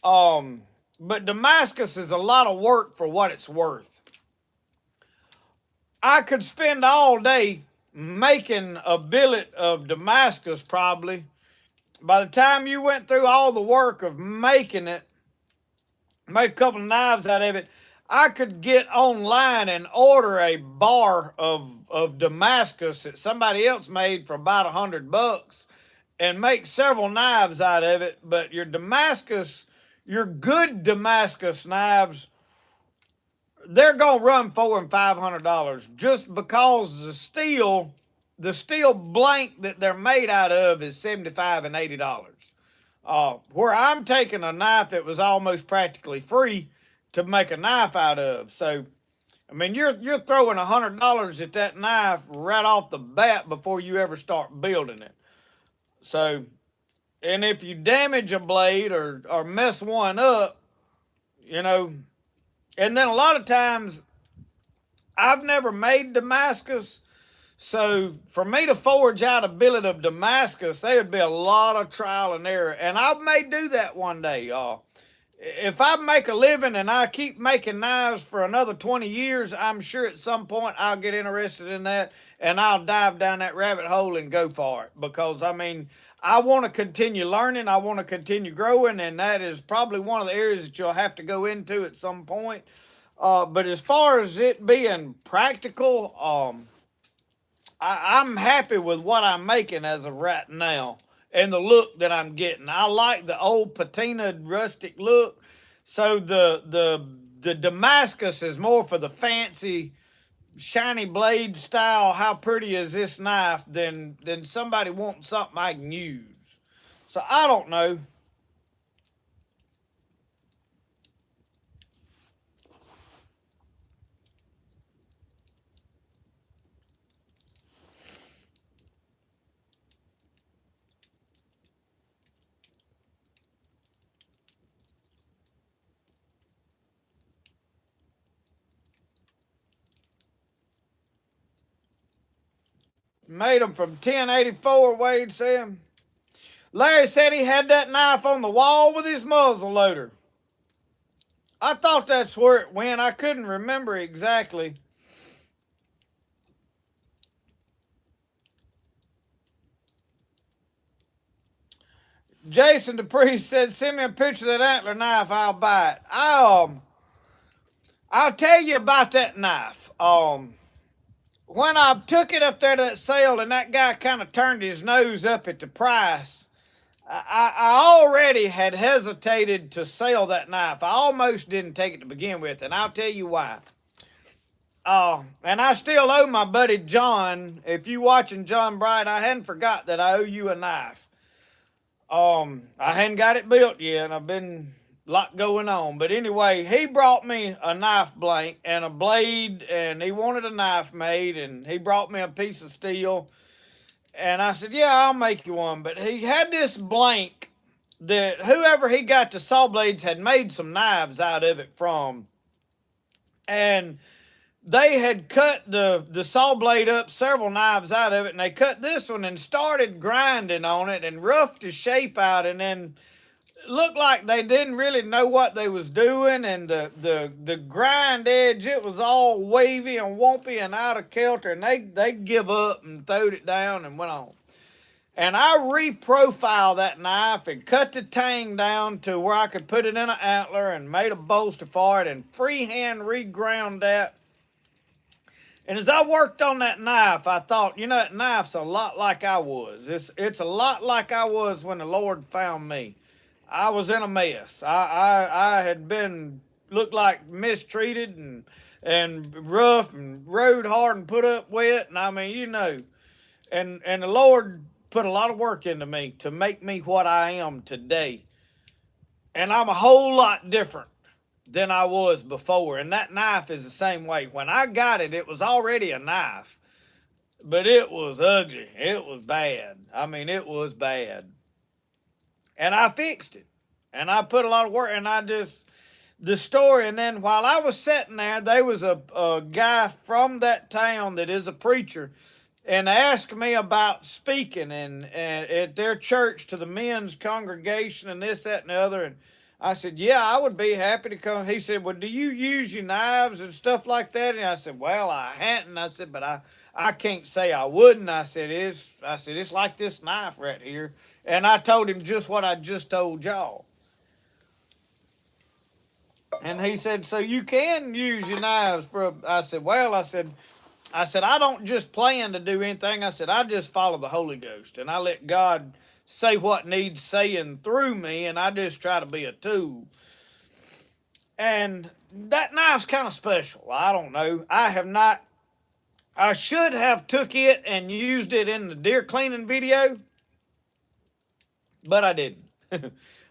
But Damascus is a lot of work for what it's worth. I could spend all day making a billet of Damascus probably. By the time you went through all the work of making it, make a couple of knives out of it, I could get online and order a bar of Damascus that somebody else made for about $100 and make several knives out of it. But your good Damascus knives, they're gonna run $400 and $500 just because the steel blank that they're made out of is $75 and $80. Where I'm taking a knife that was almost practically free to make a knife out of. So, I mean, you're throwing $100 at that knife right off the bat before you ever start building it. So, and if you damage a blade or mess one up, and then a lot of times I've never made Damascus. So for me to forge out a billet of Damascus, there would be a lot of trial and error. And I may do that one day, y'all. If I make a living and I keep making knives for another 20 years, I'm sure at some point I'll get interested in that and I'll dive down that rabbit hole and go for it. Because, I mean, I want to continue learning. I want to continue growing. And that is probably one of the areas that you'll have to go into at some point. But as far as it being practical, I'm happy with what I'm making as of right now. And the look that I'm getting. I like the old patina rustic look. So the Damascus is more for the fancy, shiny blade style. How pretty is this knife than somebody wanting something I can use. So I don't know. Made them from 1084, Wade said. Larry said he had that knife on the wall with his muzzle loader. I thought that's where it went. I couldn't remember exactly. Jason Dupree said, send me a picture of that antler knife, I'll buy it. I'll tell you about that knife. When I took it up there to that sale and that guy kind of turned his nose up at the price, I already had hesitated to sell that knife. I almost didn't take it to begin with, and I'll tell you why. And I still owe my buddy John, if you watching John Bright, I hadn't forgot that I owe you a knife. I hadn't got it built yet, and I've been a lot going on. But anyway, he brought me a knife blank and a blade, and he wanted a knife made, and he brought me a piece of steel. And I said, yeah, I'll make you one. But he had this blank that whoever he got the saw blades had made some knives out of it from. And they had cut the saw blade up, several knives out of it, and they cut this one and started grinding on it and roughed the shape out, and then looked like they didn't really know what they was doing, and the grind edge, it was all wavy and wompy and out of kilter, and they give up and throwed it down and went on. And I reprofiled that knife and cut the tang down to where I could put it in an antler and made a bolster for it and freehand reground that. And as I worked on that knife, I thought, you know, that knife's a lot like I was. It's a lot like I was when the Lord found me. I was in a mess. I had been, looked like mistreated and rough and rode hard and put up wet. And I mean, you know, and the Lord put a lot of work into me to make me what I am today. And I'm a whole lot different than I was before. And that knife is the same way. When I got it, it was already a knife, but it was ugly. It was bad. I mean, it was bad. And I fixed it. And I put a lot of work, and the story. And then while I was sitting there was a guy from that town that is a preacher, and asked me about speaking and at their church to the men's congregation and this, that, and the other. And I said, yeah, I would be happy to come. He said, well, do you use your knives and stuff like that? And I said, well, I hadn't. I said, but I can't say I wouldn't. I said, it's like this knife right here. And I told him just what I just told y'all. And he said, so you can use your knives for, I said, well, I said, I don't just plan to do anything. I said, I just follow the Holy Ghost, and I let God say what needs saying through me, and I just try to be a tool. And that knife's kind of special. I don't know. I should have took it and used it in the deer cleaning video, but I didn't.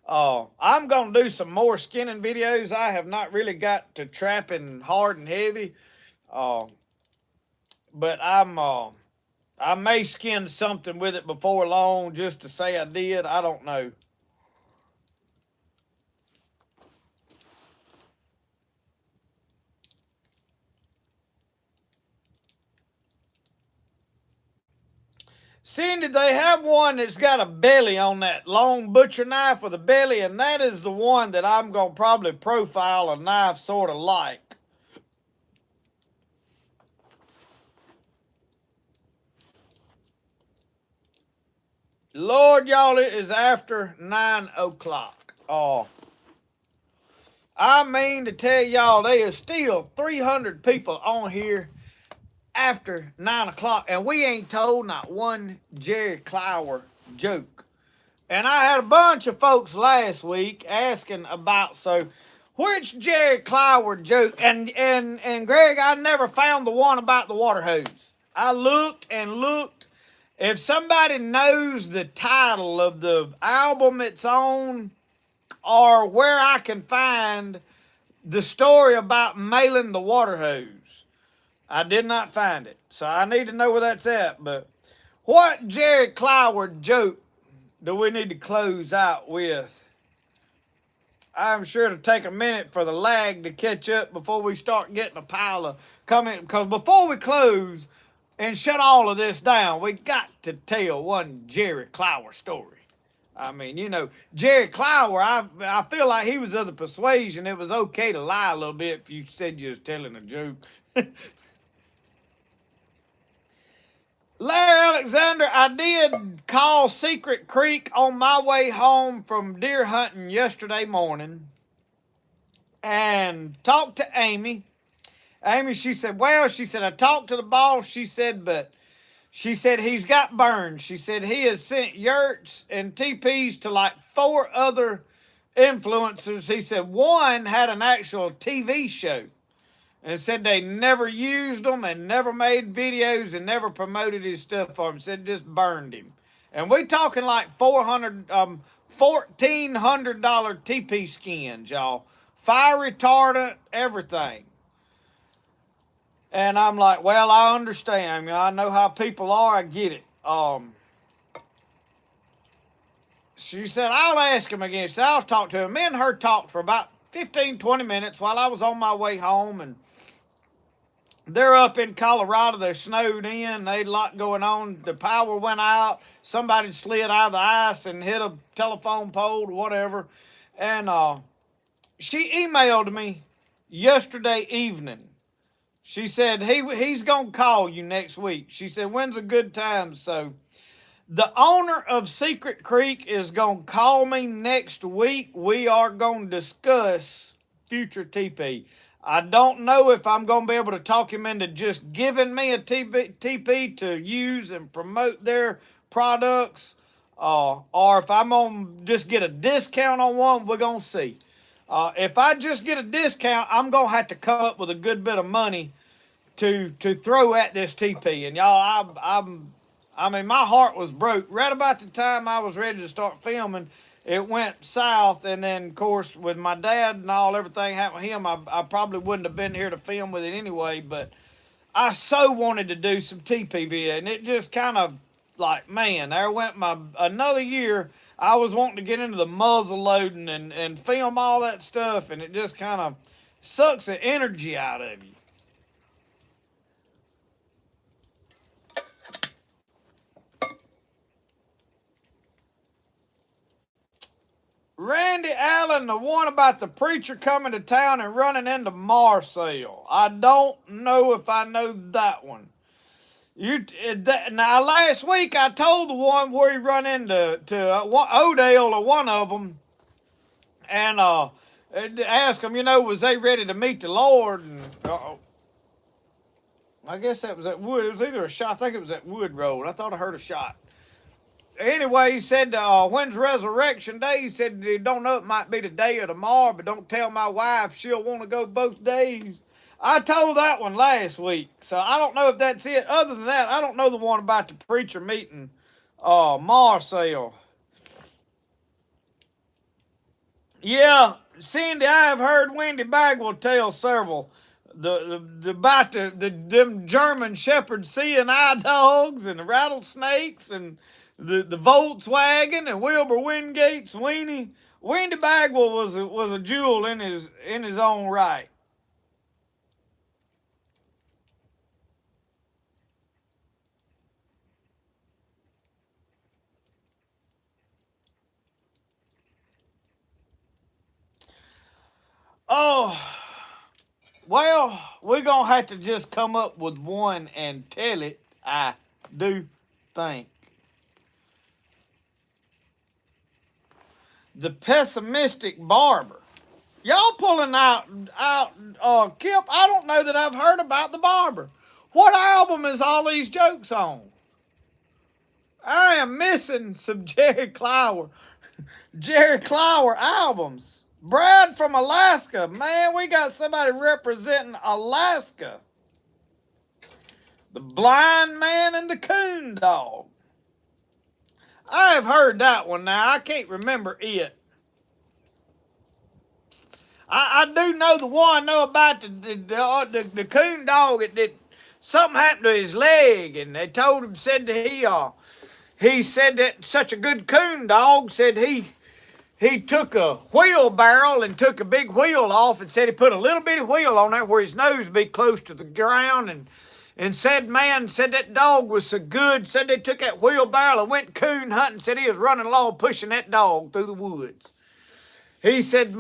I'm going to do some more skinning videos. I have not really got to trapping hard and heavy. But I may skin something with it before long just to say I did. I don't know. Cindy, they have one that's got a belly on that long butcher knife with a belly, and that is the one that I'm going to probably profile a knife sort of like. Lord, y'all, it is after 9 o'clock. I mean to tell y'all, there is still 300 people on here after 9 o'clock, and we ain't told not one Jerry Clower joke. And I had a bunch of folks last week asking about, so which Jerry Clower joke? And Greg, I never found the one about the water hose. I looked and looked. If somebody knows the title of the album it's on, or where I can find the story about mailing the water hose, I did not find it. So I need to know where that's at. But what Jerry Clower joke do we need to close out with? I'm sure it'll take a minute for the lag to catch up before we start getting a pile of comments. Because before we close and shut all of this down, we got to tell one Jerry Clower story. I mean, you know, Jerry Clower, I feel like he was of the persuasion it was okay to lie a little bit if you said you was telling a joke. Larry Alexander, I did call Secret Creek on my way home from deer hunting yesterday morning and talked to Amy. Amy, she said, I talked to the boss. She said he's got burned. She said he has sent yurts and TPs to like 4 other influencers. He said one had an actual TV show and said they never used them and never made videos and never promoted his stuff for him. Said just burned him. And we talking like $1,400 TP skins, y'all. Fire retardant, everything. And I'm like, well, I understand. You know, I know how people are. I get it. She said, I'll ask him again. She said, I'll talk to him. Me and her talked for about 15, 20 minutes while I was on my way home. And They're up in Colorado. They're snowed in. They had a lot going on. The power went out. Somebody slid out of the ice and hit a telephone pole or whatever. And she emailed me yesterday evening. She said he's gonna call you next week. She said, when's a good time? So the owner of Secret Creek is gonna call me next week. We are gonna discuss future TP. I don't know if I'm gonna be able to talk him into just giving me a TP to use and promote their products, or if I'm gonna just get a discount on one. We're gonna see. If I just get a discount, I'm gonna have to come up with a good bit of money to throw at this TP. And y'all, I mean, my heart was broke right about the time I was ready to start filming. It went south, and then of course with my dad and all everything happened with him, I probably wouldn't have been here to film with it anyway. But I so wanted to do some TP video, and it just kind of like, man, there went my another year. I was wanting to get into the muzzle loading and film all that stuff, and it just kind of sucks the energy out of you. Randy Allen, the one about the preacher coming to town and running into Marcel. I don't know if I know that one. Now, last week I told the one where he run into Odell or one of them, and asked them, was they ready to meet the Lord? And I guess that was at Wood. It was either a shot. I think it was at Wood Road. I thought I heard a shot. Anyway, he said, when's Resurrection Day? He said, he don't know, it might be today or tomorrow, but don't tell my wife, she'll want to go both days. I told that one last week, so I don't know if that's it. Other than that, I don't know the one about the preacher meeting Marcel. Yeah, Cindy, I have heard Wendy Bagwell tell several about them German Shepherd C&I dogs and the rattlesnakes and the Volkswagen and Wilbur Wingate's weenie. Wendy Bagwell was a jewel in his own right. Oh, well, we're going to have to just come up with one and tell it, I do think. The pessimistic barber. Y'all pulling out, Kip, I don't know that I've heard about the barber. What album is all these jokes on? I am missing some Jerry Clower albums. Brad from Alaska. Man, we got somebody representing Alaska. The Blind Man and the Coon Dog. I have heard that one now. I can't remember it. I do know the one. I know about the Coon Dog. Something happened to his leg, and they said that he said that such a good Coon Dog said he took a wheelbarrow and took a big wheel off and said he put a little bitty wheel on there where his nose would be close to the ground and said that dog was so good, said they took that wheelbarrow and went coon hunting, said he was running along pushing that dog through the woods. He said,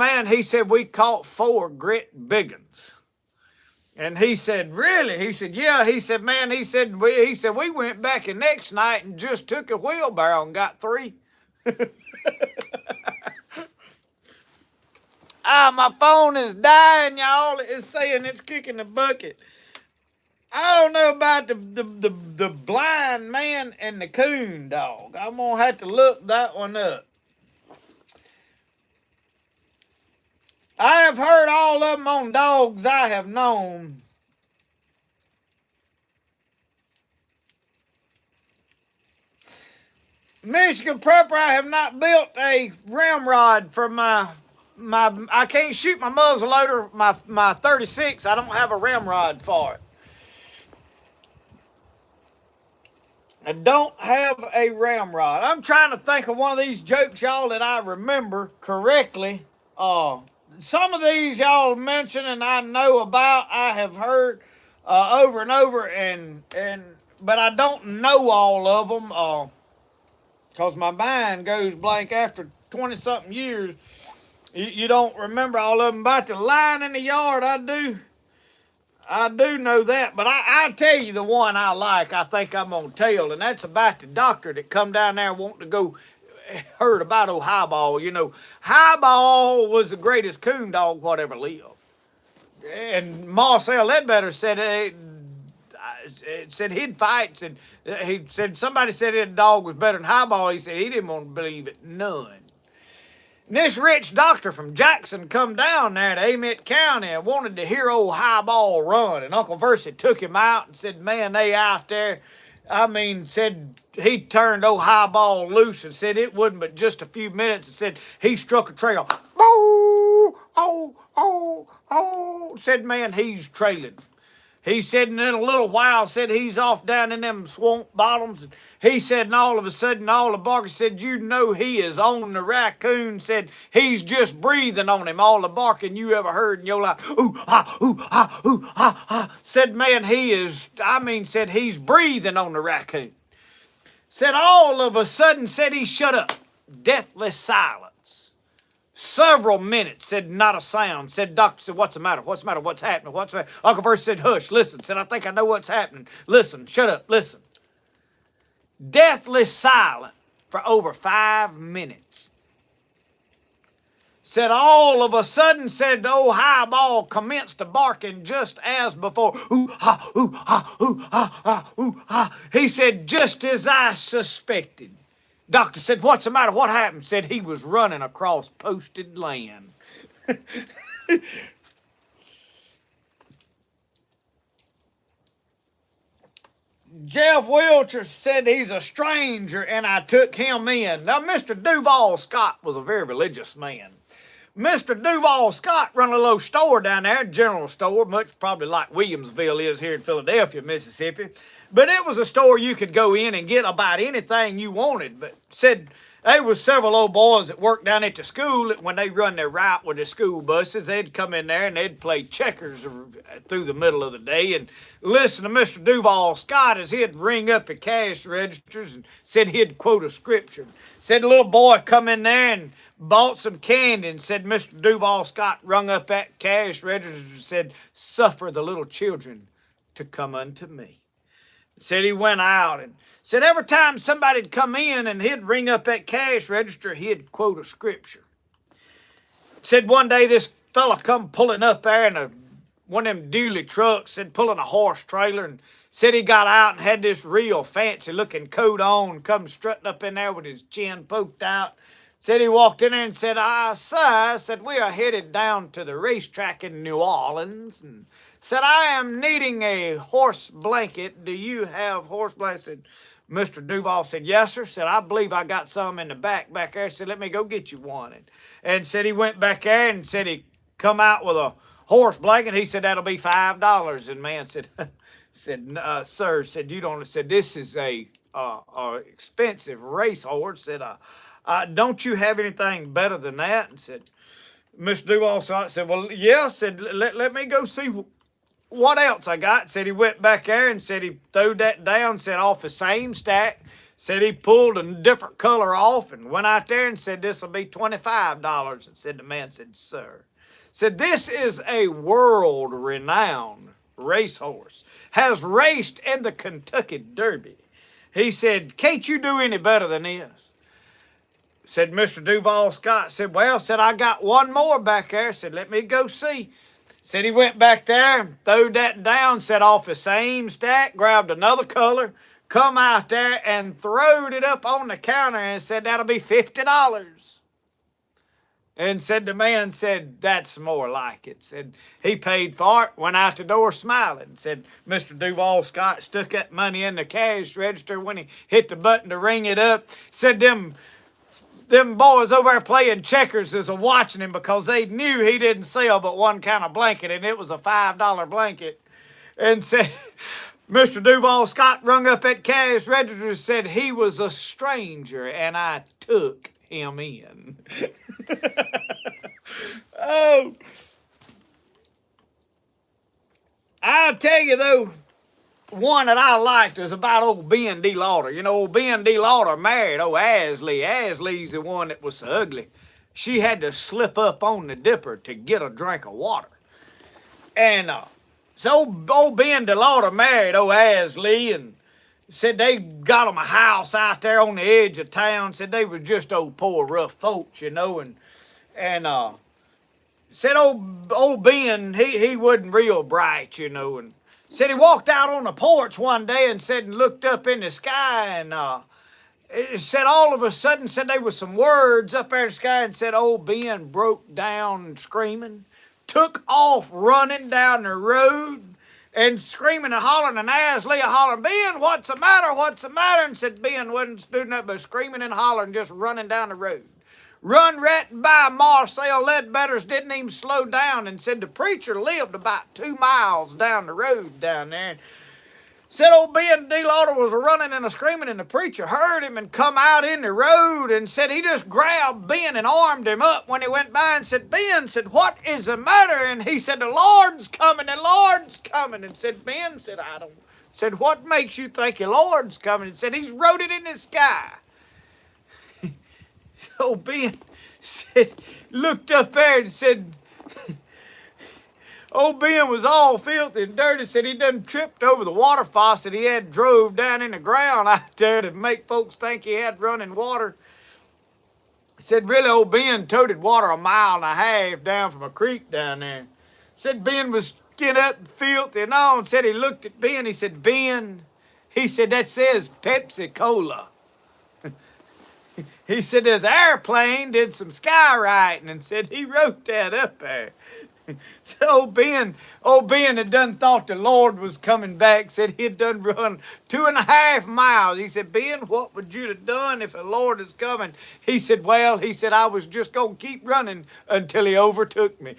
we caught 4 great big ones. And he said, really? He said, yeah. He said, we went back the next night and just took a wheelbarrow and got 3. My phone is dying, y'all. It's saying it's kicking the bucket. I don't know about the Blind Man and the Coon Dog. I'm going to have to look that one up. I have heard all of them on dogs I have known. Michigan Prepper, I have not built a ramrod for I can't shoot my muzzleloader, my 36. I don't have a ramrod for it. I don't have a ramrod. I'm trying to think of one of these jokes, y'all, that I remember correctly. Some of these y'all mentioned and I know about, I have heard. over and over, but I don't know all of them, because my mind goes blank after 20-something years. You don't remember all of them. About the line in the yard, I do know that, but I tell you the one I like, I think I'm going to tell, and that's about the doctor that come down there wanting to go, heard about old Highball. You know, Highball was the greatest coon dog whatever lived. And Marcel Ledbetter said he'd fight. Somebody said his dog was better than Highball. He said he didn't want to believe it none. And this rich doctor from Jackson come down there to Amite County and wanted to hear old Highball run. And Uncle Versi took him out and said, man, they out there. Said he turned old Highball loose and said it wasn't but just a few minutes, and said he struck a trail. Oh, oh, oh, oh. Said, man, he's trailing. He said, and in a little while, said he's off down in them swamp bottoms. And he said, and all of a sudden, all the barkers said, you know he is on the raccoon. Said he's just breathing on him. All the barking you ever heard in your life. Ooh, ha, ooh, ha, ooh, ha, ha. Said, man, said he's breathing on the raccoon. Said all of a sudden, said he shut up. Deathless silence. Several minutes, said not a sound. Said, doctor said, what's the matter? What's the matter? What's happening? What's the matter? Uncle Verse said, hush, listen. Said, I think I know what's happening. Listen, shut up, listen. Deathless silent for over 5 minutes. Said all of a sudden, said old Highball commenced to barking just as before. Ooh, ha, ooh, ha, ooh, ha, ha, ooh, ha. He said, just as I suspected. Doctor said, what's the matter? What happened? Said he was running across posted land. Jeff Wilcher said he's a stranger and I took him in. Now, Mr. Duval Scott was a very religious man. Mr. Duval Scott run a little store down there, a general store, much probably like Williamsville is here in Philadelphia, Mississippi. But it was a store you could go in and get about anything you wanted. But said there was several old boys that worked down at the school that when they run their route with the school buses, they'd come in there and they'd play checkers through the middle of the day and listen to Mr. Duval Scott as he'd ring up the cash registers and said he'd quote a scripture. Said the little boy come in there and bought some candy and said Mr. Duval Scott rung up that cash register and said, suffer the little children to come unto me. Said he went out and said every time somebody'd come in and he'd ring up that cash register, he'd quote a scripture. Said one day this fella come pulling up there in one of them dually trucks, said pulling a horse trailer, and said he got out and had this real fancy looking coat on, come strutting up in there with his chin poked out. Said he walked in there and said, sir, said, we are headed down to the racetrack in New Orleans. And said, I am needing a horse blanket. Do you have horse blankets? Said, Mr. Duval said, yes, sir. Said, I believe I got some in the back there. Said, let me go get you one. And said he went back there and said he come out with a horse blanket. He said, that'll be $5. And man said, sir, said, you don't, said, this is a expensive racehorse. Said, don't you have anything better than that? And said, Mr. Duval said, well, yeah. Said, let me go see what else I got. Said he went back there and said he threw that down, said off the same stack. Said he pulled a different color off and went out there and said, this will be $25. And said the man said, sir. Said, this is a world-renowned racehorse. Has raced in the Kentucky Derby. He said, can't you do any better than this? Said Mr. Duval Scott, said, well, said, I got one more back there. Said, let me go see. Said he went back there, threw that down, said off the same stack, grabbed another color, come out there and throwed it up on the counter and said, that'll be $50. And said the man said, that's more like it. Said he paid for it, went out the door smiling. Said Mr. Duval Scott stuck that money in the cash register when he hit the button to ring it up. Said them boys over there playing checkers is watching him because they knew he didn't sell but one kind of blanket, and it was a $5 blanket. And said, Mr. Duval Scott rung up that cash register and said he was a stranger, and I took him in. Oh. I'll tell you though, one that I liked was about old Ben D. Lauder. You know, old Ben D. Lauder married old Asley. Asley's the one that was so ugly. She had to slip up on the dipper to get a drink of water. And so old Ben D. Lauder married old Asley and said they got them a house out there on the edge of town. Said they was just old poor rough folks, you know, and said old Ben, he wasn't real bright, you know, and said he walked out on the porch one day and said and looked up in the sky and it said all of a sudden said there was some words up there in the sky and said old Ben broke down screaming, took off running down the road and screaming and hollering, and Asley hollering, Ben, what's the matter? What's the matter? And said Ben wasn't doing nothing but screaming and hollering, just running down the road. Run right by Marcel Ledbetter's, didn't even slow down, and said the preacher lived about 2 miles down the road down there. And said old Ben D. Lauder was running and screaming, and the preacher heard him and come out in the road and said he just grabbed Ben and armed him up when he went by and said, Ben, said, what is the matter? And he said, the Lord's coming, the Lord's coming. And said, Ben, said, I don't. Said, what makes you think the Lord's coming? And said, he's wrote it in the sky. Old Ben said, looked up there and said, old Ben was all filthy and dirty. Said he done tripped over the water faucet he had drove down in the ground out there to make folks think he had running water. Said really old Ben toted water 1.5 miles down from a creek down there. Said Ben was skin up and filthy and all, and said he looked at Ben. He said, Ben, he said, that says Pepsi Cola. He said his airplane did some skywriting and said he wrote that up there. So old Ben had done thought the Lord was coming back, said he'd done run 2.5 miles. He said, Ben, what would you have done if the Lord is coming? He said, well, he said, I was just going to keep running until he overtook me.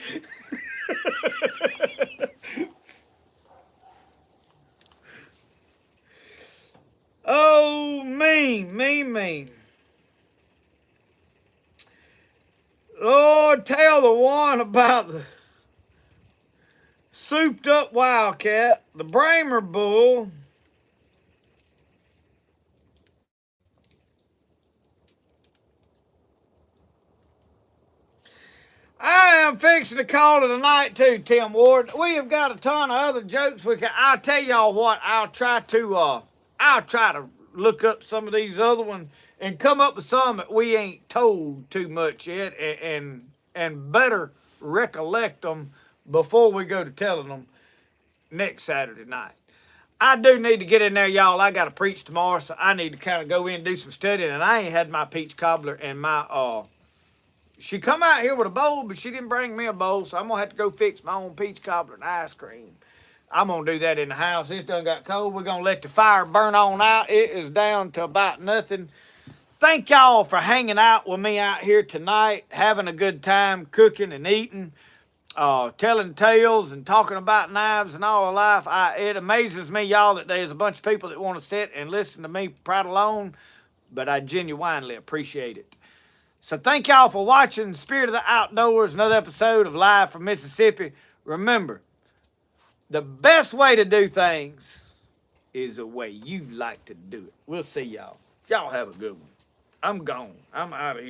Oh, mean. Lord, tell the one about the souped up wildcat, the Bramer bull, I am fixing to call it a night too, Tim Ward. We have got a ton of other jokes we can. I'll tell y'all what. I'll try to look up some of these other ones and come up with some that we ain't told too much yet, and better recollect them before we go to telling them next Saturday night. I do need to get in there, y'all. I got to preach tomorrow, so I need to kind of go in and do some studying, and I ain't had my peach cobbler and my she come out here with a bowl, but she didn't bring me a bowl, so I'm going to have to go fix my own peach cobbler and ice cream. I'm going to do that in the house. It's done got cold. We're going to let the fire burn on out. It is down to about nothing. Thank y'all for hanging out with me out here tonight, having a good time cooking and eating, telling tales and talking about knives and all of life. It amazes me, y'all, that there's a bunch of people that want to sit and listen to me prattle on, but I genuinely appreciate it. So thank y'all for watching Spirit of the Outdoors, another episode of Live from Mississippi. Remember, the best way to do things is the way you like to do it. We'll see y'all. Y'all have a good one. I'm gone. I'm out of here.